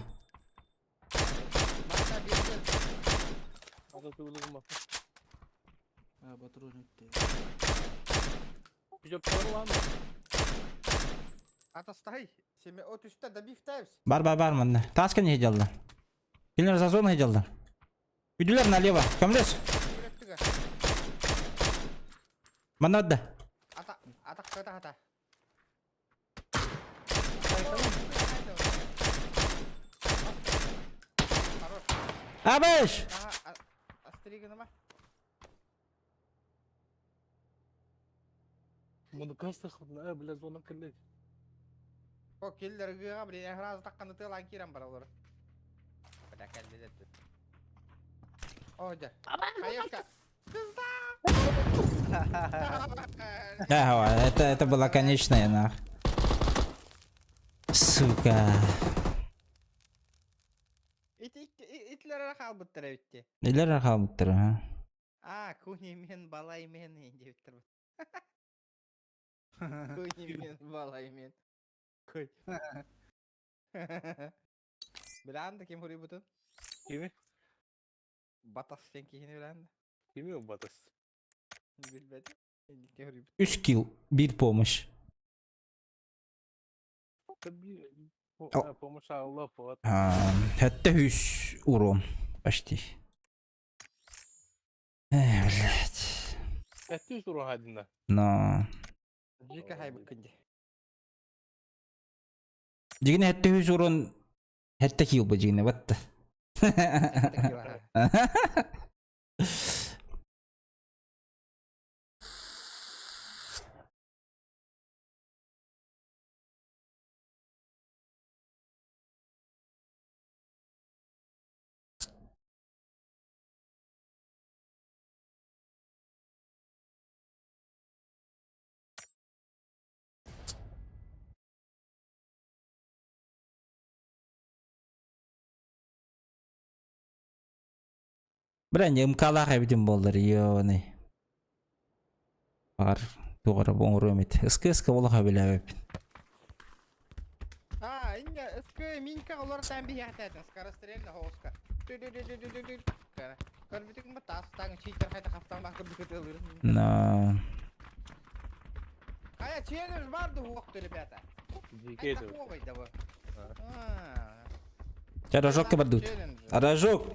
Басқа берген. Hadi kıvılığım bak. Bir de para var mı? Атастай. Семе от үсті добивтайбыз. Бар мында. Таска не делал? Киллер за зону делал. Үйділер налево. Көмлес. Үйреттігі. Мана отда. Атақ қайта ата. Абыш! Ага, астригіні ма? Bunu kastı kılın. Bile zona kılın. О, келдерге блин, я сразу так канаты ланкирам бар олар. Бля, кәлбезет. О, да. Хаешка. Пизда! Это была конечная, нах. Сука. Итлер қалбыттыр әйтте. Нелер қалмыктыр, а? Күне мен балай мен деп тұр. Күне мен балай мен. Көй. Біланды кем көрей бұтын? Kimi? Батас сен кейіне біланды? Kimi o Batas? Bilmedi. Kem көрей бұтын? 3 kill, 1 помощь. Tabii. O- Помощь Allah вот. Hatta 100 урон. Почти. Блять. Эти что рахадина? Но. Жека хай бүкінде. Жигне hatta 100 урон. Hatta kill bu jigне, what the. Bilen ымкалак эбитим болдыр, ёны. Бар, тугара боңру эмит. Эске болака билебеп. Инге, эске минка олар тән биятәден, скорострельно хоска. Көрбитик ма тастан читер хайта кафтан бакып бикетелер. Но. Кая челлендж барды уақыт ребята. Дикейді. Рожокка бардут. Рожок.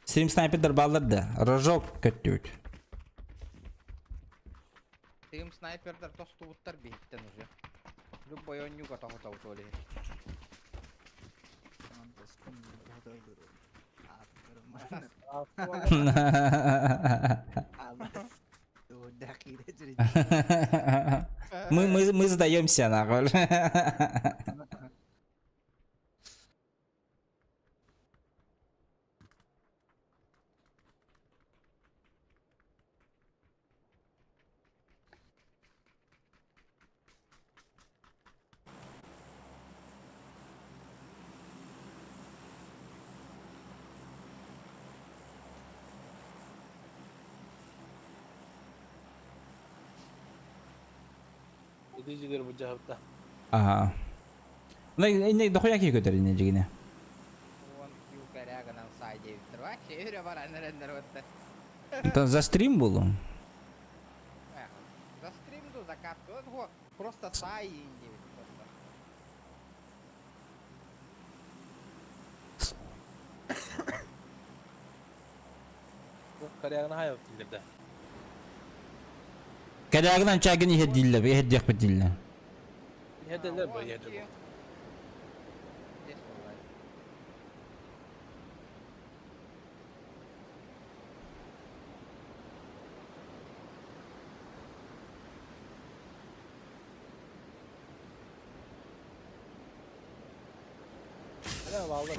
Стрим снайпердер балдырды. Рожок көттүт. Тим снайпердер тостубуттар биттен уже. Любой онюга тахта утоли. Мы сдаемся, нахуй. Ödeyiciler bu cevapta. Ага. Не дохуя ки көтөр ине жигине. Он юкаряган сайде витрвачи, юре баран рендер отты. Это за стрим было? За стримду закатку, он просто сай инди просто. Kariyerine hayat dilde. Kadagdan çagın ihe dille, ihe yak bir dille. Yedeler bu yedeler. Здесь бывает. Ne bağlı?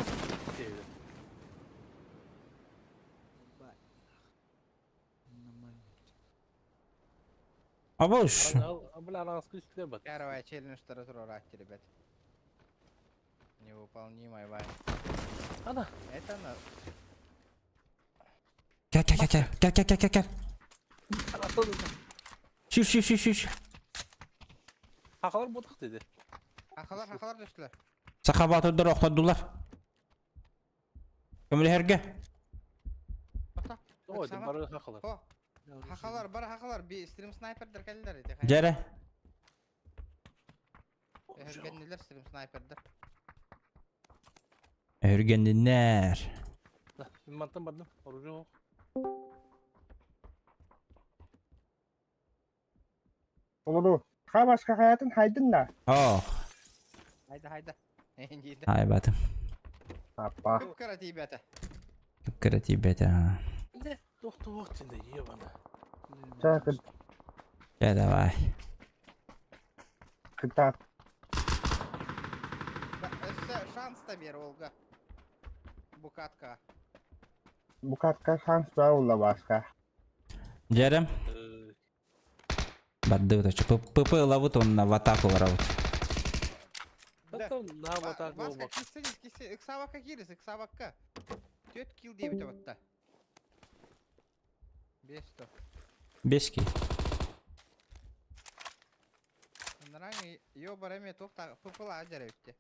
А бош. Бля, ананскую историю бат. Первая челлендж рать, ребят. Невыполнимая вай. Ana. Это на... Gel. Şur. Hakalar bulduk dedi. Hakalar düştüler. Sahabat öldür oktadılar. Kömürü herge. Bata. Oydu, barı hakalar. О, hakalar bir stream sniper'dir geldiler idi. Jere. Geldiler stream sniper'dir. Örgendinler. Bir mantım bardım. Orucu yok. Olur. Ha başka hayatın haydın da. Oh. Hayda. Enciydi. Hay batım. Hoppa. Kıpkara tibete. Kıpkırati beta. Ne? Doktor vaktinde yiyor bana. Çakır. Gel давай. Kıtar. Шанс da ver Olga. Bu katka. Bu katka şans var ola başka. Jerem. Бадды вот ачы. ПП лавыт он в атаку варавыт. Потом на вот так Васка, болмак. кисeniz, иксабакка кирис, иксабакка. 4 kill дейбит абатта. 5 то. Бески. Наранги ёбар эме тоқта пыпыла ажарабитте.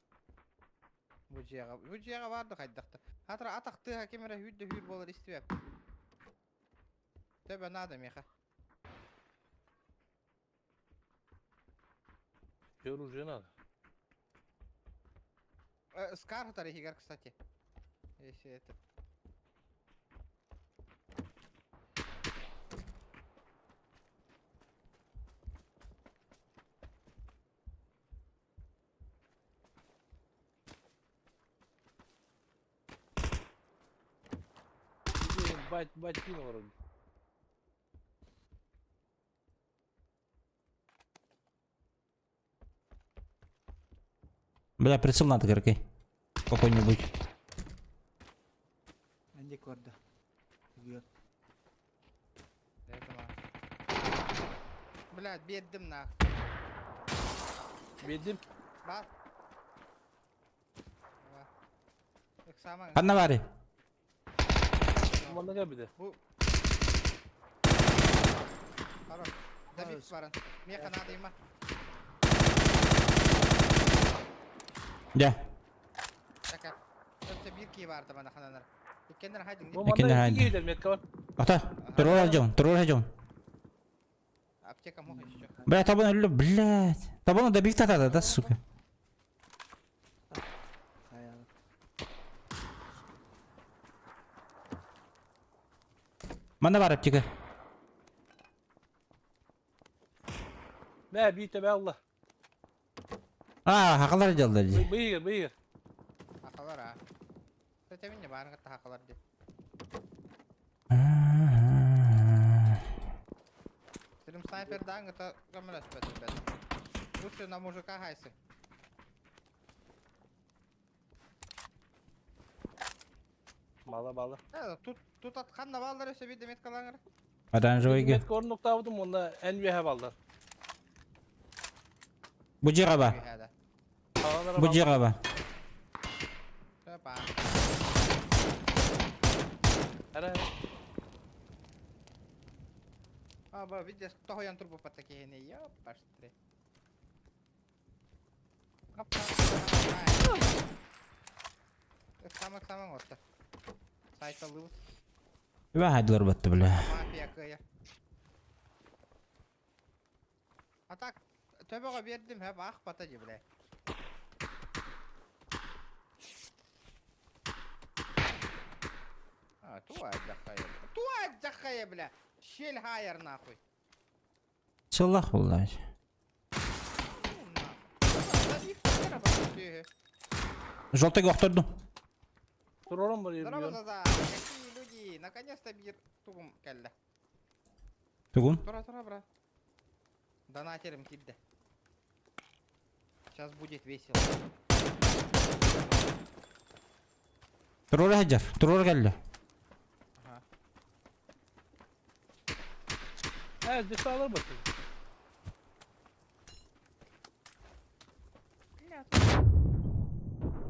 Бужияга барды кайдакта. Атра атакты хакемере хүддө хүр болор истебеп. Тебе надо меха. Оружие надо. Скар тарихигар, кстати. Если это. Ботина вроде. Бля, прицел надо, горкой. Какой-нибудь. Анди корда. Блядь, беддим нах. Бедим. Бар. Эксаман. Одновари. Мана габиде. Bu. Хорош. Добить баран. Меха надо има. Да. Така. Просто бирки vardı bana kananlar. İkkenler haydın. Bu Ekinde manda haydi. iki gider metka var. Ата, турор ждем. Аптека мог еще. Бля, табуна люблю, блядь. Табуна добив татата, да, сука. Мана бар аптека. Ne büyüte be Allah. Хакалар жалды. Bıyır bıyır. Hakalar ha. Setemin de bana katta hakalar diye. Стрим снайпер данг это камера спет, ребята. Лучше на мужика хайсы. Bala. Тут атқан да балдар өсе бейді меткалаңыр. Оранжевыйга. Metka ornukta avdım onda NVH ballar. Буджираба. Буджираба. Töpa. Ara. Aba видишь, того ян турбо патаки не ёп, паштри. Самый отта. Сайта лут. واحد ضربت бля. Мафия кыя. А так, töböge berdim hep ak patacı bile. Туать захая, бля. Щель хайер нахуй. Салах, блядь. Желтый гохторду. Turorum var Здорово, yürüyor. Заза. Какие люди. Наконец-то бир тугум келді. Тугун. Тура, брат. Донатером кидді. Сейчас будет весело. Турор хаджар. Турор geldi. Ага. Evet dışarı alır bakayım.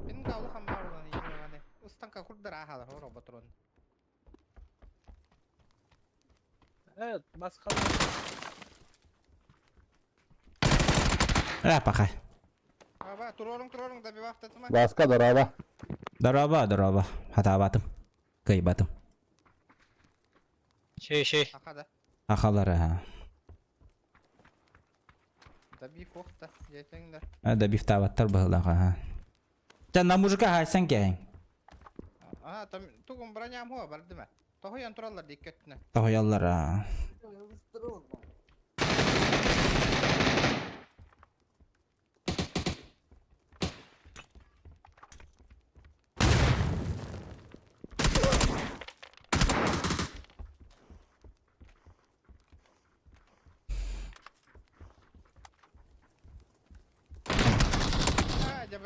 Benim kavlu hamma olan iyi yani. Ustanka kurdur ahalı o robotron. Evet bas kalır. Пахай. Aba turorun da bir vakit atma. Баска дорога. Дорога. Хата батым. Кай батым. Akada. Ахалары, ha. Da bir fokta. Жетеңдер. Добив табаттар быһылаха, ha. Sen на мужика хайсан кейин. Ага, там тугум броням хуа бар деме. Toho yan turallar dikkatine. Тоғыяллар, ha.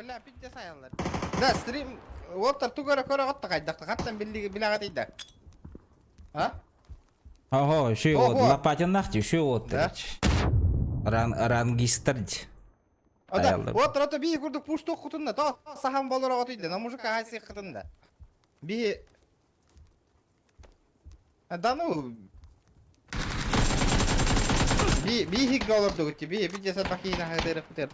Бля, пидде sayarlar. Да, стрим. Оттар тугара кора отта кайдакта. Хаттан билага дейді. А? Ого, еще и Ого. вот. Лопатин нахти, еще и вот. Да? Рангистр. Аялдым. Вот рото би курдук пушту кутунда. То сахам болора отuydu. На мужика хайсы кытында. Би да ну би хиг олорду гүти. Би жаса бакина хадерек битер.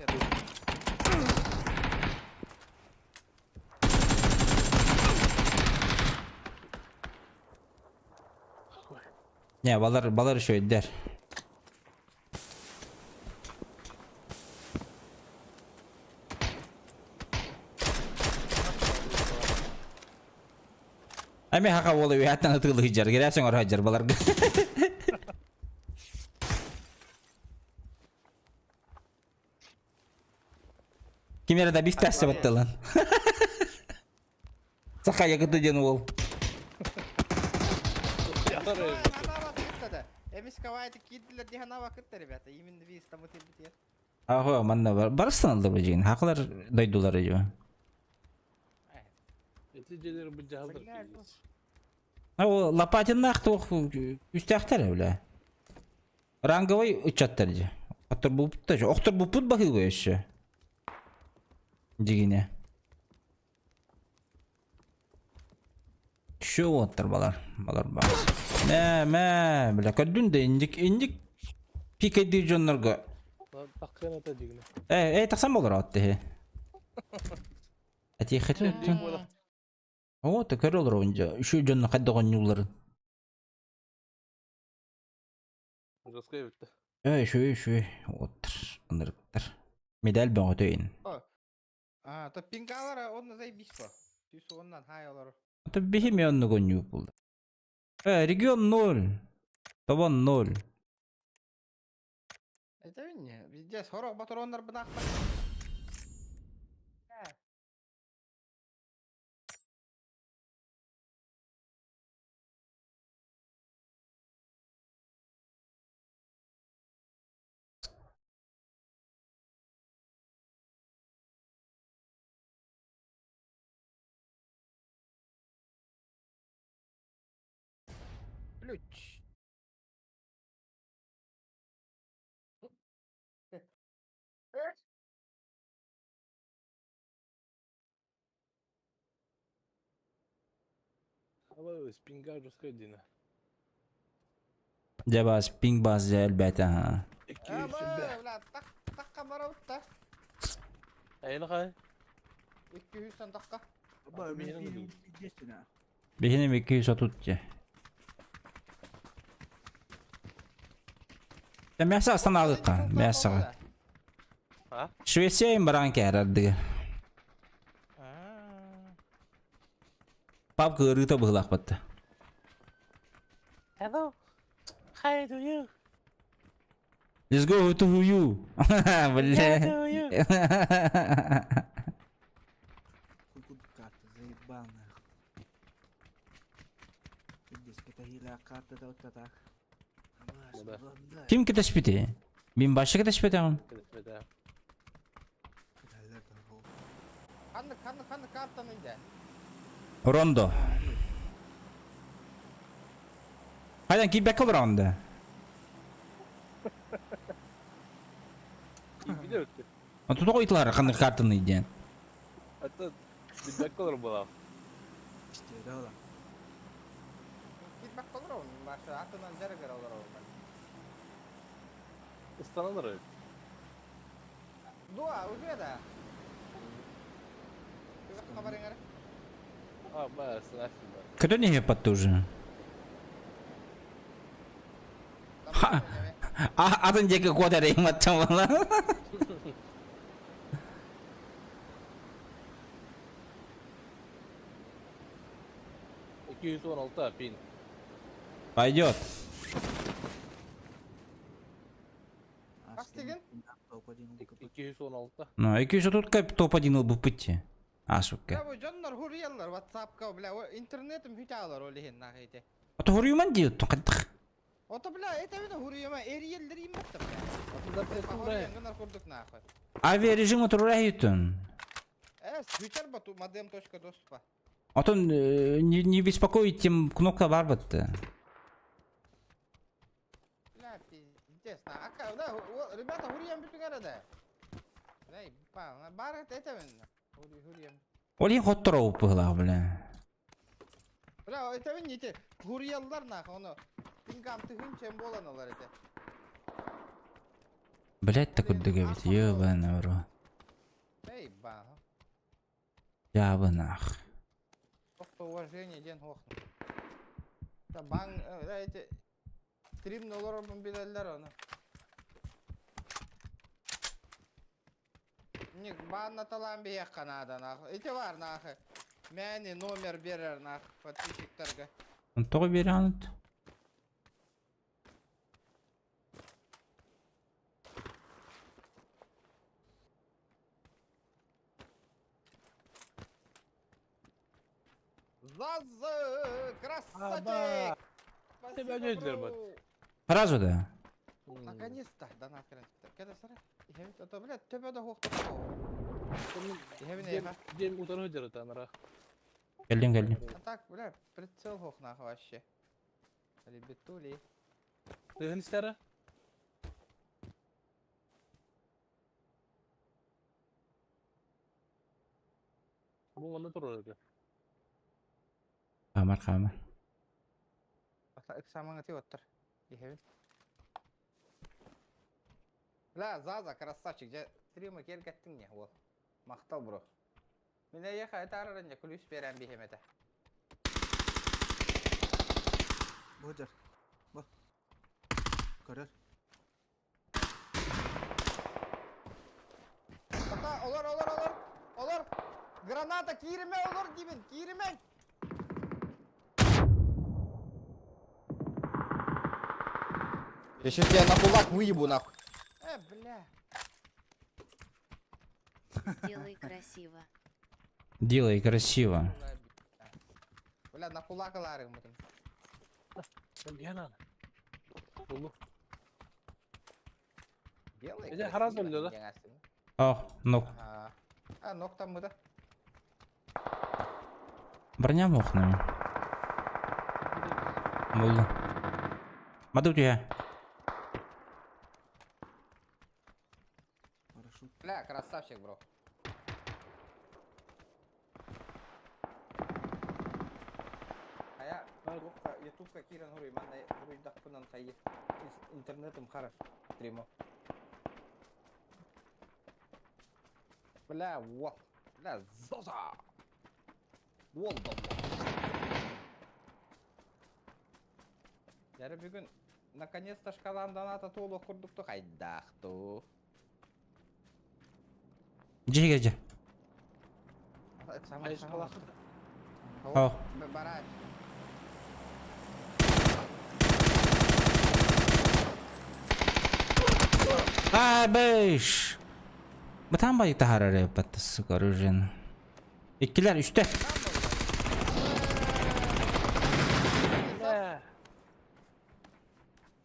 Ne balar şöyle der. Ами хака болу яттан ытылы хижар. Кересең ор хажар балар. Кимерада бифтасы бытты lan. Сакая кытыден ол. Эмискавайты киддилер дихана вакытта, ребята. Именно ви стамотел битер. Ага, манна барыстан алды бу жин. Хакылар дойдулар жо. Нәтижелері бұл жағылдыр. О, лопатиннах то үстәхтәр белә. Ранговый учаттар же. Оттор бу путта же. Октор бу пут бахыл гояшы. Дигине. Şu otur balar bas. Mə, bilə kördün də indik pik edir jonlarga. Bakkan ata digine. Taksam olur attı he. Ati xetün. O da kör olur onca. Şu jonnu qaddagan yulların. Raskaya bitti. Şu otur. Anırıktır. Medal ben öteyim. То пингалара он заебись по. Тюсу оннан хайалар. Это бихимионный гоню был. Регион 0. Табан 0. Это не, везде хорок батарондар бынак. Ключ. Ama spingar raskaya dine. Jabas ping bas elbette ha. Ulan tak kamera utta. Ayını kay. 200 dakika. Benim 230. Ya мясо остановил kan. Мясо. Ha? Швеция баранки herhalde. Pap kırıta bıhlak battı. Hello. Hi to you. Let's go to you. Бля. Карта заебал нахуй. Здесь какая карта да вот так. Kim kita spiti? Bin başı kita spiti am. Kandı kartanıydı. Rondo. Haydan ki back round. Biliyor musun? Atu da koydular kanı kartını yediğin. Hatta bir dakika olur bu lan. İşte öyle oğlum. Gitmek olur oğlum. Başta atından jarıgar olur oğlum. Istananır öyle. Dua ucuya da. Kabarin ara. Ha bayağı sınırsın da. Кто не yaptı уже? Ha. Az önceki kodere yaptım valla. 216 pin. Пойдет. Kaç dedin? 216. Ну, и что тут как топ-1 был пути. А, сука. Ya bu canlar huriyalar WhatsApp'ka bile o internetim hütalar öyle hin nahiyete. Atu huruyuman diyor. Tukaddık. Ota bile etevine huriyama eriyelleri imbattım ya. Aslında pesin buraya. Huriyanlar kurduk nahiy. Авиарежим oturur yutun. Hütar batu madem toşka dostpa. Отон не беспокоить, тем кнопка бар бытты. Bile pizde. Наконец-то. Да, ребята, хурьем битугара да. Эй, бар это вин. Хурьем. Олин хоттора упыла, бля. Бля, это вин не те. Хурьеллар нах, оны. Пингам тыгын чем болан олар это. Блять, так удыга бит, ёбаный в рот. Эй, ба. Ябы нах. Просто уважение ден хохну. Да бан, эти стрим налором билелер оны. Ник бан наталан бияк Канада нах. Эти var нах. Мәне номер берер нах подписчиктарга. Он тоғы бері аныт. Зазы, красавчик! Тебя ödediler bak. Разу да. Наконец-то, да нахрен. Когда сара? Я ведь это, блядь, тебя да хохта. Я ведь не Dem utanı ödedi tanrı. Geldim geldim. А так, блядь, прицел хох нахуй вообще. Ребятули. Neden ister? Bu bana durur. Kamar kamar. Самый ты оттыр. Ла, Заза, красавчик, где стримы кергеттің не, ол. Мақтал, бро. Мен аяқа айтарырын, күліс берен бейхеметі. Бұдыр. Бұл. Көрер. Олар. Граната, киіріме, олар деймін, киіріме. Я сейчас тебя на кулак выебу, нахуй. Бля. Делай красиво. Делай красиво. Бля, на кулак ларым. Gel lan. Bulu. Делай Bize haraz oluyor da. Ах, ног. А, ног там это. Броня мохна. Болды. Мады у тебя. Хорошо. Бля, красавчик, бро. А я ютубка кирен хуруй, мандай хуруй дахпынан хайы. Интернетом хара стриму. Бля, вот. Бля, Зоза. Волда. Яры бүгін наконец-то шкалан доната толы құрдықты қайдақты. Где, где? Hayır şkalak. Ау. Бараш. Абыш. Бытан байықты харары баттысы көружен. Еккілер үсті.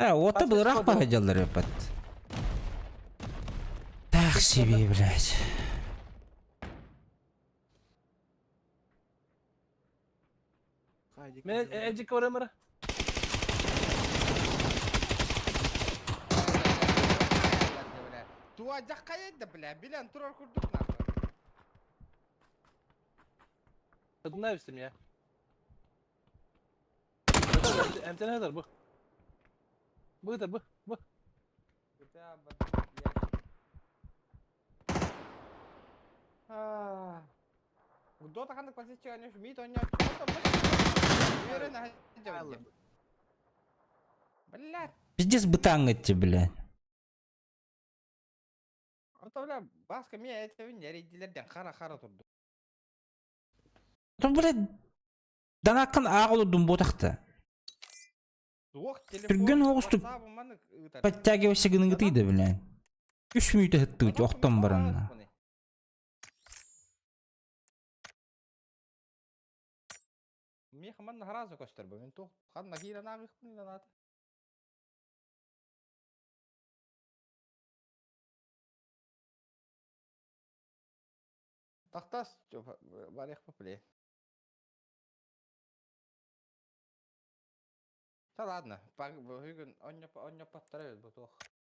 Оты бұлырақ бағадялар өпат. Так себе, блядь. Men ecik var mı? Туа жаққа еді, бля, билен тұрар құрдық нахуй. Kadın ne istedim ya? Emten ne kadar bu? Bu kadar bu. Дота қандық позиция ойнаш, мид ойнаш. Блядь. Пиздец бытан эти, блядь. Ата, бля, басқа мен әйтеуін әрейділерден қара тұрды. Ну, блядь. Данакын ағылудың ботақты. Түрген оғысты подтягивайся гыныгытыйды, блядь. 3 минут хытты, оқтан баранна. Мен қаманна харазы көстер бұл, мен тоқ қанна кейрен ағықпын аты. Тақтас, бар еқпі біле. Да ладно, бүгін он не паттарает бұл тоқ.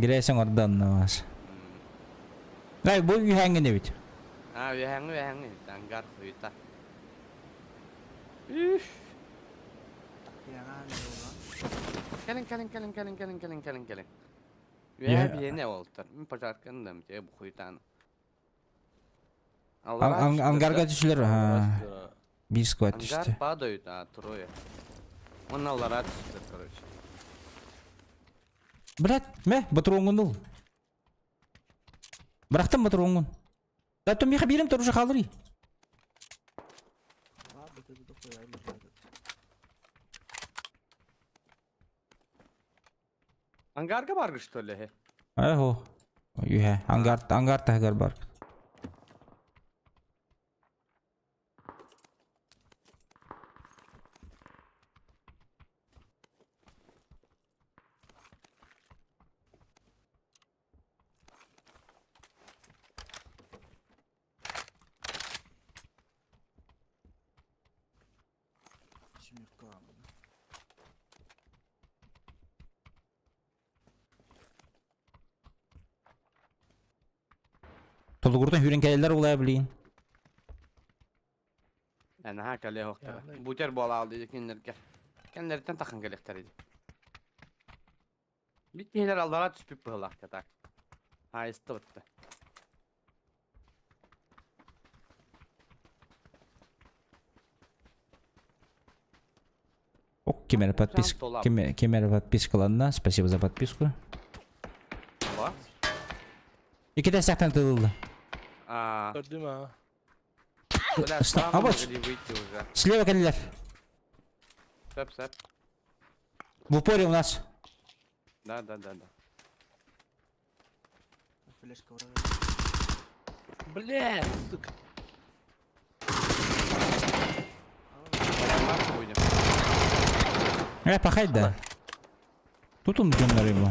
Giresen oradan namaz. Gay bu hangine bit. А, вяханги, ангар хуйта. Üf. Yalan yola. Gelin. Ya. Bir ne oldu? Ben pacarkındım diye bu huytan. Angarga düşüler ha. Bir squad Ангар düştü. падают, а трое. Он на ларат düştü, короче. Блядь, ме, батронgun ул. Бырактым батронgun. Да то миха берем тоже халри. Hangarga var что ли? Айхо. Юхе. Ангар тагар бар. Семерка. Толгурдан хүренкәйләр улай билин. Yani ha kaleye hoktara. Bu ter bola aldı kendilerine. Kendilerden takın gelekteriydi. Bittiler aldılar tüspüp bıhlak katak. Ha istı bitti. Ок, кемер подписка. Кемер подпискаларына спасибо за подписку. Var. İki de saktan tılıldı. Aa. Gördüm ha. Абач. Слева калилер. Сэп, сэп. В упоре у нас. Да. Флешка врага. Блядь, сука. Пахать да. Тут он гемнер его.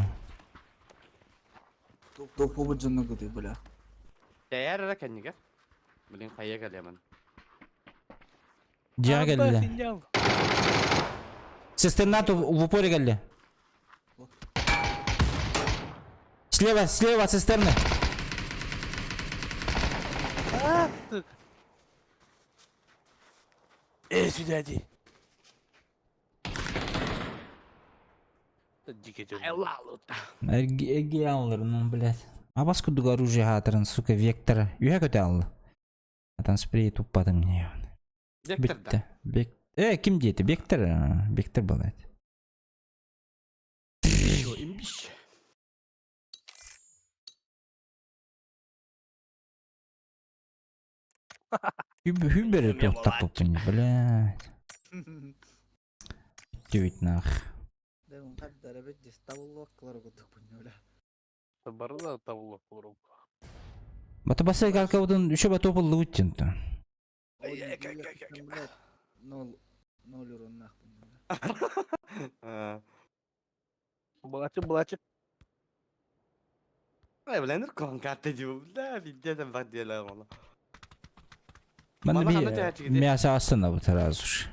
Topu bu canına gidiyor böyle. Değer ara kendine. Bilin kayaya gel hemen. Диа галли. Цистернату в упоре галли. Слева цистерны. Сюда иди. Эге алырын, блядь. Абас кудук оружие хатырын, сука, вектор. Үйе көте алды. Атан спрей туппады мне. Векторда. Битті. Ким дейті? Бектор? Бектор болады. Имбиш. Хюбері тоқтап попын, блядь. Тюит нах. Да он как дарабет диставлок кларгу тупунёля. Барда тавлок вруб. Бата басай калкавдын үшө бата опылды үттен-то. Ноль урон нахуй. Булачык. Ай, блин, кон карты диyor. Да, видеодан бak diyorlar valla. Банда би мясо астына bu taraz уж.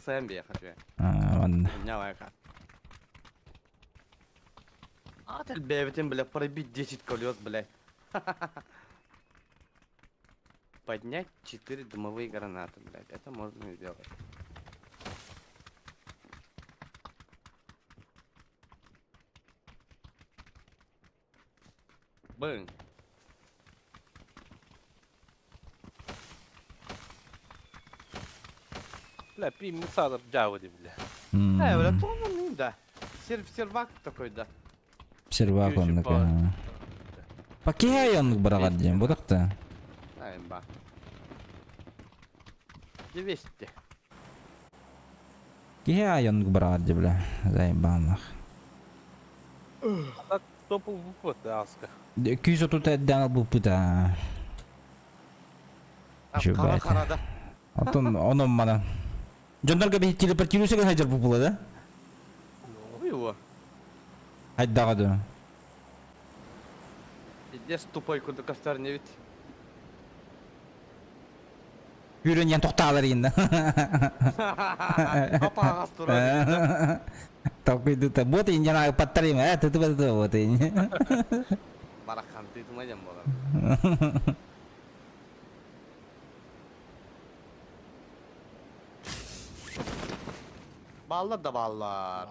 Sen bir yakar. Ванна. Ne var kart? Ател бебетин, бля, пробить 10 колес, бля. Поднять 4 дымовые гранаты, блядь. Это можно сделать. Бэнг. Бля, пи мусадыр жауды, бля. Бля, то да. Сервак такой, да. Сервак он такой. Пакей он брагат дем, будак-то. Ба. 200. Кей он брагат де, бля. Заебанах. Так топал в упот, аска. Күйсө тут әдден бұл пыта. Қара-қарада. Оном мана. Жондарға бейт телепортируйся кен хайжар бұл да? Его. Хайдағы да. Идешь тупой, куда костер не ведь. Үйренген тоқталар енді. Апаға стұрады. Тауқиды та. Вот енді жаңағы паттарым, тұты-бұты вот енді. Барақан тұйтымайден болар. Ballar da ballar.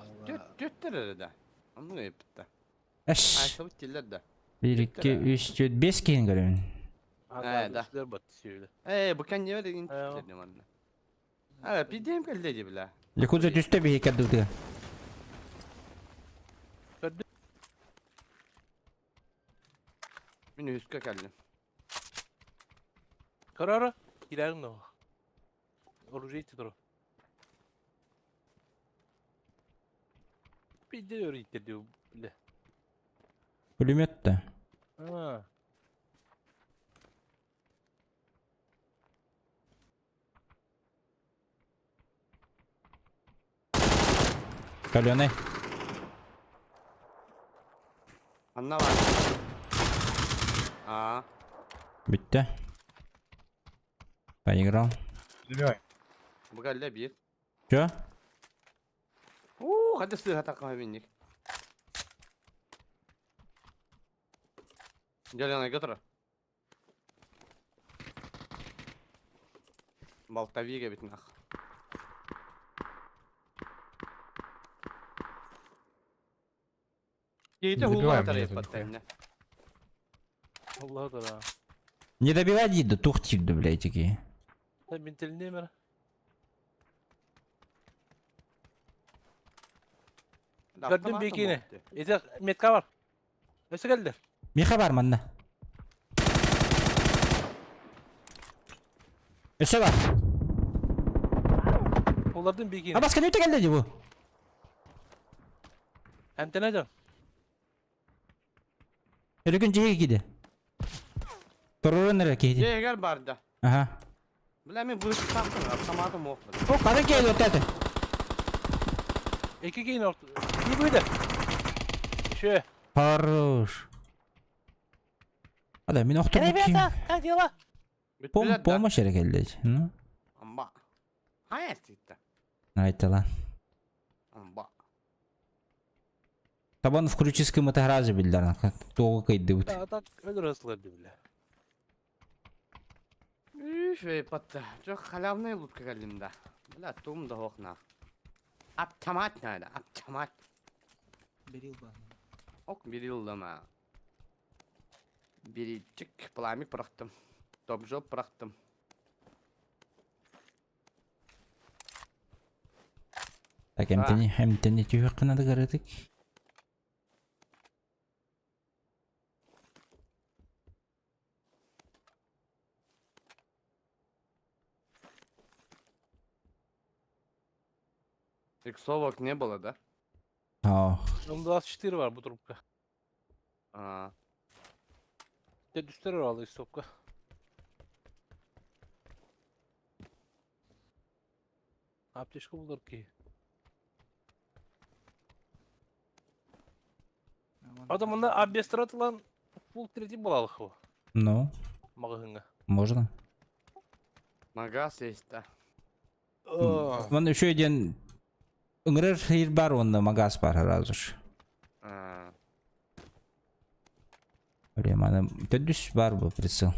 Götler arada. Ama ne yaptı? Әш. Ayşabık diller de. 1, 2, 3, 4, 5 кейін көрем. Да. Işler battı şöyle. Bu kan ne öyle intihar ediyorum anne. Evet, bir deyim geldi dedi bile. Якудза түсті бе екерді. Beni hüska geldi. Karara. Gidelim o. Оружие титро. Bir de öğretti diyor. Bile. Пулемет de. Ha. Каленый. Anla var. Aa. Bitti. Поиграл. Bu geldi bir. Чё? Hadi sığ takıma bindik. Gel yana götür. Baltaviga bitmek. Geyte hulma tarayıp patlayın. Allah da. Не добивай, да тух тигды, блядь, такие. Sen bintelini mi? Gördün bir ikini. Yeter metka var. Nasıl geldi? Миха бар мында. Өсө бар. Onlardan bir ikini. А басқа не өте келді bu? Hem de neden? Ölükün ceyi gidi. Tororun кейді. Gel barda. Ага. Bilmem bu işi taktın. Atamadım okmadı. О, қадың кейді өттәді. İki giyin orta. İyi buydu. Şu. Хорош. Hadi, мен оқтырып кейім. Hadi yola. Помощь керек келді. Ну, Amba. Hayır çıktı. айтты lan. Amba. Табан в крюческом это гораздо билдер. Тоғы кейді бұд. Tak öyle rastlardı bile. Üf, patta. Çok halavnaya lutka gelimde. Bля, tum da hokna. Aptamat nerede? Aptamat. Берил бы. Ok bir yıldama. Biricik plamik bıraktım. Top job bıraktım. Так, әмтені түйек қынады қарадық. Иксовок не было, да? Ох. Onda az 4 var bu trupka. А, De düşler herhalde istopka. Apteşka bulur ki. Adamında abestir atılan pul tretий bulalık o. Ну, Mağazına. можно. магаз есть, да. Вон еще один... Үңірер хейр бар, онда магаз бар разы уж. А, Блин, аны төдүс бар бұл прицел.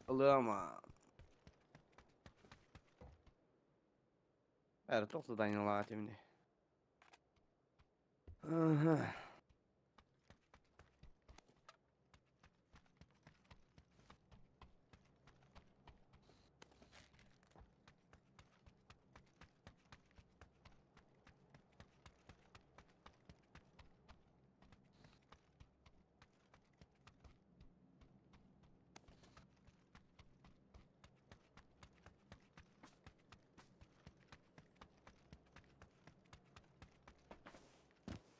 ылыма. Әрі тоқтыдан елаға теміне.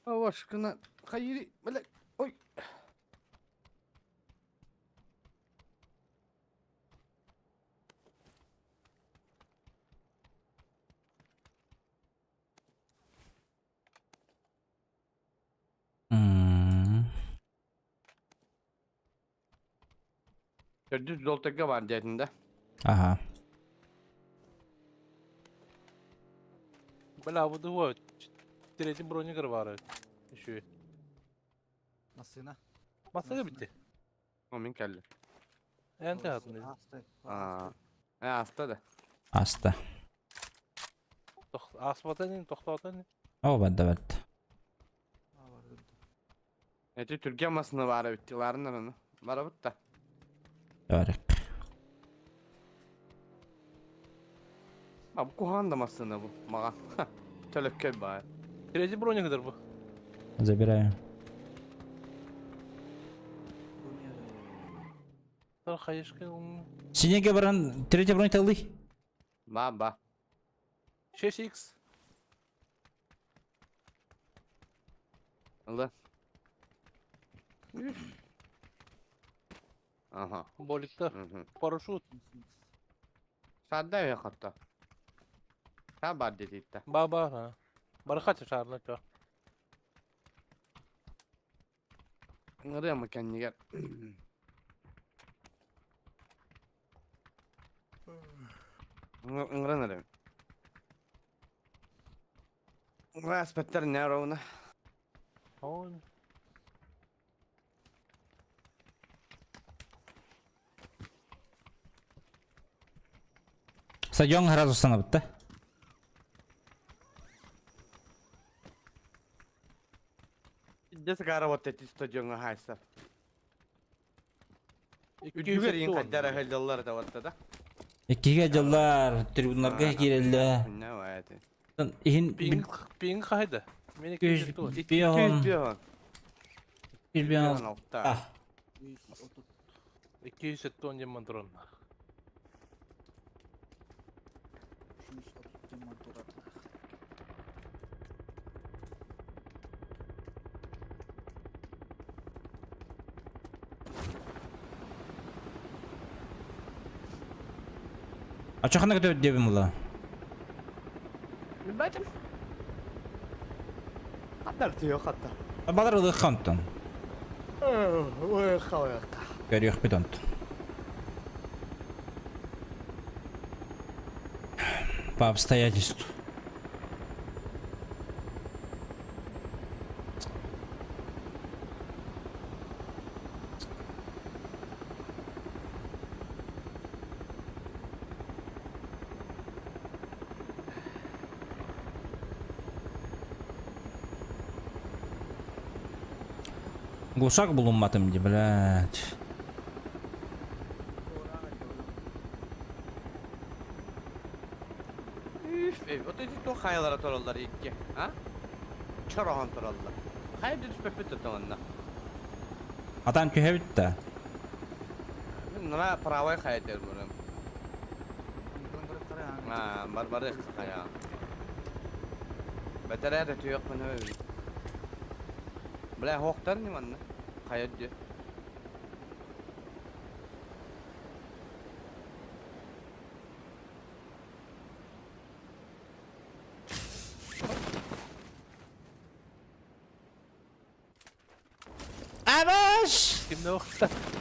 Allah aşkına hayır böyle oy. Düz yol tekne var yerinde. Ага. Бля, вот его. Tretий bronzer var. Şu. Насына. Masaya bitti. O min kelli. Ente hatun. Aa. Hasta da. Аста. Asfaltın toxtatın. О, бәдді. Eti Türkiye masını var bittilerin onu. Var bitti. Жарик. Abi kuhan da masını bu. Mağa. Tölökke var. Tretий bronzer bu. Забираю. Sonra hayışkı. Синеге баран третий бронь талый. Ba. 6x. Allah. Aha. Боликта. Парашют. Sadda ya hatta. Sabar dedi itti. Баба, ha. Барахат шарна чо. Ngırıyor mu kendini gel. Ngırı nere? Ngırı aspetler ne ona? Ой. Стадион градусына бітті. Desi gara вот эти стадионга хайсар. 200 Үгерин тонн. каддара хылдалар да вот да. 2 жылдар трибунларға келелі. Ne var ya? Пинг қайда? Мен 200 200 тонн. 200 бион. biyon. 200 бион. 200 тонн демон тұрын. 230 демон турат. Ачақана көтөбіт дебім ұла. Bilmedim. Kadar diyor hatta. Балар ұлы қантын. Ой, хавака. Көріқ бетонт. По обстоятельству. Глушак булынматым де, блядь. Üf, o dedi to hayalara torallar iki. Ha? Çarahan torallar. Hayır dedi pepet tutanla. Атам көһе бітті. Nuna pravay hayat der bunu. Ha, barbarı kaya. Betere de tüyük bunu öyle. Bile hoktar ni manna. Hayat diyor. Абаш! Kimde o?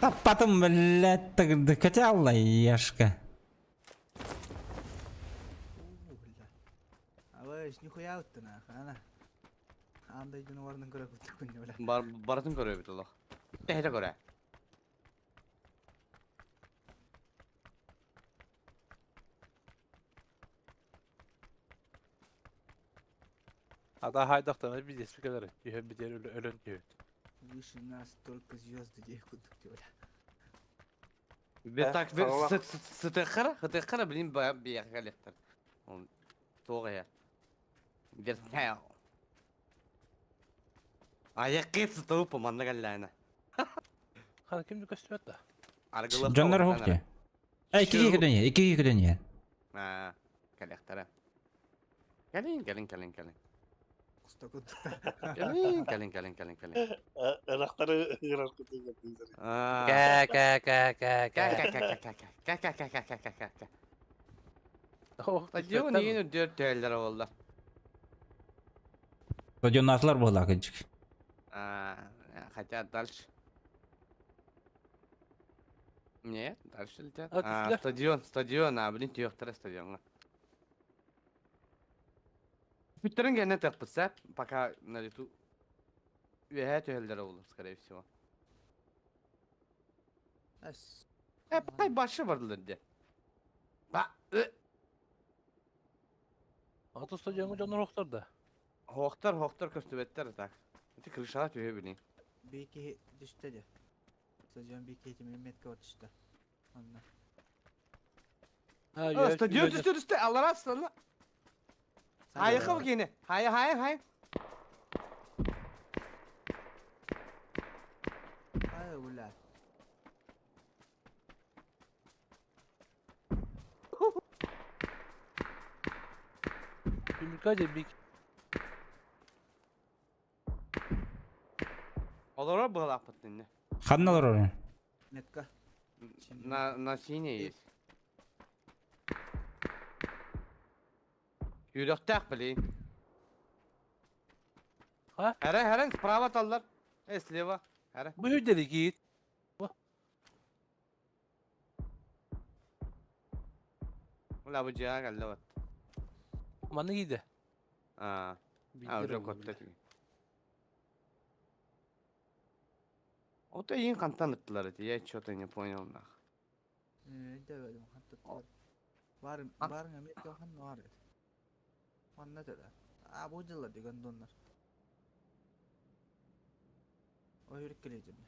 Таппатым, блядь, тогда котяла ешка. Алыш, нихуя уттына, ана. Андай жануардың көрі күтті күнде бля. Baratın görüyor bir Allah. Tehde göre. Ада хайдақтан biz espikelere. Yühe bir diğer ölün diyor. Выше нас только звезды дей күттік бля. Bir tak bir sıtıkara bileyim bayağı bir yakalıktır. Toğaya. Bir tane. Ayak kıyıt sıtığı pamanda gallana. Hadi kimdi gösteriyor da. Жандар хоқте. 2-2 көтөне, 2-2 көтөне. Ha, kalektere. Gelin. Құста күттік. Gelin. Anahtarı hırar kutuyu yapıyorlar. Stadion yeni 4 değerler oldu. Стадион атылар болды акынчык. Хотя дальше. Нет, дальше летят. Отсюда? Стадион, блин, тёхтара стадион. Питерин гене тапса, пока на лету. Вехет элдер olur, скорее всего. Әс. Пай başı vardı diye. Atı stadiyonu canlar oktar da. Hoktar köstübetler tak. Ti kırışalar tüye bilin. Беки düştü de. Stadion Beki 2 Mehmet var düştü. Ondan. Ha, Stadion düştü. Allah razı olsun. Hayır kal yine. Hayır. Hayır ulan. Bir mülkaca bir Olur bu laf pıttın. Kannalar oraya. Metka. Na siniyiz. Yürektek bileyim. Ha? Hereng sправа tallar. Слева. Hereng. Bu hüdeli git. Ulan bu ciğer geldi bak. Bana gidi. Aa. Уже kotta. O da iyi kan tanıttılar eti. Ya что-то не понял нах. Demedim hatta. Var Metka han var. Anne dedi. Bu yıllar diyor onlar. O yürük geleceğim.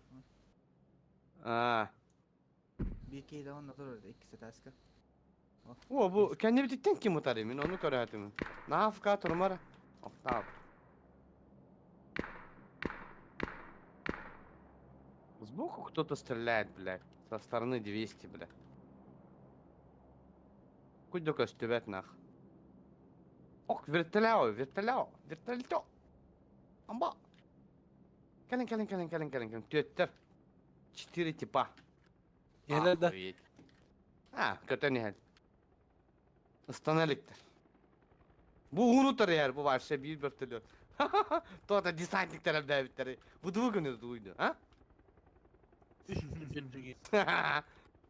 Aa. Bir iki de onunla dururdu. İkisi taska. O bu kendi bittikten kim utar emin onu körüyatımın. Nafka turmara. Tamam. Сбоку кто-то стреляет, блядь. Со стороны 200, блядь. Куть только стюбет нах. Ок, вертоляо. Амба. Келин. Тüöttер. 4 типа. Yerlerden. Охуеть. Kötü nihal. Istaneliktir. Bu unutur yer bu var şey bir börtülüyor. Toda desantlikler evde evitleri. Bu da bugün duydu ha?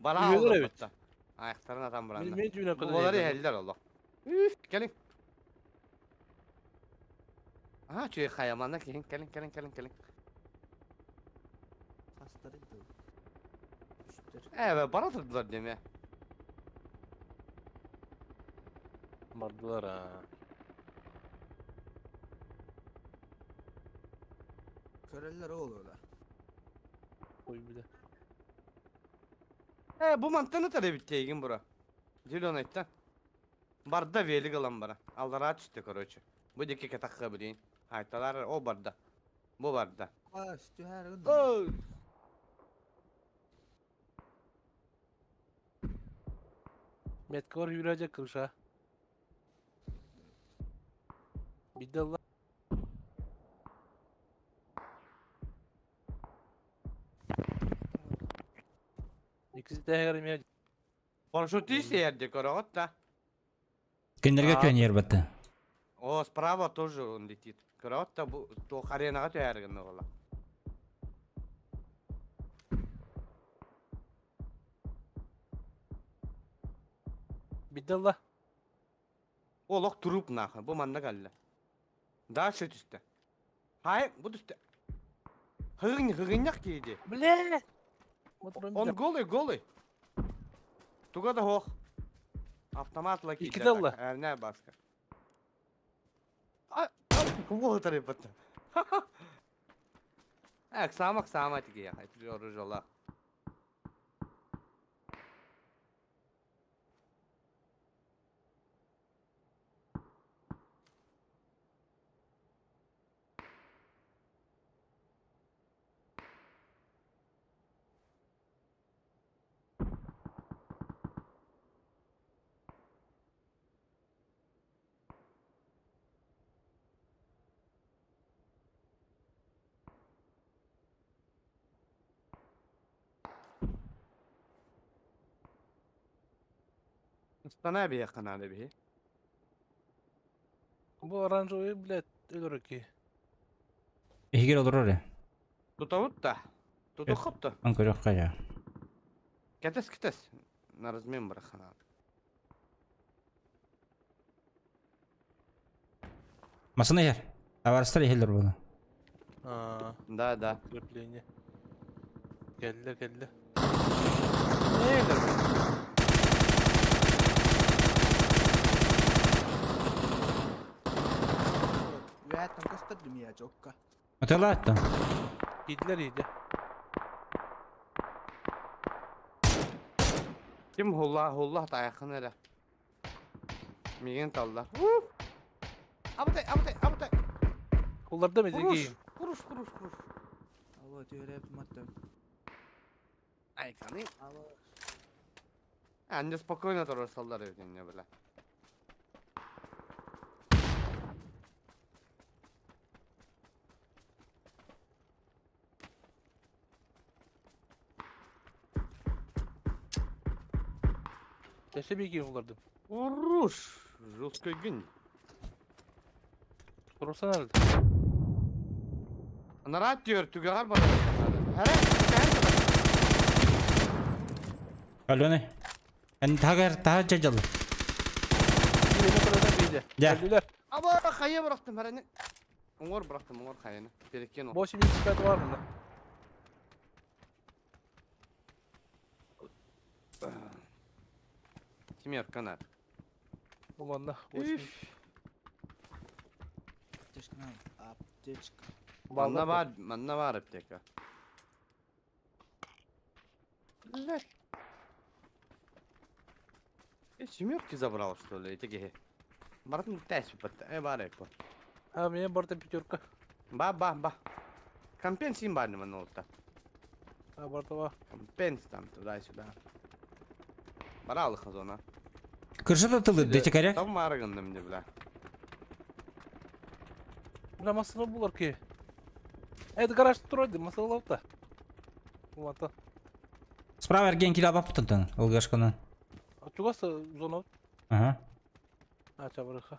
Bana Duyuyorlar oldu evet. hatta. Ayaklarına adam buranda. Benim düğüne kadar Bunları yerler. heldiler Allah. Üf, gelin. Aha çöğü kayamanda gelin. Hastları da. Üstler. Evet bana tuttular diyeyim ya. Mardılar ha. Köreller o oluyorlar. Koy bir de. Bu mantığını tabi bittiğin bura. Zilon etten. Barda veli kalan bana. Allah rahat üstte koruyucu. Bu diki katakka bileyim. Haytalar o barda. Bu barda. Üstü her gün. Oh! Metka var yürüyecek kırış ha. Bir de Allah. İkisi de her Парашютист yerdi korot da. Кендерге көн ер бітті. О, справа тоже он летит. Корот да bu то харенага тәяргын ола. Bir de Allah. Олок труп нахуй. Bu manda geldi. Дальше üstte. Hayır bu üstte. Hırınyak giydi. Bile. Он голый. Туга да хох. Автоматла giydi. İki de Allah. Ne başka. Bu otarı battı. Сама тиги я. Ружола. Stana bir yakın hadi bir. Bu aranjoyu bile ölür ki. Егер olur oraya. Tutavut da. Tutup da. Он көрек қая. Кетес. На размен брахана. Масына ер. Аварыстар ехелдер bunu. Ha, Да. Крепление. Geldi. Ne öyle? Veyahut da kastırdım ya çokka. Отела attı. Yediler. Kim hullah da yakın hele. Migen tallar. Abutay. Kollarda mı Kuruş. Allah diyor hep matta. Ay kanı. Anca spokojno to rozsallar evden ne böyle. Тәші беки олардың. Уруш. Жесткий gün. Тұрырсан әлді. Нарат diyor tügar bana. Her Аленый. Эн тагар жажалы. Kilometreden beydi. Ya. Öldüler. Ama kaya bıraktım herhalde. Umur bıraktım umur kayını. Biriken o. Boş bir çıkartı var mı? Kim yakkanar? Umanla. Boş bir. Аптечка надо. Аптечка. Manna var apteka. Lan. Kim yok ki забрал что ли? Эти Бартым тәс бит. Бар епо. Ha benim barda pijorka. Ба. Компенсим бар мына олта. Ha barda var. Компенс там туда-сюда. Баралы хазона. Кыршыт атылы детекаряк. Там марыгындым деп бля. Бля масыны булар ki. Evet garaj turadi masal olta. Umata. Справа эрген кил алып тынтын. Ылгашканы. Чугасы зона. Ага. Ha çabarıха.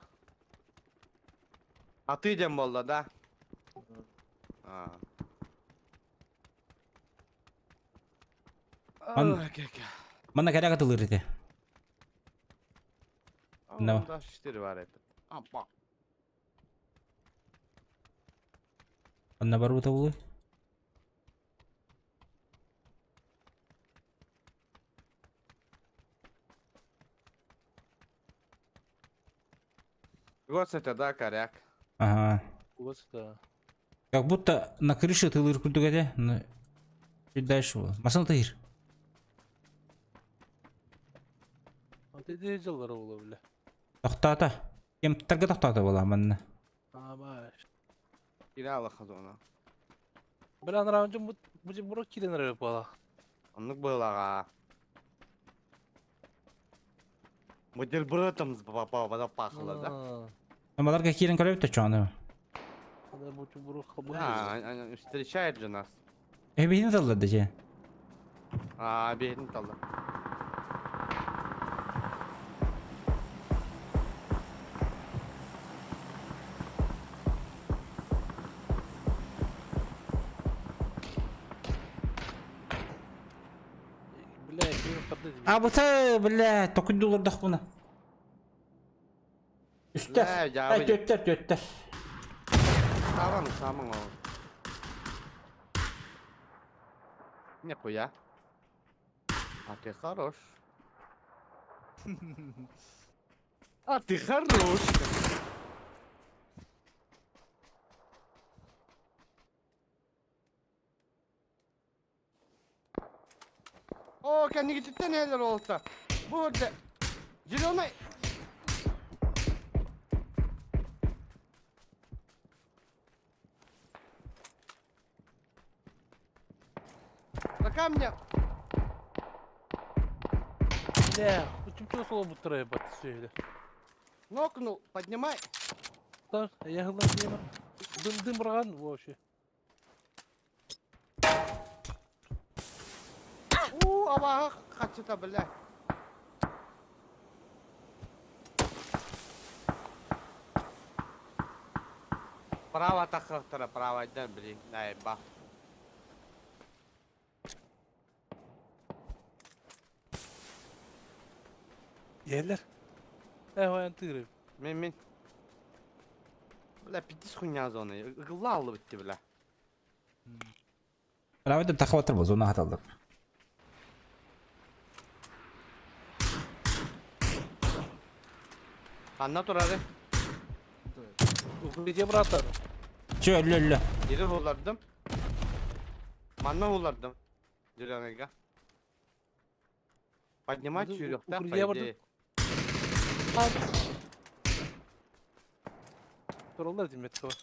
Аты дем болду да. Мана каряк атылыр эти. No. Да, 4 var hep. Апа. Анна бару табылы. Вот это да, коряк. Ага. Чугасы да. Как будто на крыше тылыр күлдүгәдә. Чуть дальше был. Масын тыйыр. Dedi жыллары болу бля. Тоқтата. Кемттерге тоқтата була манна. Ha baş. Киралы хазона. Бля наранжы bu buru kilenер yapala. Онлык былага. Модел братом попал, запахло, да? Амаларга кирен көрөп та чоны. Да bu buru kabul. Они встречают же нас. Эбейни талды же. Бедный талды. Бля, kimin kapdı. А бута, бля, $9 дах буна. Üstte. Bля, ya, Төттер. Самым он. Нихуя. А ты хорош. А ты хорош. О, kendisi neler olsa. Burada. Зеленый. На камне. Бля, bu kim sol bu tıraya batı söyle. Нокнул. Поднимай. Tar, ayağından yeme. Dım bırakan вообще. Ава, хочу-то, блядь. Право так право, да, блин, дай бах. Yerler. Ayağın tırı. Мен. Бля, пиздец хуйня зона. Глалы битти, бля. Равайда тахватыр бу зона хаталдыр. Анна турары. Где братар? Чö өллө. Бiri hullardım. Манна hullardım. Дюрянайга. Поднимать чурек, да, по идее. Sorunlar Dimet kava.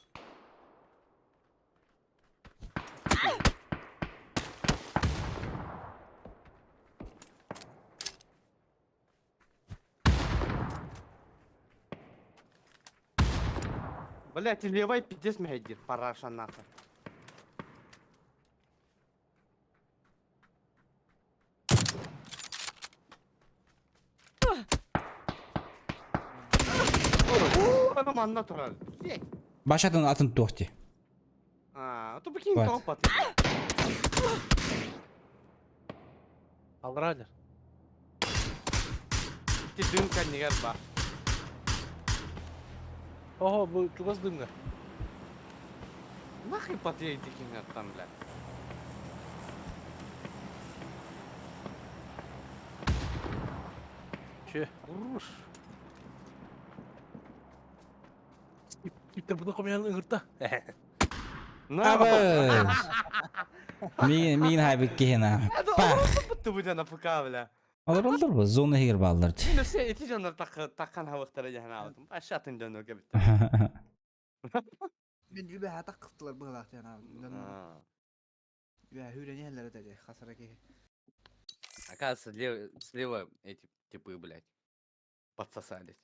Блять, левой пиздец мехедир, параша нахуй. Adam anla turar. Şey. Başatın atın tohti. Aa, tu bakayım Evet. top atıyor. Alır hadi. Dün kendine gel bak. Oho bu çok az dımga. Nahı patiye dikin attan bile. Şey. Vurur. İpte bunu komayanın hırta. Ne Abi. yapalım? Min haybik kehina. Pa. Bitti bu cana fıka bile. Olur bu. Zonu hir baldır. Yine şey eti canlar takkan havıktara cehine aldım. Aşağı atın canı öge bitti. Ben übe hata kıstılar bu vakti yani abi. Aa. Übe hüren yerlere dedi. Kasara ki. Оказывается, слева эти типы, блядь, подсосались.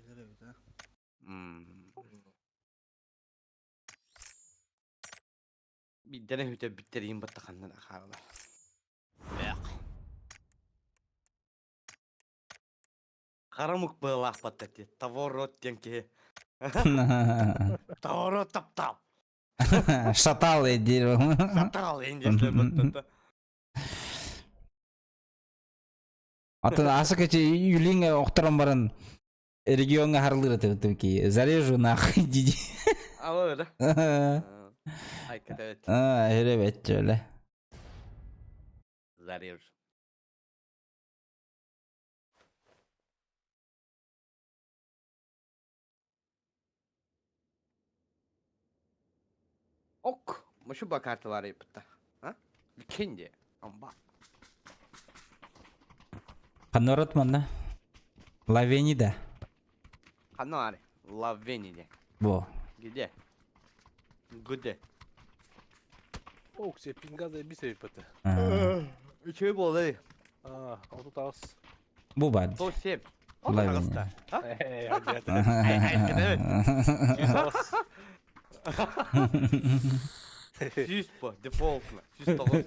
Öyle evet ha. Bir tane hüte bitireyim battakandan akarlar. Karamuk bağlak patati. Tavorot denki. Tavorot tap tap. Шатал ediyor. Satal İngilizce battata. Atın ası keçi yülüng oktaran barın. Regionga harılır tabii ki. Зарежу нахуй диди. Ama öyle. Hakikaten evet. Evet öyle. Zarir. Ok. Şu bakartı var yapıtta. Ha? Bir kendi. Ama. Kanarot mana? Laveni de. Kanari. Laveni. Bu. Gide. Güde. Ok şey pingazı bir sevi pati. Üçü bol değil. Aa otu tağız. Bu bad. To sev. Laveni. Allah'ta. Ha? Hey hadi hadi. Evet. Yüz Süs bu. Default mu? Süs tavuk.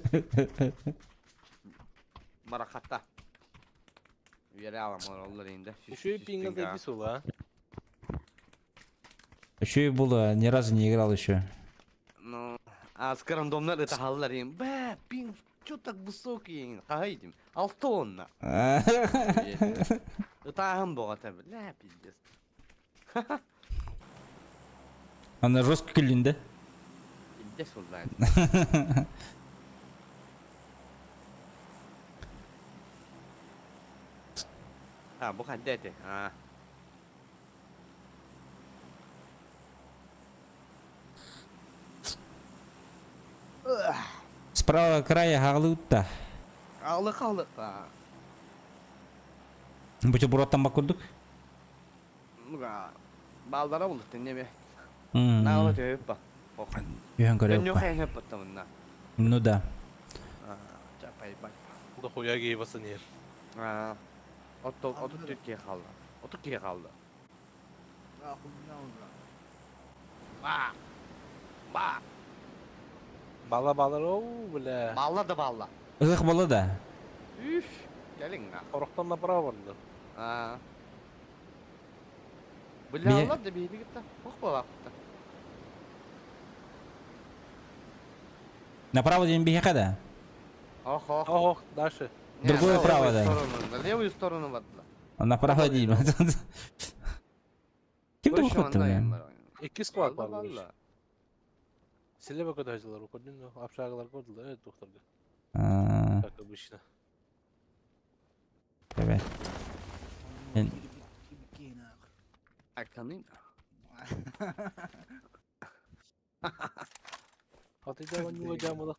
Marakata. Yere alam oralar indi. Şu pingazı bir sulu ha. Еще и было, ни разу не играл еще. Ну, а с рандомно это халларим. Бэ, пинг, чё так высокий? Хайдим. Алтонна. Это амбота, бля, пиздец. Она жестко клинда. Пиздец, вот знает. А, бухан дети. А. Справа края галыутта. Алык алык. Бутербродтан bakurduk. Nuga. Baldara bulduk dinleme. Hmm. Ne oldu hep bak. Bokan. Yuhan Ben görev yok var. en hep batamında. Ну да. Çapay bak. Bu da hoya gibi basın yer. Oto Türkiye kaldı. Oto Türkiye kaldı. Ah ne oldu? Bak. Bak. Bala balar o bile. Balla da balla. Ih bola da. Üf. Gelin lan. Korktan da bravo vardı. Ha. Bir- Bilallar da bir yedi gitti. Bak bak gitti. Направо день бега да. Oh oh. Oh дальше. Другое право, да. На левую сторону вода. Направо день. Kim de Koş şu okuttı anda ya? yayın var. İki squad var. Valla bu iş. valla. Sile bak ödeyiciler okudun mu? Apşargılar koydular. Evet doktor. Aa, Bakın bu işine. evet. Ben- Arkanıyım da. Hatice ben yuvacağım odak.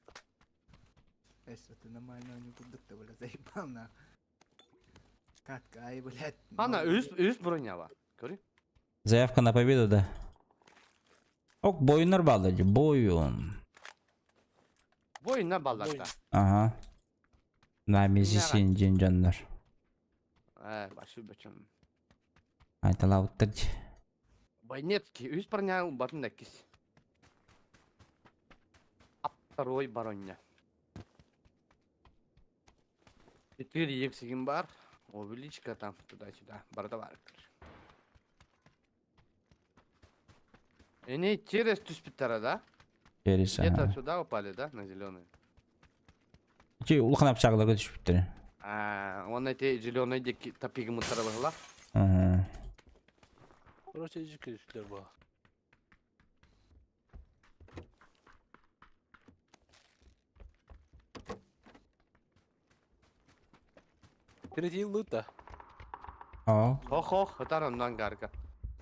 Если ты нормально не будут, то, блядь, заебал на. Катка, ай, блядь. Ana üst bronya var. Görüyor musun? Заявка на победу, да. Ok boyunlar bağlayıcı. Boyun. Bu oyunlar ballakta. Aha. Namizisi cincanlar. Başı böçüm. Айтала уттырдь. Байнетки, üst bronya batın dekis. Второй baronya. 4 eksигim var. Увеличка там туда-сюда. Барда бар. Они через туспитара, да? Через. Где-то сюда упали, да? На зеленый. Че улханап чагыларга түшүп биттер. Он эти зеленые деки топиги мутарабыла. Короче, ижики düştüler bu. Впереди лут да. Aa. Хох, хатар ondan garga.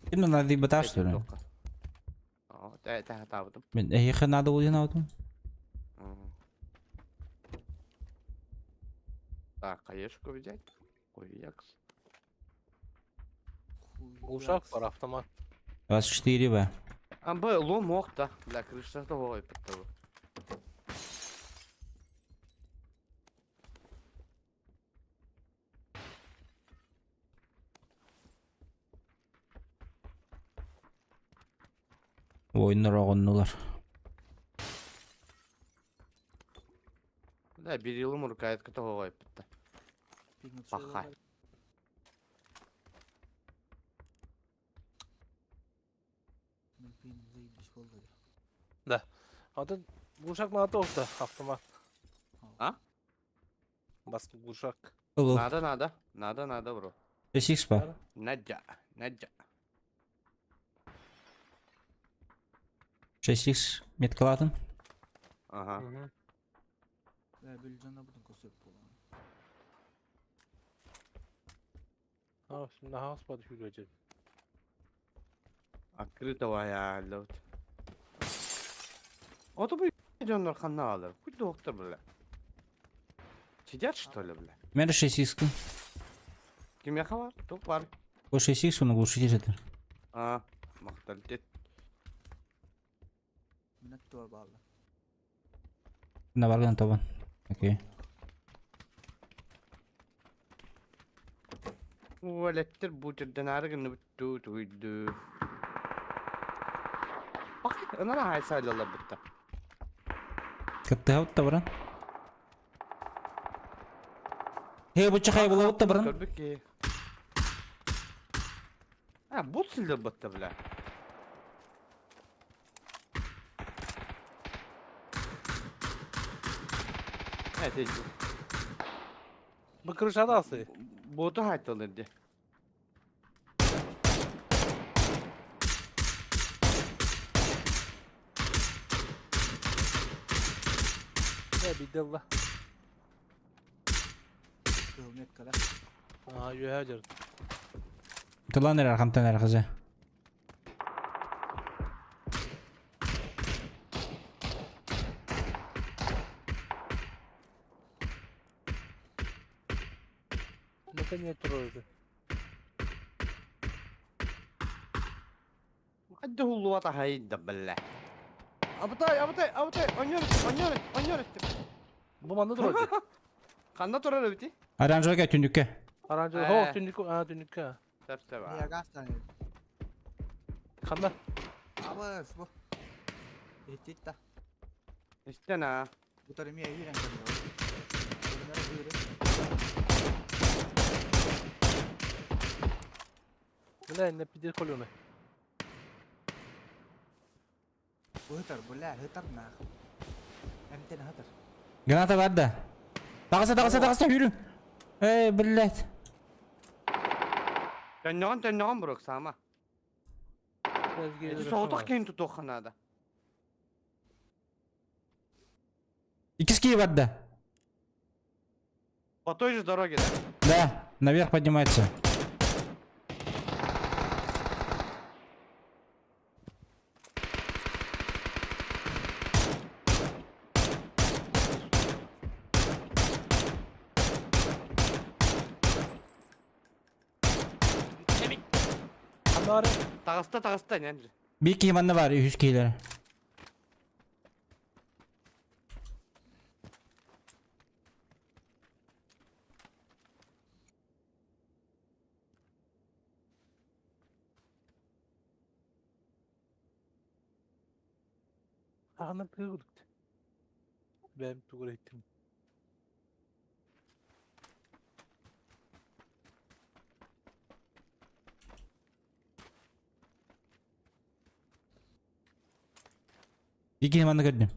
Şimdi надо баташ Эти что ли? тока. Это хатавдым. Ben ehir надо oyun aldım. Так, хаешку взять. Ой, якс. Ушак var автомат. 24 be. Б, ломок, да. Бля, крыша того и под того. Oyunlar oğunlular. Да, бери лом рукоятка того и под. Пахай. Да. Adam Ушак надо olsa автомат. А? Бас Ушак. Ул. Надо, бро. 6x ba. Надя. 6x metkaladın. Ага. Bilcan'a budun kosup bulan. Ha, şimdi house body yürüyeceğim. Открытого я лед. Вот бы идённый канал. Хоть доктор, бля. Сидят что ли, бля? Mende 6x. Ким я хавар? Топ бар. O 6x onu глушительdir. Макталитет. Minnet doğru bağlı. Bunda bargan taban. Okey. Валеттер бутырдан арыгын бүттү туйду. Бак, анара хайсайлалар бутта. Кытты хавытта баран. He bu çıkay bula havытта баран. Көрбүк. Бут силдер бутта, бля. Evet, Bu kırışa da alsın. botu haytalırdı. Ya bir de Allah. Kılmet kadar. Ha, yürüyeceğim. Tılan nere arkamdan nere kızı. Наконец тройды. Hadi hullu ata hayda bella. Abutay, oynuyor. Bu manda trойды. Kanda turar biti. Aranjora gel tündükke. Arancı. Ee. Ho, tünlük. Ha, tünlük. Tabii. Niye gaz tane? Kanda. Ama bu. Etti de. İşte ne? Bu tarım ya yürüyen kanıyor. Bunlara yürü. Bile ne pidir kolunu. Bu hıtar, bu la hıtar na. Hem tane hıtar. Granata var da. Takasa yürü. Billet. Dönüyorum bro sama. Soğutak kendi tutuyor kanada. Икиски var da. По той же дороге, да? Да, наверх поднимается. Kanda var. Tağısta ne? Bir iki himanlı var 100 kiloları. Ana pırgıdık. Ben pırgıdı ettim. İki hemen gördüm.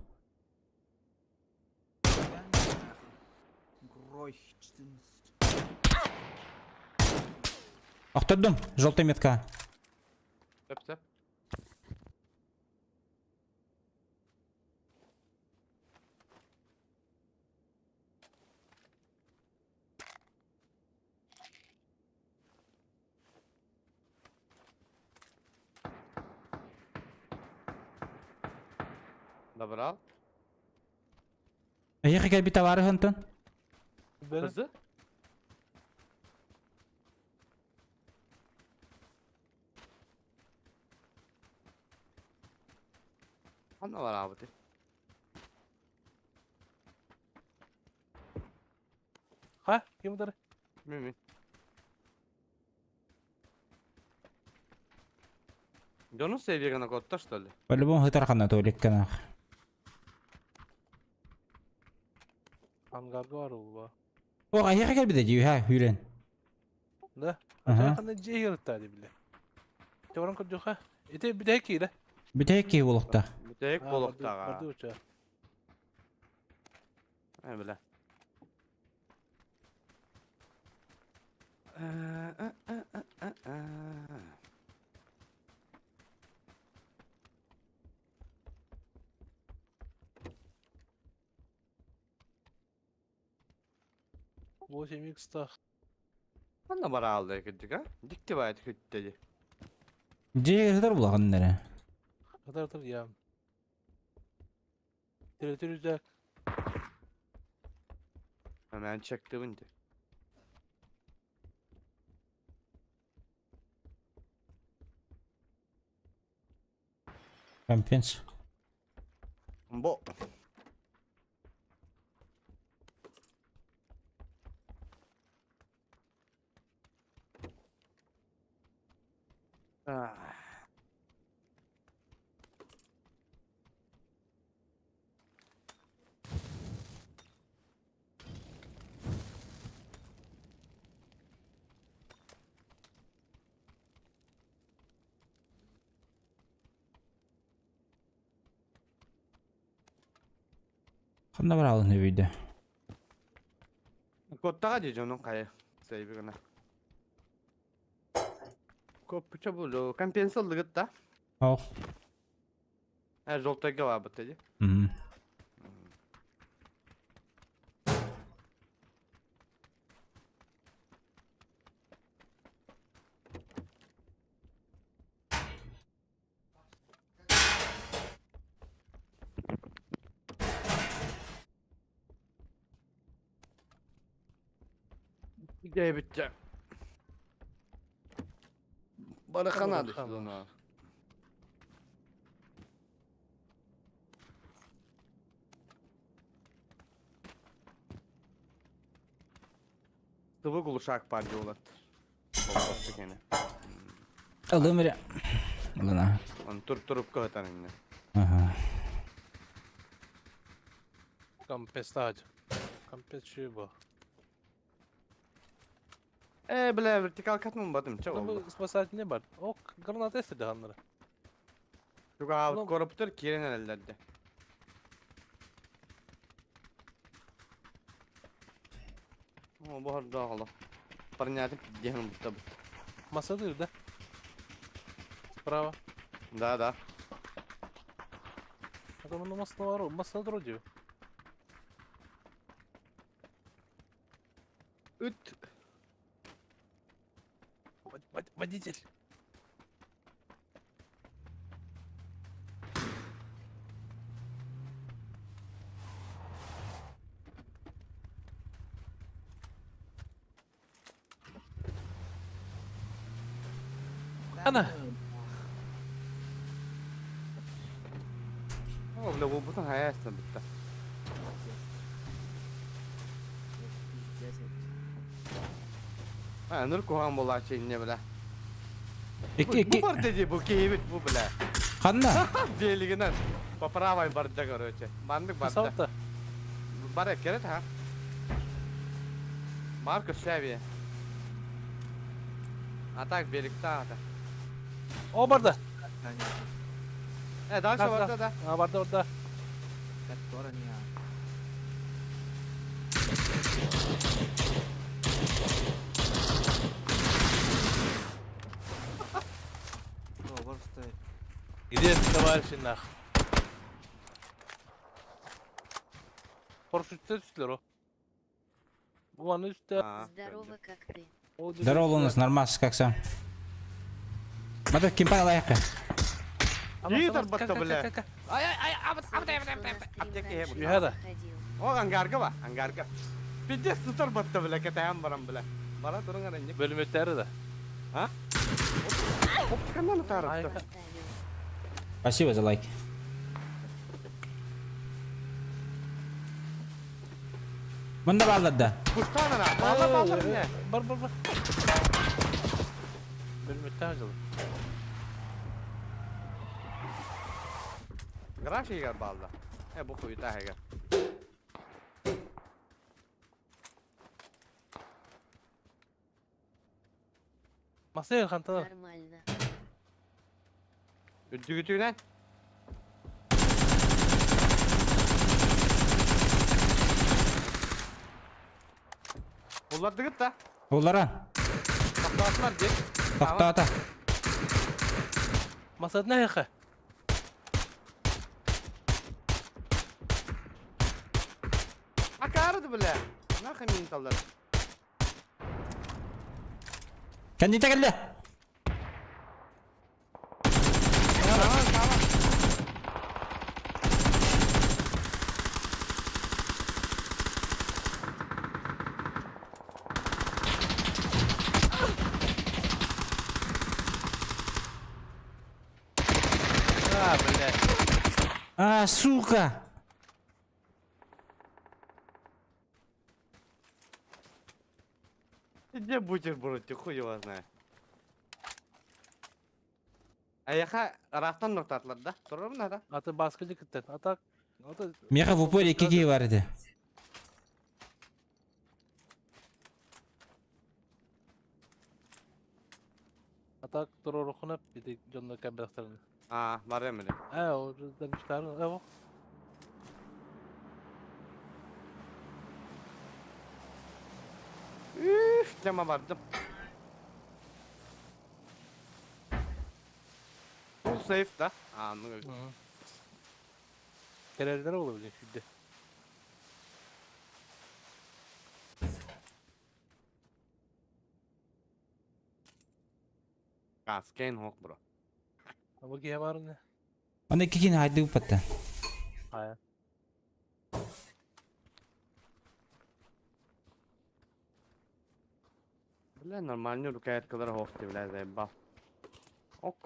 Грой. Aktırdım. Желтая метка. Tep tep. Добра. Ехай гel bir tavarı hıntın. Kızı. Anla var abi. Ha? Kimdir? Mümin. Дёну севера на код-то, что ли? По-любому hıtarxana tolik kanaq. Hangarga var bu. O ехай gel bir de diyor ha hülen. Ne? Aha. Acaba ne cehir tadi bile. Çavaran kod yok ha. İte bir de kiyle. Bir tek ki bulukta. Bu tek bolukta ha. Vardı uçağı. Ne bile. Bu şey mixta. Anla bara aldı ekittik ha. Dikti bayat küttedi. Ceyir hıtar bulağın nere? Kadar ya. Tire güzel. Hemen çekti bindi. Компенс. Bu. Ah. Qanday bir alın video. Kodtaga diyeceğim onun kayı. Sayıbı gına. Kopça bulu. Kampensallı gıtta. Al. Her жолтайга var bu dedi. Mhm. Hikaye bitti. Bana kana düştü Barakan ona. Sıvı guluşak parça olat. Olası gene. Alın bir. Alın ha. Onu turup kahtan inne. Aha. Kampes tacı. Kampes şu bu. Bile vertikal katmam badım çabuk Bu oldu. spasat ne var? O granat esirdi hanları. Şu ağır Ulan- koruptur kiren ellerde. Ama bu arada hala. Парнятик дегнем будто бы. Masada da. Справа. Да, да. Adamın o masada var o. Masada dur diyor. Üt. Водитель. Ana. Ama bile bu bütün hayal aslında bitti. Ha, nur kohan bolar şeyine bile. İki. Bu var dedi bu keyif bu bile. Qanday? Beliginden. Поправай barda короче. Bandık barda. Salta. Bara keret ha. Marcus Xavier. Atak birlikte ata. O barda. Дальше var da. Ha vardı orada. Которая не... О, вот стоит. Где товарищи нах? Парашютте düştüler o. Bu an üstte. Здорово, как ты? Здорово, Лунус, нормас, как сам? Мада, кимпан лайка. Yeter batta bile. Ай, Apteki hem. Bir hada. O angarga var, angarga. Bir de tutar batta bile ketayam baram bile. Bana durun arayınca. Bölüm ötleri de. Optikandan utarıttı. Спасибо за лайк. Bunda bağladı. Kuştan ara. Bağla ne? Bar. Bölüm ötleri acaba. Grafiği gel bağla. Bu kuyu da hege. Masaya kantalar. Нормально. Üdüğütüğünden. Bulladık da. Bunlara. Kapatlar git. Takta ata. Masada ne yaka? Akardı bile. Ne kadar mintallar. Kendi geldi. Tamam. Ha böyle. А, сука. Где бутерброд, хуй его знает. Аяха рахтан нокtatlar da. Durur mu da? Atı baskıcı kıttın. Atak. Atı. Меха в упоре кики vardı. Atak durur okunup bir de canlı kabraklarını. Var ya mı? O demişler. O. Üf, cama vardım. Full safe da. Anladım. Kererler olabilir şimdi. Scan hawk bro. Ama giye var ne? Onda kikin haydi upatta. Hayır. Bile normalde rukayet kadar hawk diye bile zeyba. Ok.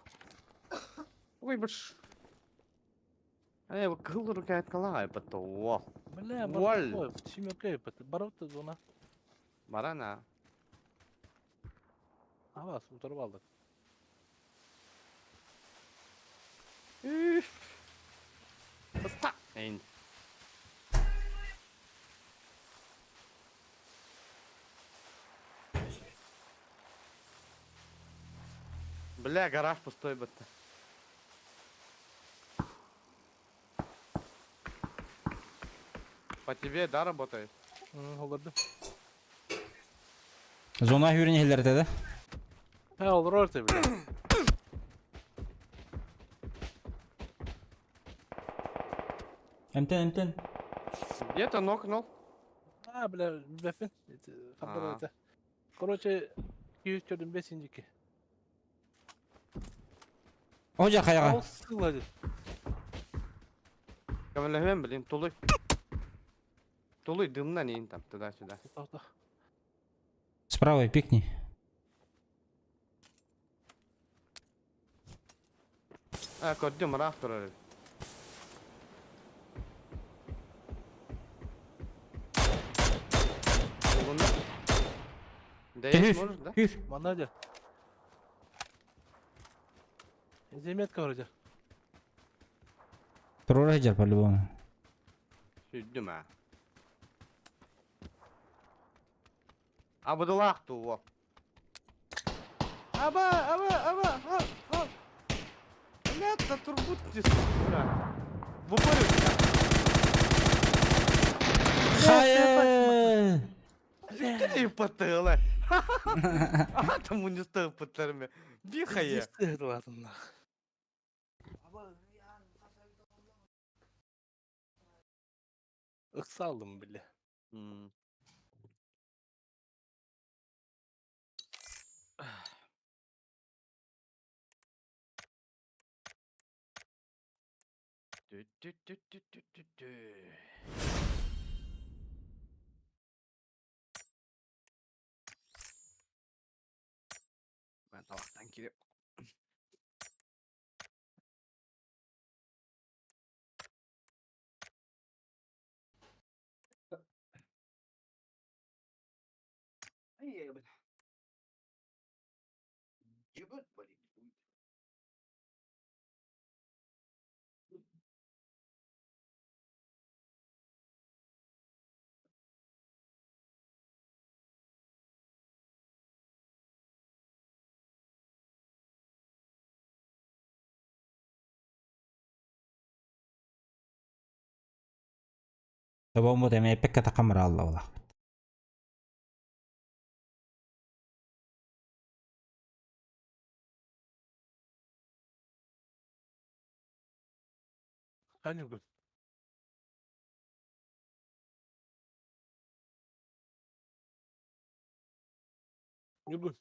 Uy bir. Bu kıl rukayet kadar ayıp da. Wow. Böyle Wall. ama şimdi yok ya. Barut da zona. Bana ne? Hava sultanı aldık. Üf. Usta. Neyin? Бля, гараж пустой будто. По тебе, да, работает? Olurdu. Zona hürün hillerde de. He olur orta bile. Emten. Где-то нокнул. Ha bile befin. Kaplar Aa. orta. Korоче 205. ki. Hoca kayağa. Al sıkıl hadi. Камиль, блин, тулуй. Тулуй, дымна не там, туда-сюда. Tahta. Справа пикни. Kodum, rahat öyle. Bunda. Değil mi orada? Hür. Bana hadi. Ezemiyet kavraca. Прорейджер по-любому. Sürdüm ha. Abdullah tuvo. Aba. Понятно, турбутки, сука. В упоре у тебя. Hayır. Ты потыла. А тому не стоит потырме. Бихая. Ыксалdım bile. Ben tabaktan girip. Ay ben. Cıbıt bari. Tamam bu demeye pek katakamır Allah Allah. Hani gün. Gün.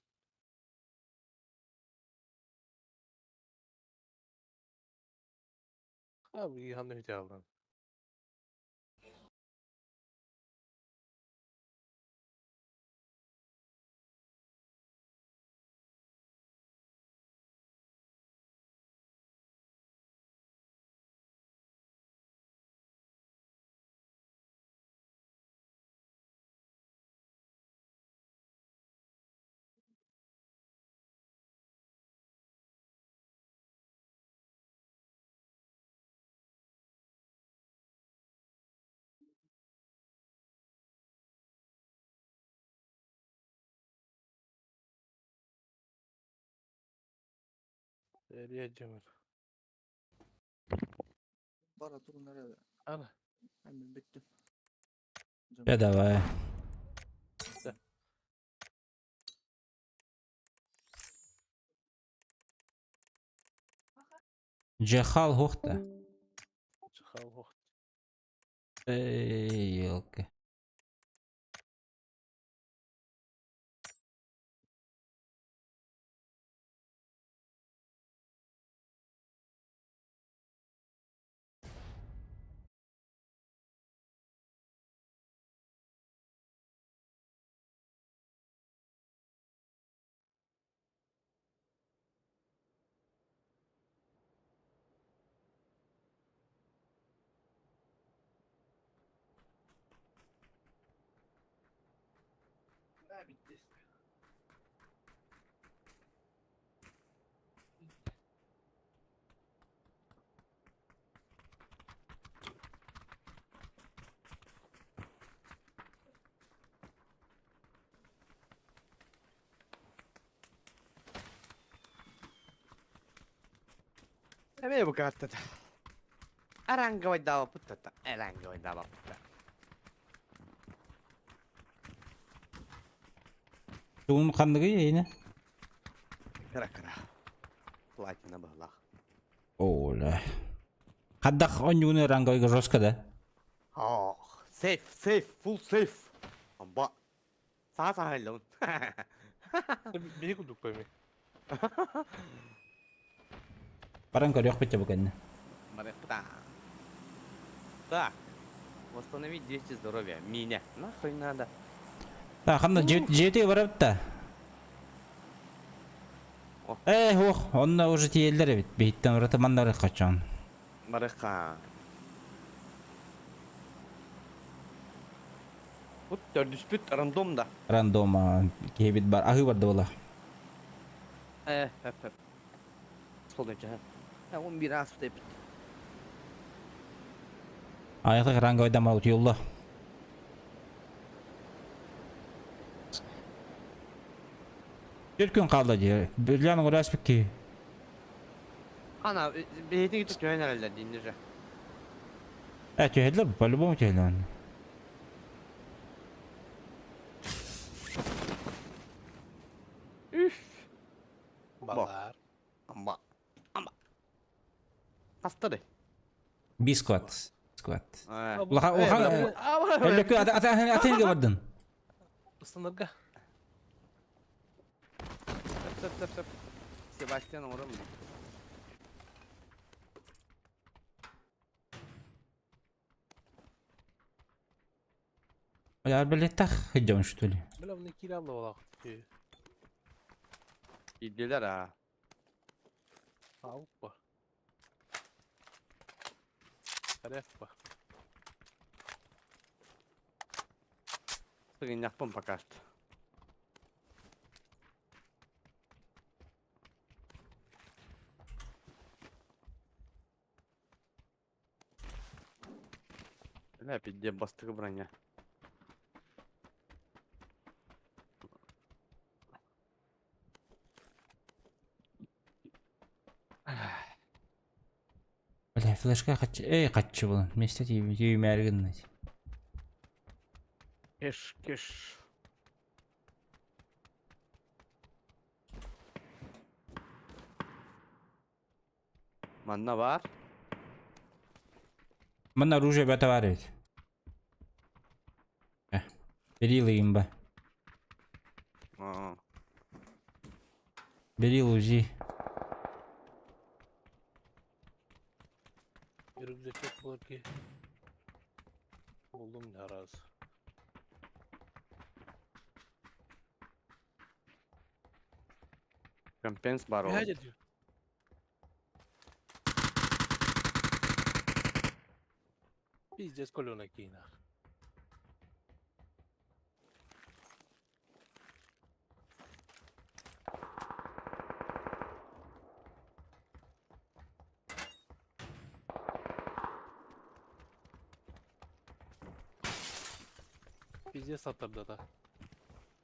Abi iyi anlayacağım. Nereye Cemil? Bana dur nerede? Ana. Hemen bittim. Bedava. Cehal hoxta. Çıkal vakti. Ey yılkı. Ne bitti? Ne bu kadar? Aranga vai dava puttata. Aranga vai dava puttata. Çoğun kandığı yayını. Kara kara. Platina bağla. Ola. Kaddak onyunu rangoyga roskada. Oh, safe, full safe. Amba. Sağ hello. Beni kuduk koymayı. Barang kau yok pecah bukan. Марепта. Так. Восстановить 200 здоровья. Меня. Нахуй надо. Tak, hamda JT varıp da. Onunla уже тиелдер бит. Бейттен ратамандар kaçan. Марека. Bu 400 random da. Randoma kebit bar. Ahı vardı valla. Hep. Sol önce hep. Ya 11 asıl tepit. Ayakta rangoyda mal yolla. Bir gün kaldı diye. Bilyanın orası ki. Ana beyni gidip dönen herhalde dinleyece. Tühediler bu. По-любому tühediler. Üf. Balar. Ama. Hasta Bir squad. Squad. Ha. Ulan öldükü atayınca vardın. Isınırga. Tep. Sebastian orada mı? Ya böyle tak hıcam şu tülü. Böyle bunu kiramla olak. Gidiyorlar ha. Avuk var. Taref var. Bugün yapmam pakart. Ne bir bastığı buran ya. Böyle flashka kaç kaççı bulun. Mesut TV mergin. Keş. Manna var. Bana оружие бата var evet. Берил имба. Aa. Берил УЗИ. Yürümüze çok var ki. Buldum ne arası. Компенс бар Ne ол. hacı diyor? Пиздец, колёна кино. Пиздец сатырда да.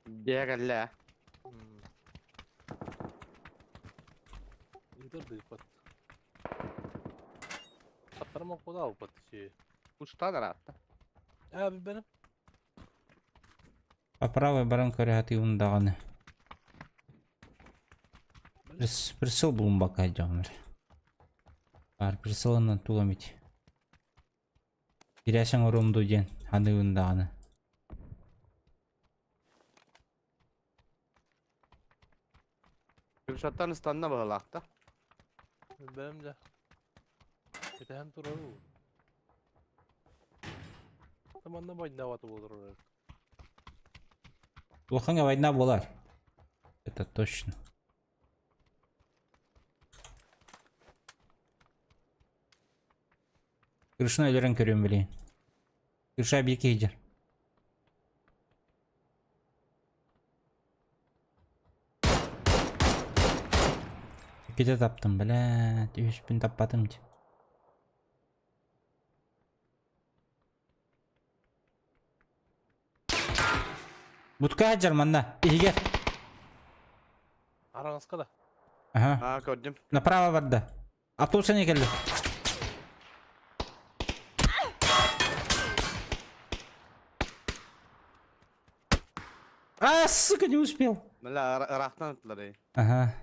Дегелле. Йдырды пат. Сатырма куда пат şey. Uçtalar hatta. Abi benim. По правой баранка ряд и ундаганы. Присыл булун бака жамыр. Бар присылынан туламить. Бирәсең орумду ден аны ундаганы. Kürşat'tan İstanbul'a bağlaktı. Benim de. Bir de hem durur. Zamanla bayında vatı olur. Улханга война болар. Это точно. Кырышына өлерін көрем білейін. Кырыша bir кейдер. Кете таптым, блядь. 3000 таппадым де. Будка хаджар манда. Иге. Араңызға да. Ага. Ha gördüm. Направо барды. Автобуса не келді. А, сука, не успел. Mela Irak'tan attılar iyi. Ага.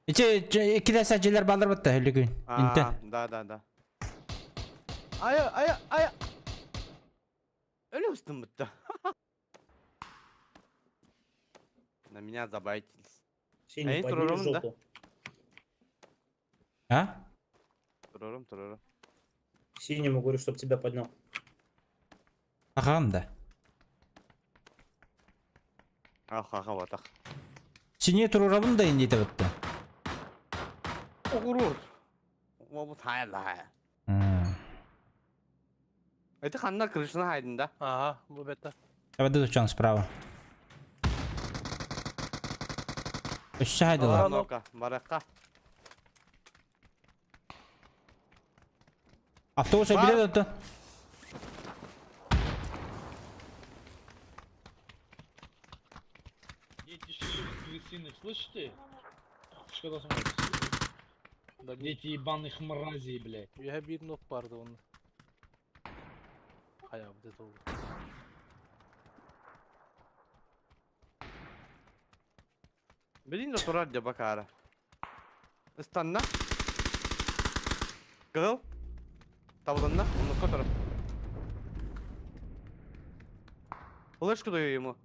İki de sacılar baldır battı öyle gün. İnte. Da. Aya. Öyle üstüm bitti. На меня забайтились. Эй, турорум да. А? Турорум. Синему говорю, чтоб тебя поднял. Ағам да. Аха, вот так. Сине турурабын да индейті бітті. Гурur. Bu hayal. Это ханна крышына хайдында. Ага, bu bette. Давай дудучан справа. Үші хайдылар. Бараққа. Автобуса билет отты. Да Дети ебаных мразей, блядь. я bir nok vardı onun. Hayal bir de oldu. Bilin de turar diye bak ara. Istanna. Kığıl. Tavlanna. Onu kotarım. Флешку даю ему.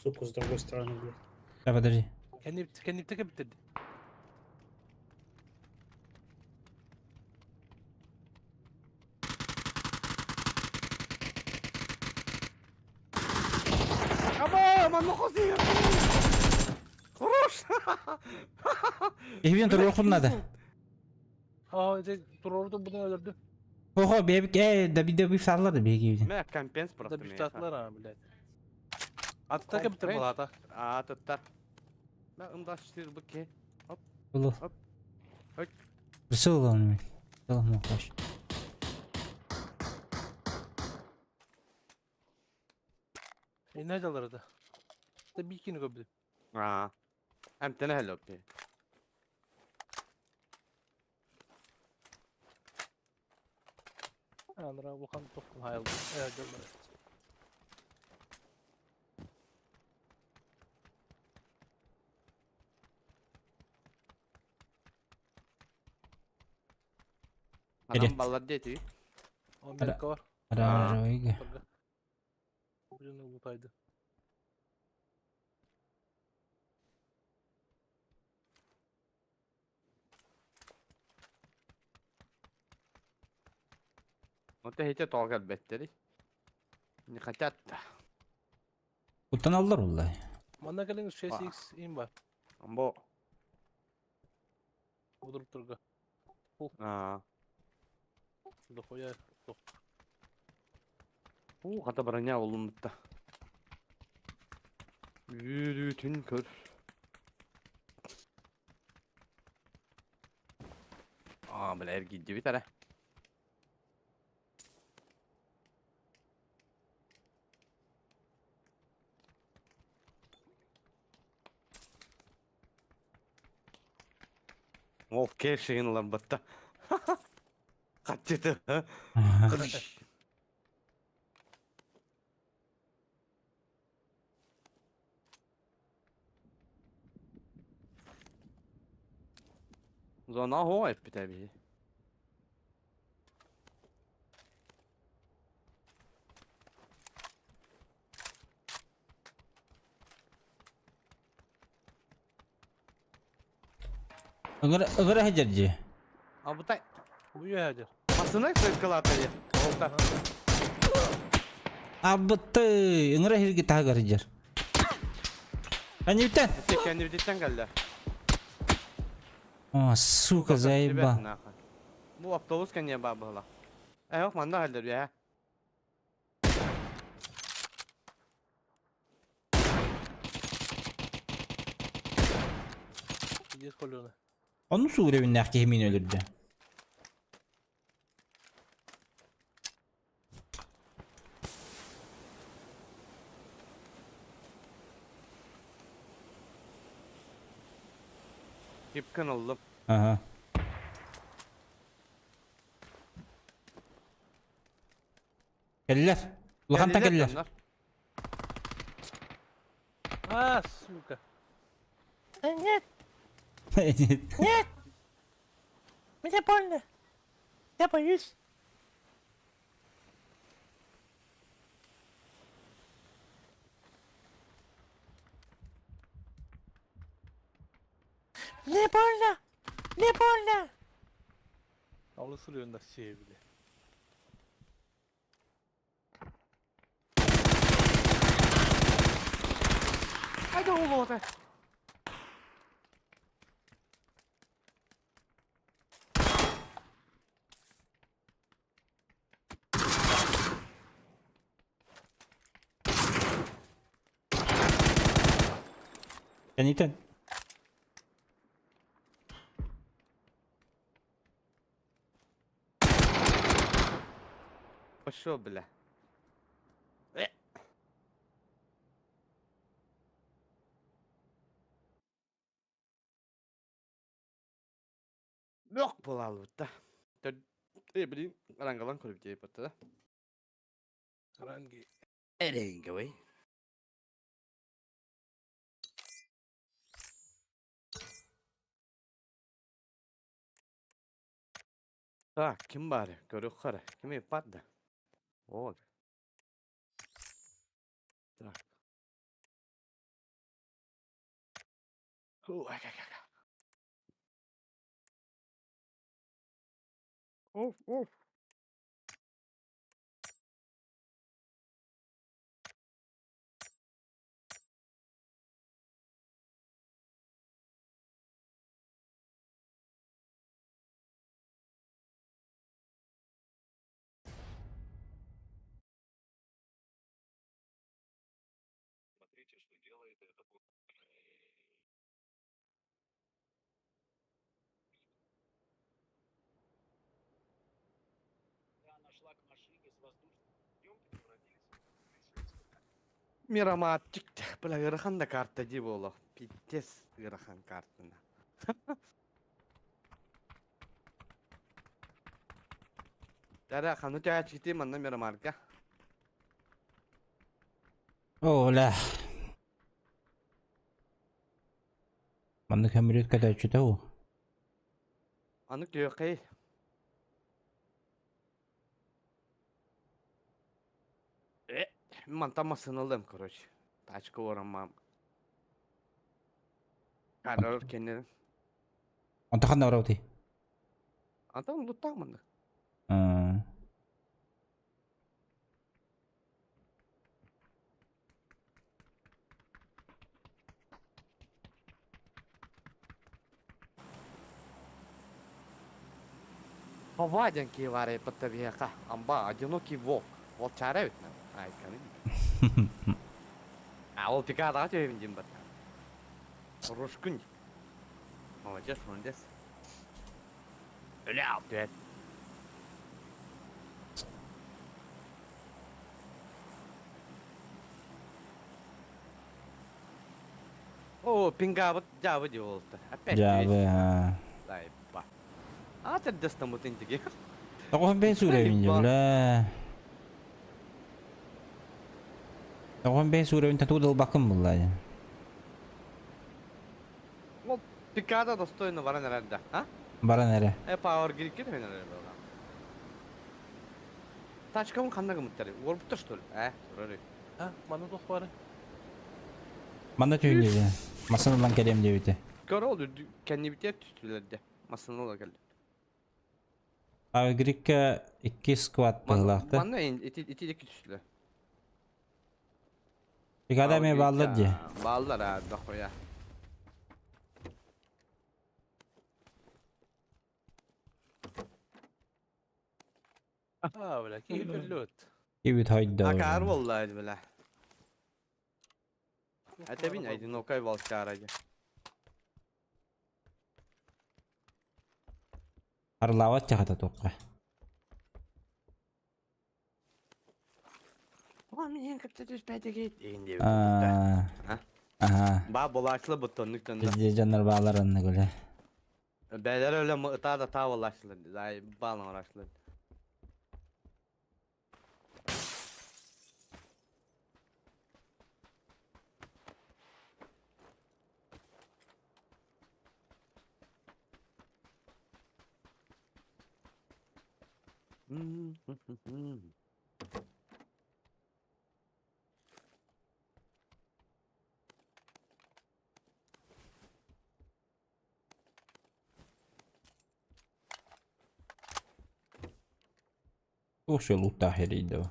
Суку, с другой стороны, блядь. Да, подожди. Kendi tek bitirdi. Ama ну ya. Хорош. Ehbiyen dur okun adı. Dur orada bunu öldürdü. Oho bebek da bir salladı bir gibi. Me компенс Da просто bir меня. tatlılar ha bilet. At Tek bitir bu hata. Aa tutar. Ben ımdaştır bu ki. Ulu. Hop. Hop. Birisi ulu onu. Tamam hoş. Ne çalardı? Da bir ikini gördüm. Aa. Hem tane hello be. Andra bu kan topun hayal. Evet gördüm. Evet. Adam balladı diye. Amerika var. Ara oyga. Tabii. Birini ulutaydı. O da hiç tolga betteri. Ne kaçat. Kuttan aldılar vallahi. Bana gelin şey X in var. Ambo. Odurup durga. Aa. Şurada koyar. Yok. Kata baranya oğlum mutta. Yürütün kör. Aa böyle gidiyor bir tane. Of keşin lan batta. Kaçtı. Kırış. Zona ho hep tabii. Igara hajarji. Abi tay. Bu ya hacer. Aslında kırkıla atıyor. Olta. Abıttı. Igara hirgi tagar hajar. Anne biten. Tek kendi bitinden geldi. Oh suka zayba. Bu otobüs kan ya babala. Yok manda halde ya. Gidiyor kolunu. Onu suğuremin nakki hemin ölürdü. Yıpkın oldum. Aha. Geldiler. Lokanta geldiler. Ah suka. Нет, мне больно. Я боюсь. Мне больно. Мне больно. Avlu sürüyorsun şey bile. Hadi oğlum orada. Sen Başo bile. Yok bulalım. Bileyim rangalan kulüp diye patladı. Rangi. Erengi vay. Tak kim bari? Görük kara. Kim yapmadı? Ol. Tak. Ay, ay, ay. Of. Мираматчик. Бля, гырахан да карта ди боло. Питтес гырахан картына. Дара хану тя чити манна мирамарка. Оля. Манны көмірет кәді өчіті о. Аны көйөкей. Мен там сыналдым, короче. Тачка орамам. Карар кенен. Онта қанда ұрау дей? Антам луттамын. Поваденки варе по табиака. Амба, одинокий волк. Волчара ведь нам. Ай, канин. А, ол пикада атıyor дим бат. Рушкунь. Молодец. Öyle yaptı. О, пингават жабы деп oldu. Опять. Жабы, ха. Дай ба. А ты достам вот интиги. Тоғын бен сүревін же, бля. Тоғын бен сүревін татудыл бақым бұлла. Ну, пикада достойно вара нерede, а? Бара нәре. Power грик кетіп нерede болған. Тачкамын қандай қымыттары? Орып тұр, что ли? Сұрары. Мана дос бары. Манда түйін деді. Масынылан келем дебіті. Kör oldu, kendi biter tüstülerdi. Masını ola geldi. Abi Grik'e 2 squat bağlaktı. Bana iti de tüstüler. Bir kadar mı bağladı diye. Bağlar ha, da koya. Öyle ki bellut. Evet haydi. Akar vallahi bile. Hatta bin aydın okay valşaracı. Arlavat çakata toqqa. Ulan men kapta düşpeyde git deyin diye. Aha. Ba bolaşlı butonluk döndü. Bizde canlar bağlarını göre. Beyler öyle mıta da tavallaştılar. Zay bağlan uğraştılar. Oşu lutta heriydi o.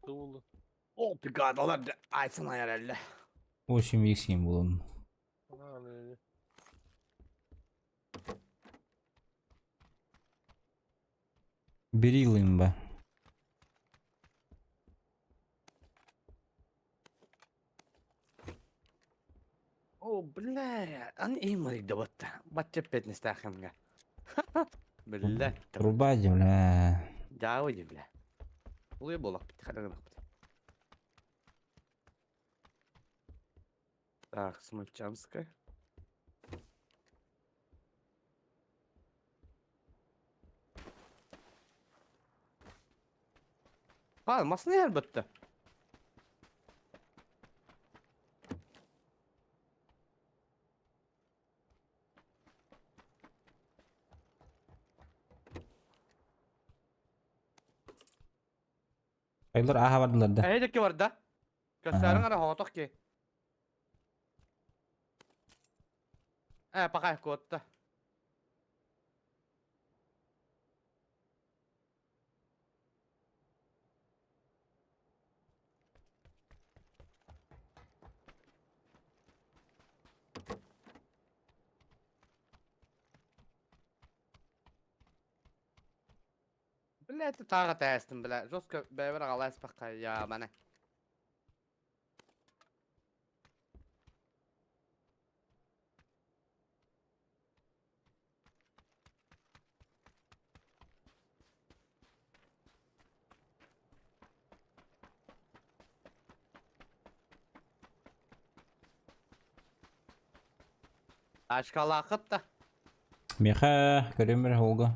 Doğulu. O pigadalar da aysın herhalde. Oşu mixing bulun. Öyle. Bir yılım be. О, бля, они имали да вот. Бачча 15 тахамга. Бля. Трубади, бля. Да, ой, бля. Ой, болак бит, хадаган бит. Так, Смольчанская. Kalmasın elbette. Aylar aha vardılar da. Eydeki var da. Gösterin ara hotok ki. Bakay kodda. Bileti tağı testim bile. Joska beber alayız bakay ya bana. Aşkalı akıt da. Меха, көрөмөр холго.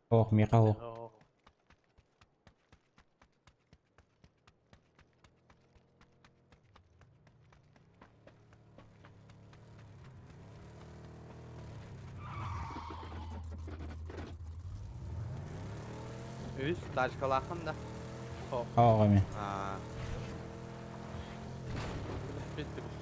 Ох, меха хол. Oh. Üst aşkalı akın da. Ага мен. Aa. Bitti bu.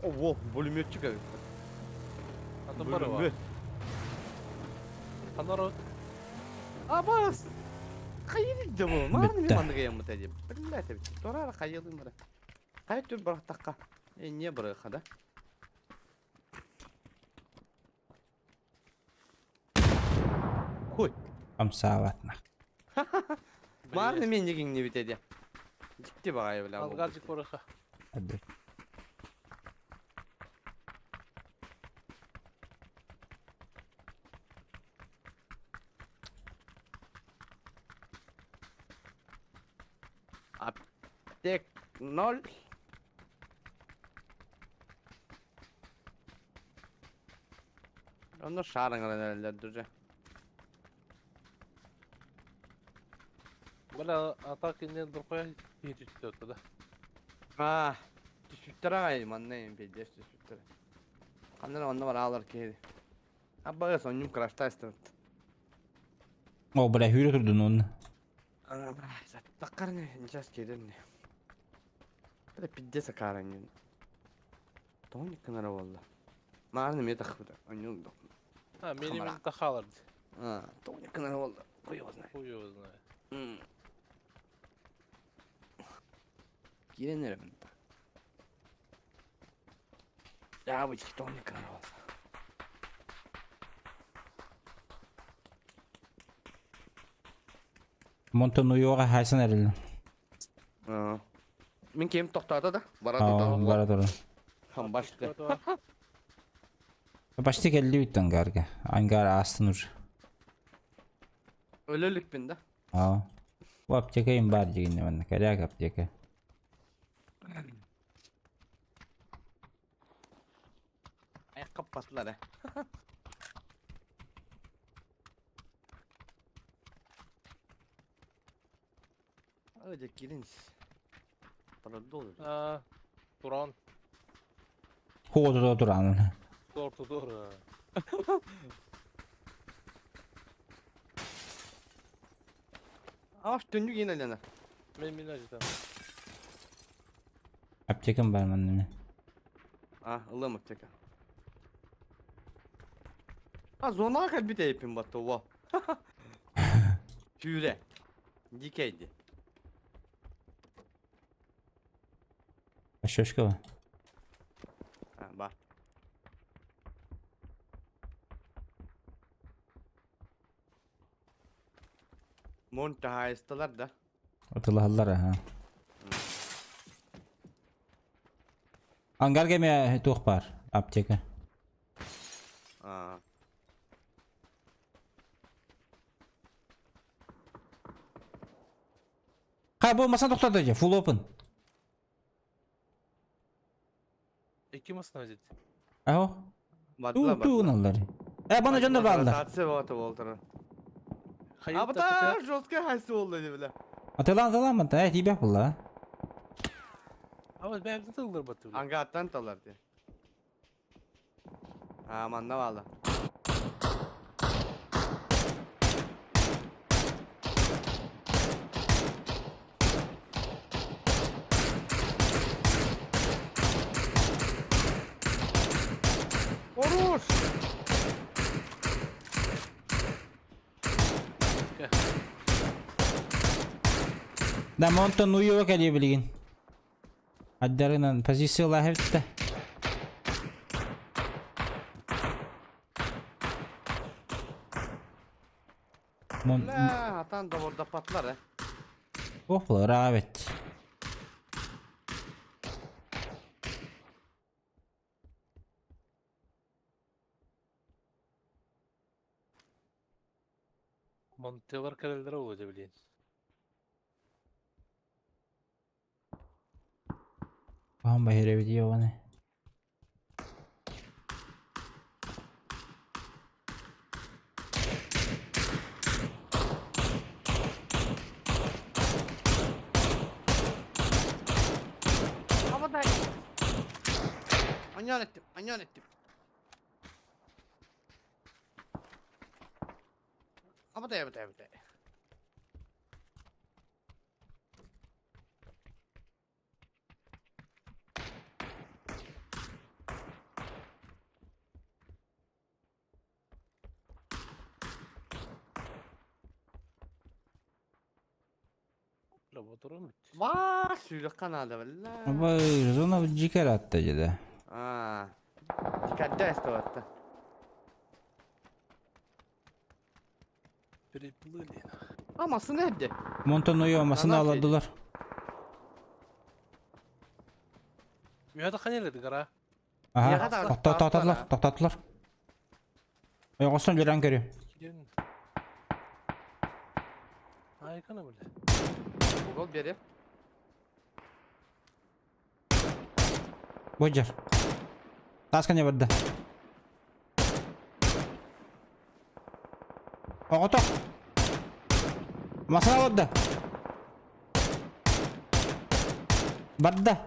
Oho, bölümyotçu gibi. Adam var o. Kanaro. Abas. Kayırdı bu. Mağını bir Bitti. mandığı yanımı tecib. Billah tabi. Doğru kayırdım bana. Kayıt dur bırak dakika. Niye bırak da? Huy. Камсаватна. Mağını men yegin ne bitedi. Ciddi bakayım bile. Algarcık orası. Hadi. Tek nol. Onu şarın herhalde duracak. Böyle atak inden dur koya hiç tutuyordu da. Ah. Düşüktüre kayayım anlayayım bir geç düşüktüre. Kandan onda var ağlar ki. Abba son crash'ta istedim. О, бля, хүйрө турдун onu. Takkar ne? Nicaz gelin ne? Böyle pidde sakarın yun. Doğum yıkınara valla. Mağarını mı takıp da? Anyon da. Ha benim takalırdı. Ha, doğum yıkınara valla. Koyuyoruz ne? Koyuyoruz ne? Girenlere ben de. Ya bu iki doğum yıkınara valla. Монтонуйога хайсан арил. Min kim toxtadı da? Bara Aa, da. бара тура. Ham başka. Почти келди биттен гарга. Ангар астын уж. Ölülük binde. Aa. Bu aptekayım бар дегенде мен. Коряк аптека. Ayakkabı patladı. Öyle girin. Para dolu. Ha. Duran. Хоодо туран. Doğru doğru. Ağaç döndük yine lene. Ben minacıdan. Аптекам бар мен. Ah ılım öpteka. Ha zona kalbi de yapayım battı o. Tüyle. Dikeydi. Шошка бар. Ha bak. Montaha istalar da. Атылалар ha. Ангар кеме тух бар. Аптека. Ha. Ка болмаса токтот эже. Full open. İki masın özet. Aho. Badla Tuğun onları. Bana canlar bağlı. Tatsı batı oltara. Hayır Abi da jostka haysı oldu bile. Atılan mı? Tibah bulla. Ama ben de tıldır batı bile. Anga attan talar diye. Aman da valla. Oruç. Da montan uyuyor geliyor bilgin. Adlarından pozisyolar hepte. La atan da orada patlar he. Oh bu rağbet. Montelar karelere olacak bileyim. Baham bahire video bana. Ama da. Anyan ettim, anyan ettim. Ama da evet. Laboratuvarım bitti. Vaa sürük kanalı valla. Ama zona bir ciker attı dedi. Aa. Dikkatli istevatta. Biri buluyor diye. Aması nerede? Montan uyuyor olmasını Nana aladılar. Mühada kaneledi kara. Niye Aha. kadar Toktattılar. ha? Toktattılar. Ayak olsun gelen görüyor. Gidelim. Harika böyle. Gol biri. Boycar. Taskanya vardı. Oto. Masana vardı. Vardı.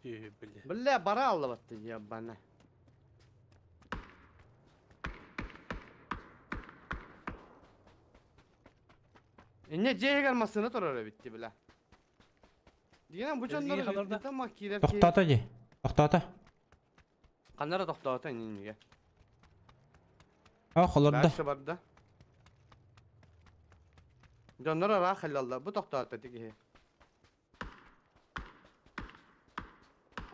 Şey böyle. Billa bara allabattı ya bana. Ne C'ye gelmesine torara bitti bile. Diyelim bu canları kadar da- bitti makineler ki. Toktat acı. Toktata. Kanlara toktata iniyor. Ha kolorda. Başka barda. Canlara rahil Allah bu toktata tiki.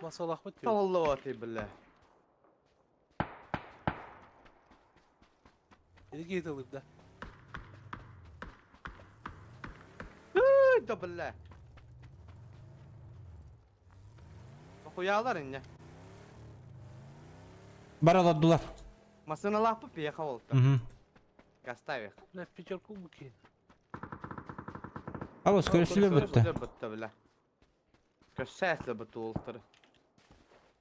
Nasıl Allah bitiyor? Tavallı vatı bile. Eli geyit alıp da. Da bile. Okuyalar inne. Baraladılar. Masına laf bu piye kavolta. Hı. Gastavik. Ne piçer kul bu ki? Ama skörüsü bitti. Bitti bile. Köşesle bitti olturu.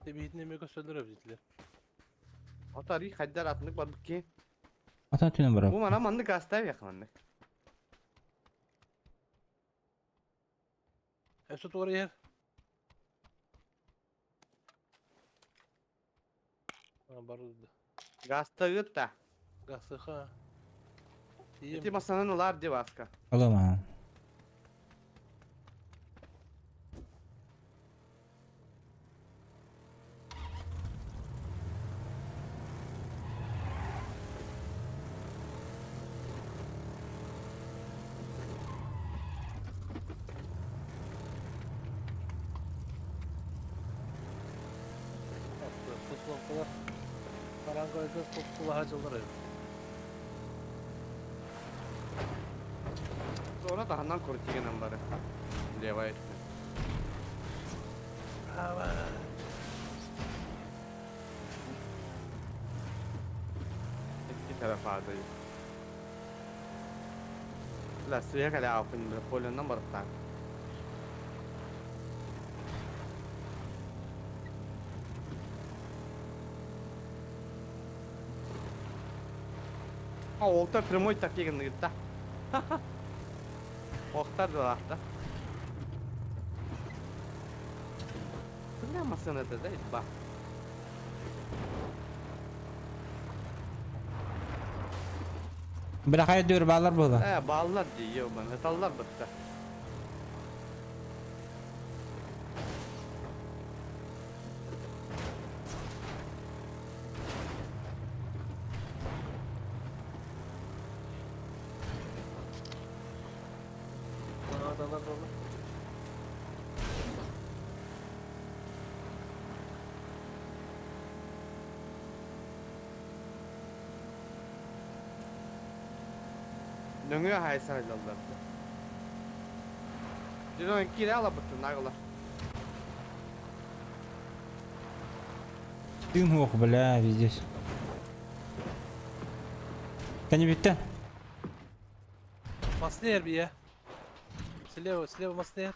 Tabi ne mega söylere bizler. O tarihi haddar atlık var bu ki. Atan tüyünü bırak. Bu bana mandı Gastavik mandı. Esut oraya yer. Ha barıldı. Gastavik da. Gası ha. İyi Eti masanın olar divaska. Alamam. Fosfor kadar. Karangoyda fosfor hacılar ev. Sonra da handan korutigen ambarı. Leva etti. Hava. İki tarafa adayı. La suya kadar apın polondan barıktan. А олтар прямой так егін гитта. Оқтар да лақта. Бля машина да ба. Bir kaya dör bağlar bola. Bağlılar diyor bana. Hetallar bitti. Adalar dolu. Nöngü hay sayılırlar. Diyor ki ala bitti nağılar. Дым ох, бля, везде. Тани bitti. Masneyer bir ya. Слева Masneyer.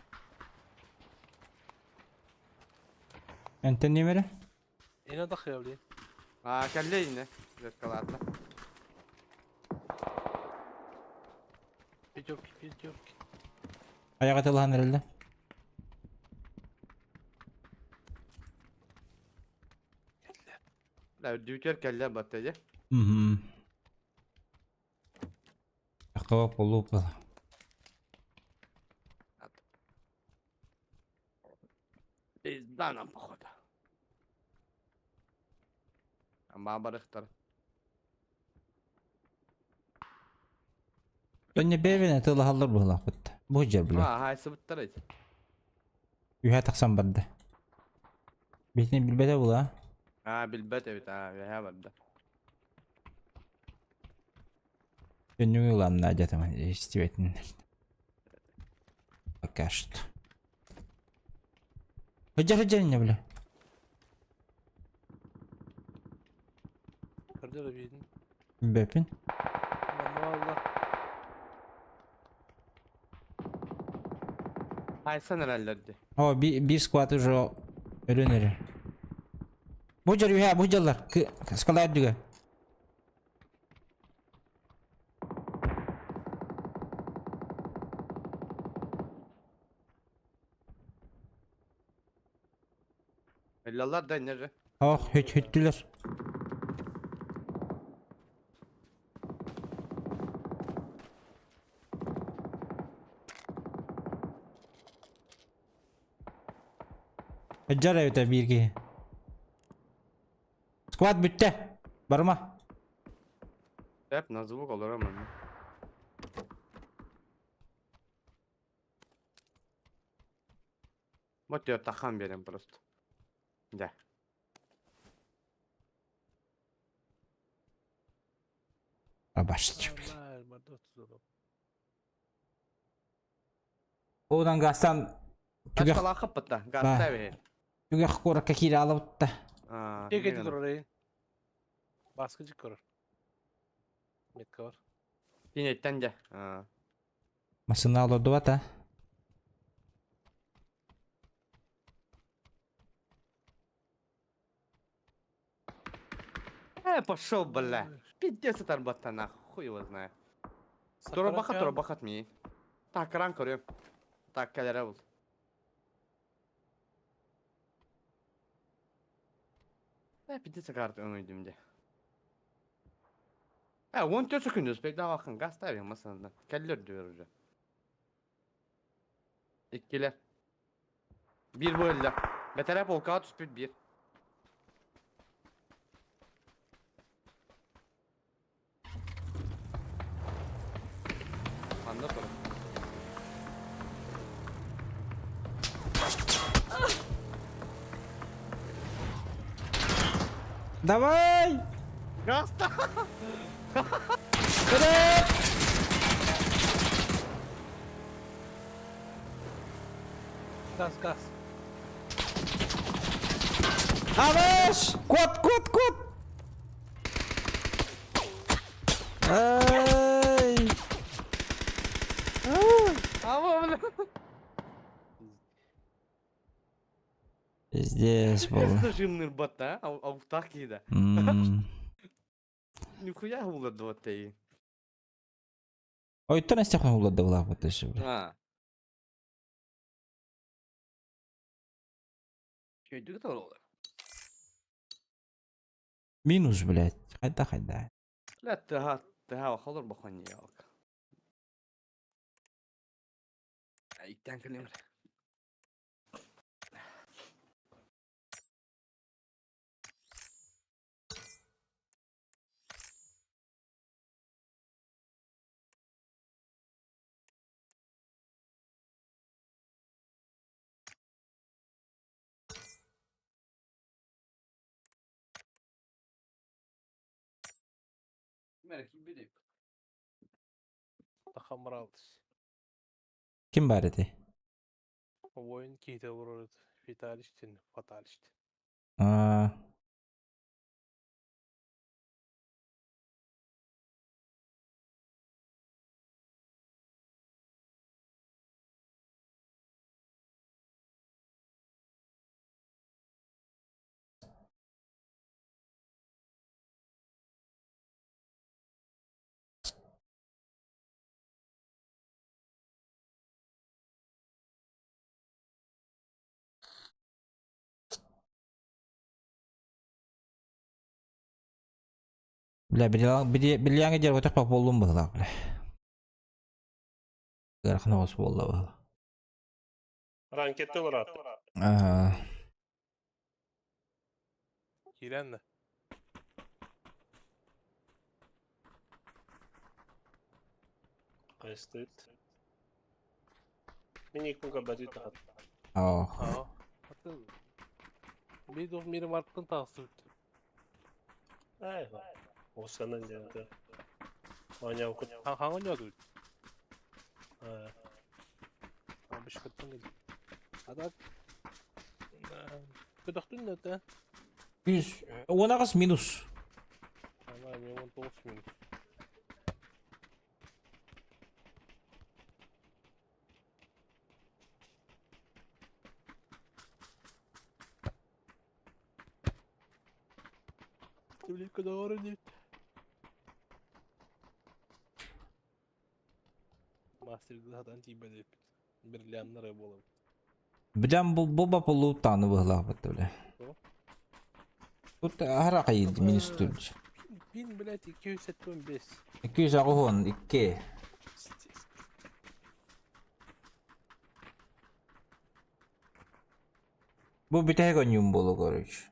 Enten nemere? Yine de xeyli. Kelle yine. Zırkalarla. Bir yok. Ayağa atılhan herhalde. La düker kelle battı. Akava polu pala. Izdanam pohoda. Ama barıktar. Önce bevene tılı halır bola bitti. Bu cer bile. Hay sıbıttır. Ühe taksan barda. Bitini bilbede bula. Bilbet evet ya barda. Önünü ulandı acaba istivetin. Bakıştı. Hıcar ne bile. Nerede öyle biydin? Bepin. Valla. Hay sen herhalde. O bir squat уже ölünür. Bu cer ühe bu cerler. Skalayat juga. Ellallar da nere? Oh hüttüler. Hıcar evde bir ki. Squat bitti. Barma. Hep nazıllık olur ama. Motor takan benim просто. Да. Başlayacak. Allah barda 30 olur. Odan gastan Kaç kala kapıtta? Gazete ve. tüge kora kakira alıp da. Çek eti dur orayı. Baskıcı korur. Metka var. Dinetten de. Masını alırdı vata. Пошел, бля. Пиздец это ботана, хуй его знает. Дурабахат мне. Так, ран корю. Так, калеревул. Пиздец карты önüydüm de. 14 sekunduz pek daha bakın gaz tabi masandan. Keller diyor hoca. İkiler. Bir bu elde. Beter polka 31. Anladım. Давай! Gazta. Вперед! Gaz. Аваш! Кот! Ай! Ama Здесь было. Жирный бота, а так еда. Нихуя было до этой. Oyttan estekne uladı bulak batışı. Ha. Köydük de olur. Minus, блядь. Hayda. لا تها خضر بخوني ياك. اي تانك الامر. Merkez bir Takamır aldı. Kim bari de? O oyun kiyte vururdu. Fatalist'in. Aa. Bля, bir yer otak bak bollum bıhlak bля. Garxna os bolla bıhlak. Rankette var artık. Aa. Giren de. Кайстыт. Мини кунга бадит хат. Oh. Aa. Bakın. Bir de bir markın tahsil etti. Eyvah. O senden geldi. Manyak kut. Hangi oynuyordu? Ha. Abi şıkkıttın geldi. Hadi. Kötüktün ne de? 100. Ona kas minus. Ama benim 19 minut. Тільки договору нет. Мастер zaten tibe de birleyenlere bulalım. Bilen bu bapulu tanı bıhlak battı bля. Тут hara kaydı minus türlü. 1000 bilet 275. 200 ağın 2. Bu bir tek oyun bolu görüş.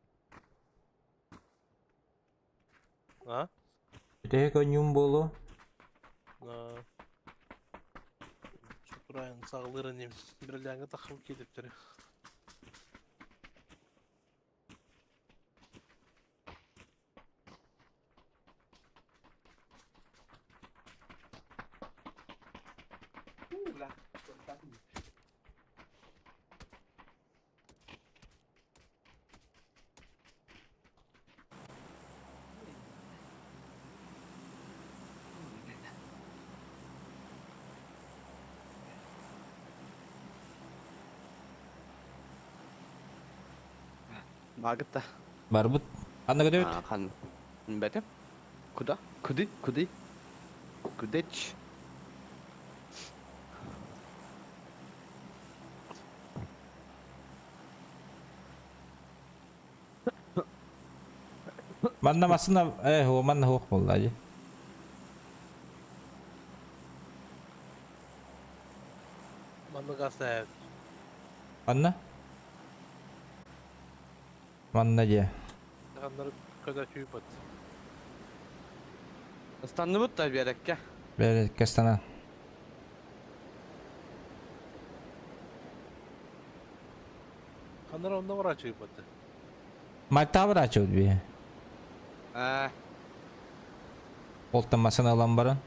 Ha? Bir tek oyun bolu. Ha. Şurayın sağlığını neyim. Birleyenge takılıp gidip duruyor. Bagıtta. Barbut. Anla gidiyor. Kan. Betim. Kuda. Kudi. Kudeç. Manna masına o manna hoş vallahi. Mandı gazete. Manna? Manna diye. Kanları kadar tüyüp at. Istanlı bu da bir yere ki. Böyle kestana. Kanları onda var açıyıp attı. Malta var açıyordu bir. Oltamasını alan barın.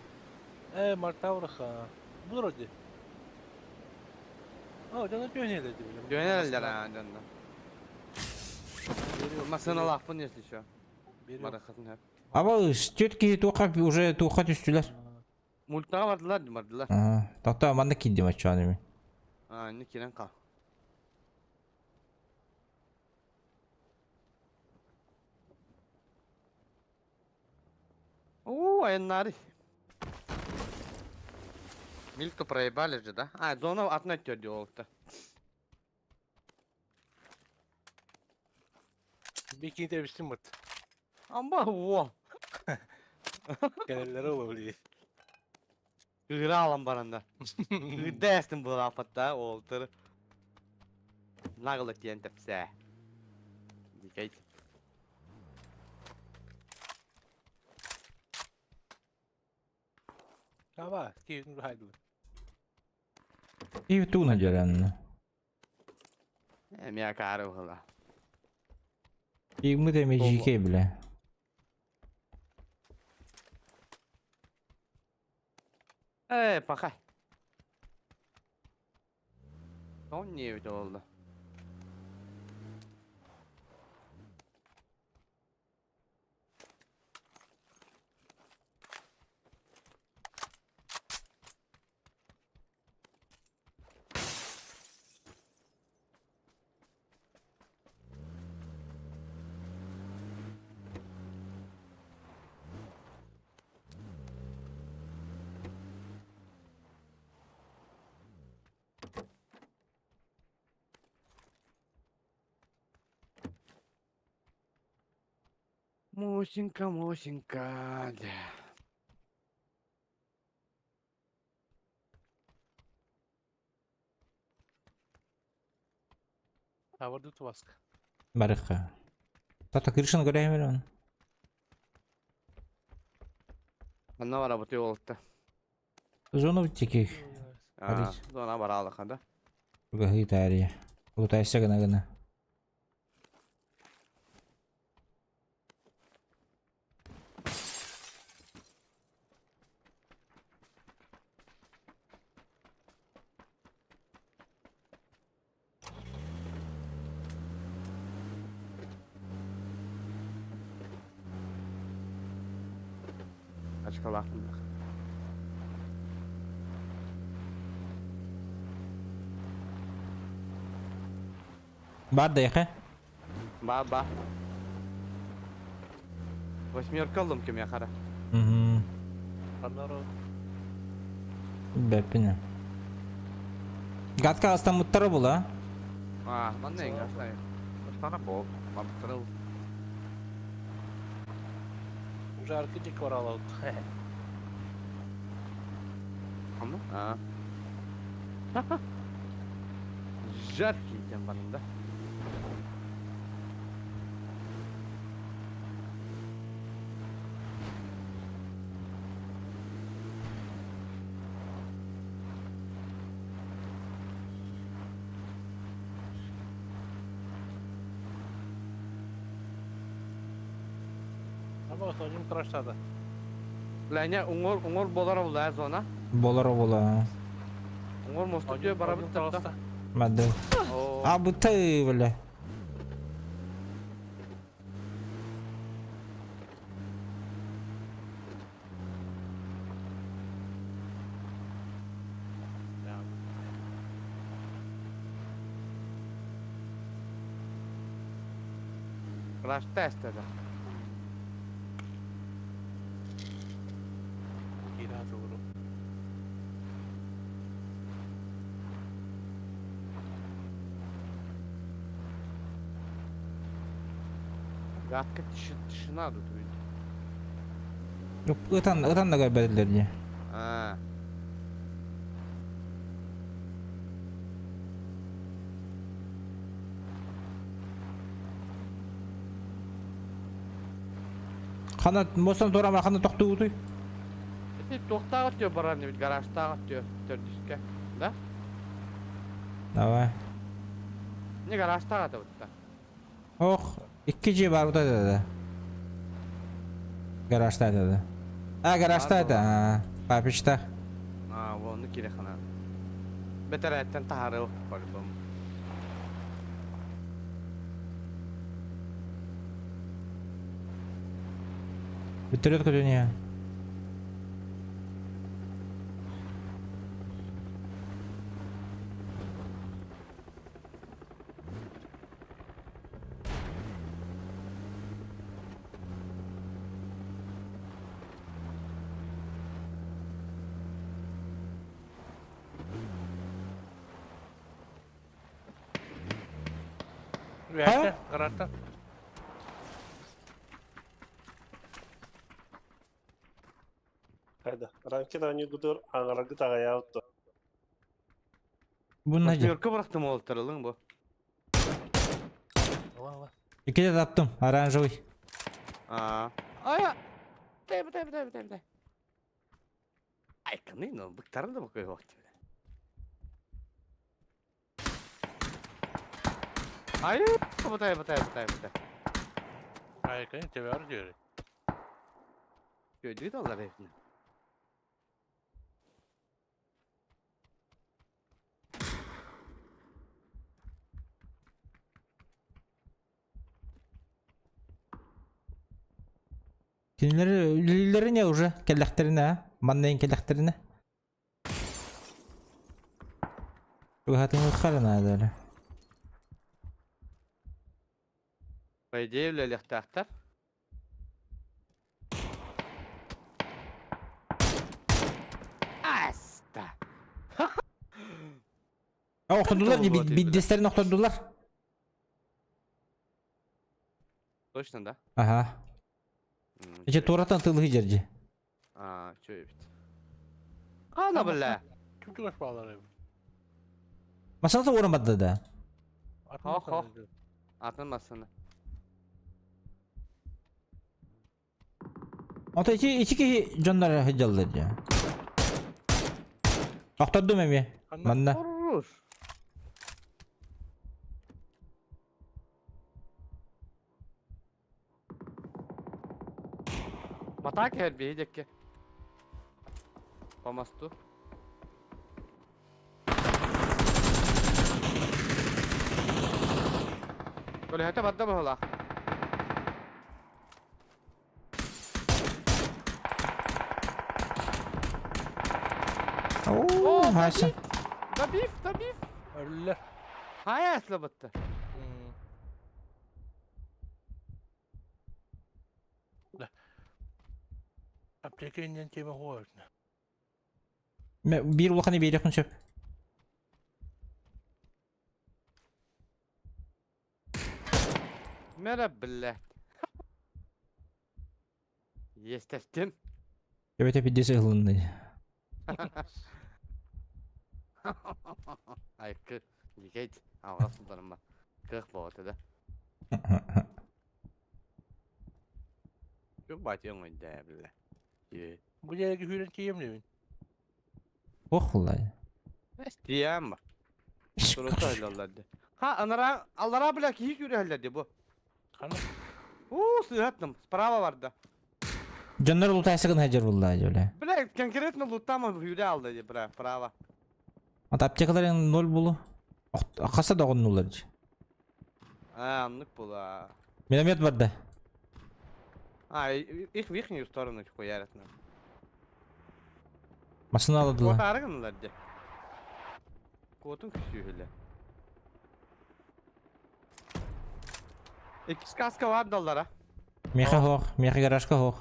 Marta var ha. Budur hadi. Aa canım dönüyor dedi bilim. Dönerler ha döndü. Masana lafın yesi şu. Barakatın hep. Ama tütki tuhaf уже tuhaf üstüler. Multağa vardılar. Ага. Tahta manda kidim açanı. Ha ne kiren kal. Oo ayınları. Мильту проебали же, да? А, зона одна тёрди oldu. Bir iki intervistim var. Amba wo. Genelleri olabilir. Hıra alan baranda. Hıda estim bu afatta oldu. Nagılı diyen tepse. Dikeyt. Ama keyifli haydi. І ту наділено. Emya karı hıla. І ми там жіки, бля. Bakay. Son niye öyle oldu? Мосинка, мосинка. Havada tuvask. Барыха. Тата крышын көреймер он. Anna var bu oldu. Зону тиких. Zona var aldık hadi. Гахи тария. Утайся гына. Açık aklımda. Бар да яха. Baba. Восьмерка aldım kim yakara. Мгм. Kanaro. Бепине. Гатка астам муттары була. Ben de engaçlayım. Sana bol. Ben kırıl. Жарко декорал. Ama? Жаркий diyeceğim benim de. Ama sonucum tıraşladı. Lenya ungur bolar oldu her zona. Болар була. Ungur mostu diyor bara bitti. Мады. А буты, бля. Crash test dedi. İnanıyorum. Gatka dışına tutuydu. Yok, ıtan da gaybedirler diye. Ha. Kanat, bostan torama kanat toktu utuy. Tohtağı atıyor bara ne bil garajda atıyor. Tördüske. Da? Давай. Ne garajda atıyor da. Oh, 2G var burada dedi. Garajda dedi. Ha, garajda ha. Papiçta. Ha, onu kire kana. Beter etten taharı pardon. Bitiriyorduk dünya. Üyekten, karattan. Hayda. Rankin oyunu gudur ağırlığı da ayağı tuttu. Bu ne? Yurka bıraktım oltarılın bu. Var var. İki de taptım. Оранжевый. Aa. Aya. Day. Ay kanıyım lan. Bıktarım da bakıyor vakti. Hayır. Batay. Hayır kanka teber diyor. Gördüğü de onlar hepsini. Кинилери не уже? Келлехтерине, а? Маннайын келлехтерине. Угатын уйхарына дәле. По идее, в лехтахтар. Аста. Оқтырдылар, Tamam, bu биддестерин оқтырдылар. Точно, да? Ага. Иче туратан тылғы жерде. Aa, şöyle bit. Ana bile. Kim çıkış bağlar evi? Масалата орамады да. Ho. Atılmasını. Ата ичи ки жондар хыжалды же. Оқтырдым эми. Манна. Vurur. Matak her bir dakika. Pamastu. Böyle hata badda mı hala? Oo, Hasan. Tabif. Ölüler. Hayır asla battı. Apteke inden tema hoş. Bir ulakani bir yakın çöp. Merhaba billah. Yestettim. Evet hep iddesi hılındı. Ay kır. Yigit. Ağla sultanım bak. Kırk bu ortada. Çok batıyor mu de billah. Bu yerdeki hüren kiyem ne? Oh vallahi. Diyem bak. Durursa öyle ollardı. Ha Allah'a bile ki hiç yürüyorlardı bu. Kanı. Sığattım. Sprava vardı. Canlar ulutay sıkın hacer vallahi öyle. Bile konkretno lutama yürü aldı diye prava. Ata aptekaların nol bulu. Kasa da onun olar. Ha anlık bu la. Minamet vardı. Ha ilk в ихнюю сторону хуярят нам. Masını Вот aladılar. аргынларdı. Котun küçüğüyle. İki kaska var dolara. Meха hoq, meха garajka hoq.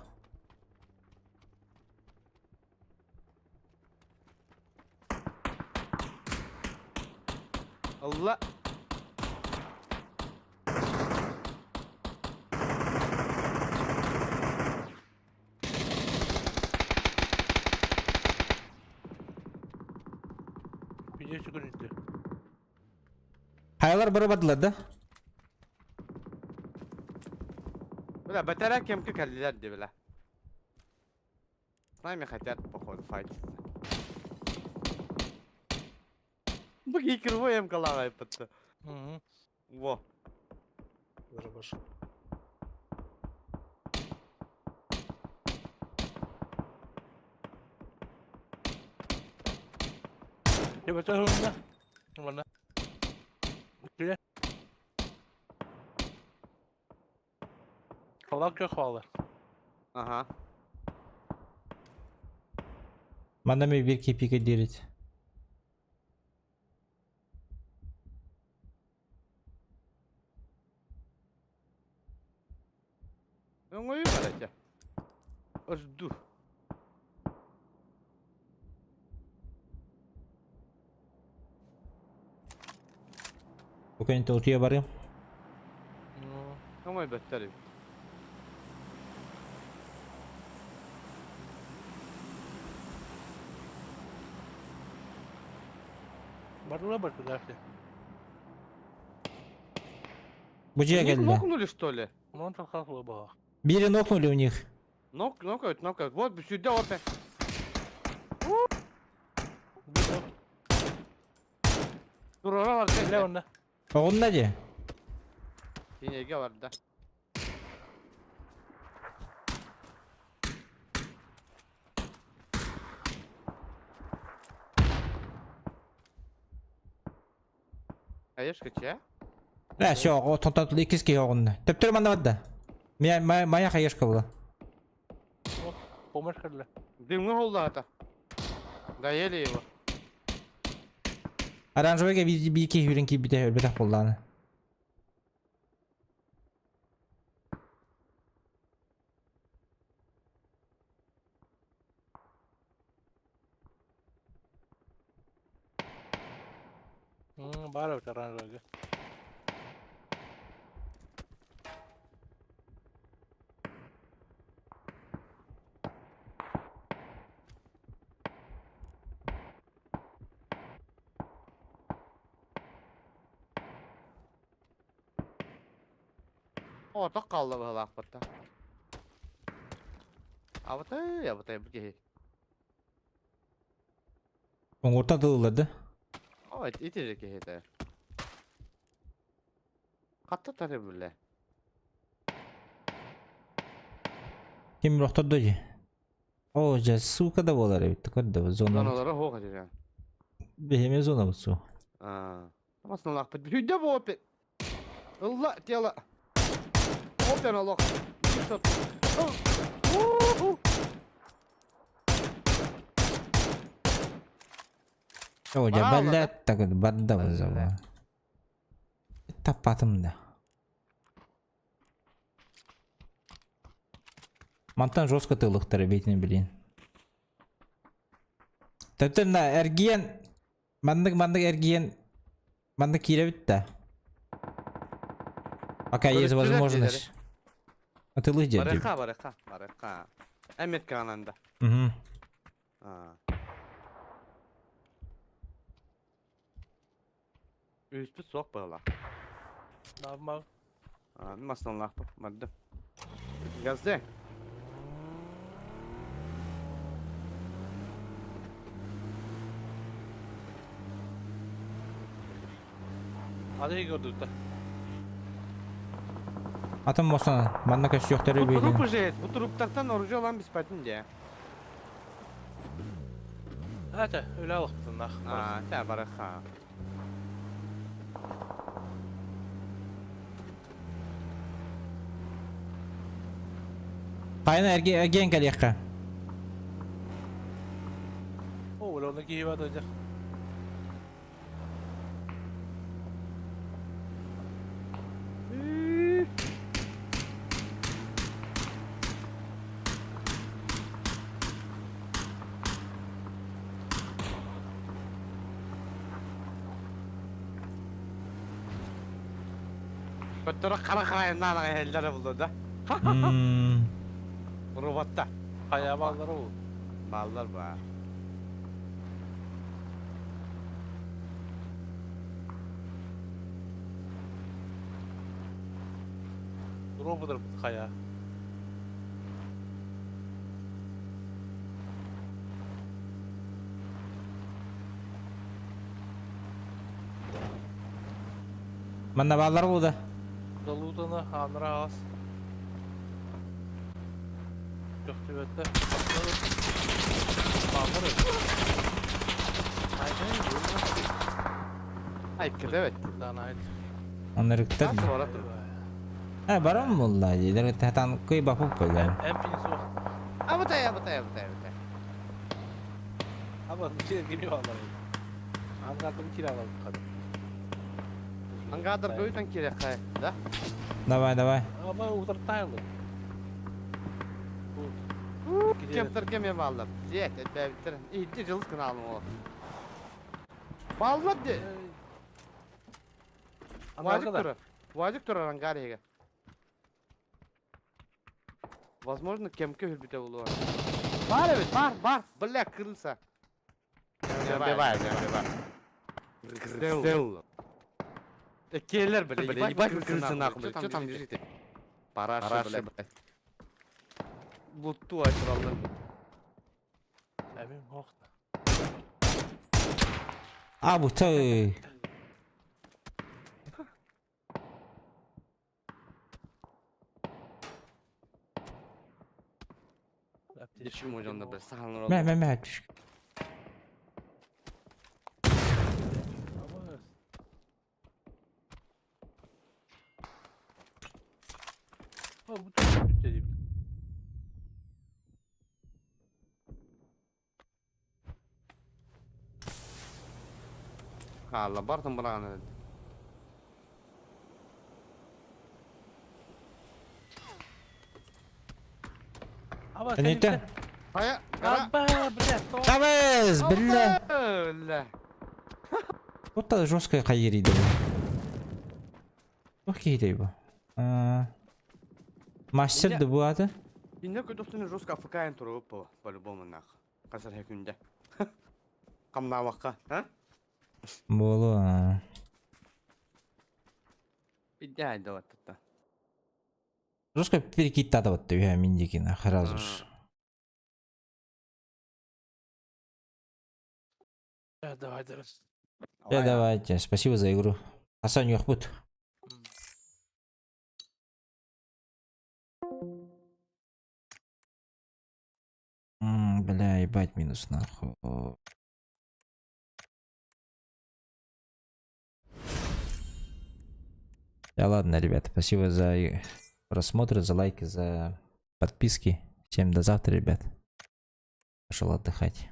Allah. Bir de çıkın itti. Hayalar barabadılar da. Бля, батарейки МК калилерди, бля. С нами хотят, походу, файтиться. Быги кривой МК лавай пытта. Во. Дробаш. Ya betul hunda. Mana? Gel. Kalak yok valla. Aha. Bana bir kepike derit. Ben oyun var acaba. Жду. Bugün de otuya varayım. Ой, бөттер. Барыла бар кудашты. Бучая geldi. Нокнули, что ли? Мон талхахлы бага. Бiri нокнули у них. Нокают. Вот, сюда, вот. Durara var. Ile onda. Oğlum ne diyor? Yine var da. Hayır kaçıyor. La şu o totatlı ikiz ki oğlum. Teptir bana vardı. Maya hayışka bu. Помощь кырлы. Дымны oldu ата. Гаели его. Aranjovega bir iki hürünki bir de ölbedak kullanı. Бара утран роги. О, так kaldı bu lakbatta. Abatay bu gehi. Orta dağılırdı. O itecek gehi de. Katta tarı böyle. Kim rohta doji. O ja suka da bolar evet. Kadda zona. Zanalara hoq edeceğim. Beheme zona bu su. Ama sana lakbat. Hüdde bu opet. Allah tiyala. Open Allah. O ja ballet takı badda bu zaman. Tapatım da. Мантан жестко тылықтары бетіне білейін. Тәптен да әргиен мандық әргиен мандық кире бітті. Пока есть возможность. Атылы деді. Барықа. Әмет кананда. Üspü sok bağla. Normal. Mastan lakbı. Madde. Gazde. Hadi gördük de. Atın bosana. Banda kaç yokları Bu bileyim. trupu jet. Bu truptaktan orucu olan biz patin diye. Hadi öyle alıktın da. Ta barıqa. Kayna ergen gel yakka. O öyle onu giyi var olacak. Kötürü kara kayından ellere buldu da. Robotta. Kaya balları o. Ballar var. Robodur kaya. Manda ballar oldu. Dalutunu hanıra az. Çok tüvette. Balları. Ay kız evet. Buradan ait. Onları kıtır. Nasıl var atır? Ha baron mu oldu acı? Derek tahtan kıy bakıp böyle. En pinisi o. Abutay. Ama bir şey gibi varlar. Anlattım kiralar bu kadar. Hangadır böyüten kirek kay. Da. Давай. Ama uğdur taylı. Kim ya ballar. Ziyet et be bitir. İyice cılız kınalım o. Ballar de. Vacık durur. Vacık durur hangariye. Возможно, кемке үлбіте болуар. Бар evet, бар, бля, крыса. Забивай. Крыстел. Келер, бля, ебать вы крысы нахуй, что там лежит? Параши, бля. Лутту айтыралдар. Әмин оқты. Абу тәй. Дешім ойжанда бір сағаныр Мә. Ha bu da bitireyim. Hala, бартын бұрағаны. Ama Нетті? Ая, Абба, блядь, Табыз, білі. Бля. Вот та жесткая қайыр еді. Ох кейдей бұл. Мастерді бұл ады. Инде көтөктүнү жестко АФК-ын туруп по-любому нах. Казыр күндө. Камна вакка, а? Болу. Идея да вот это. Жестко перекиттады вот деп я мендекина сразу же. Давай, дұрыс. Давайте, спасибо за игру. Асан yok будет. Бля, ебать минус нахуй. Да ладно, ребята, спасибо за просмотр, за лайки, за подписки. Всем до завтра, ребят. Пошел отдыхать.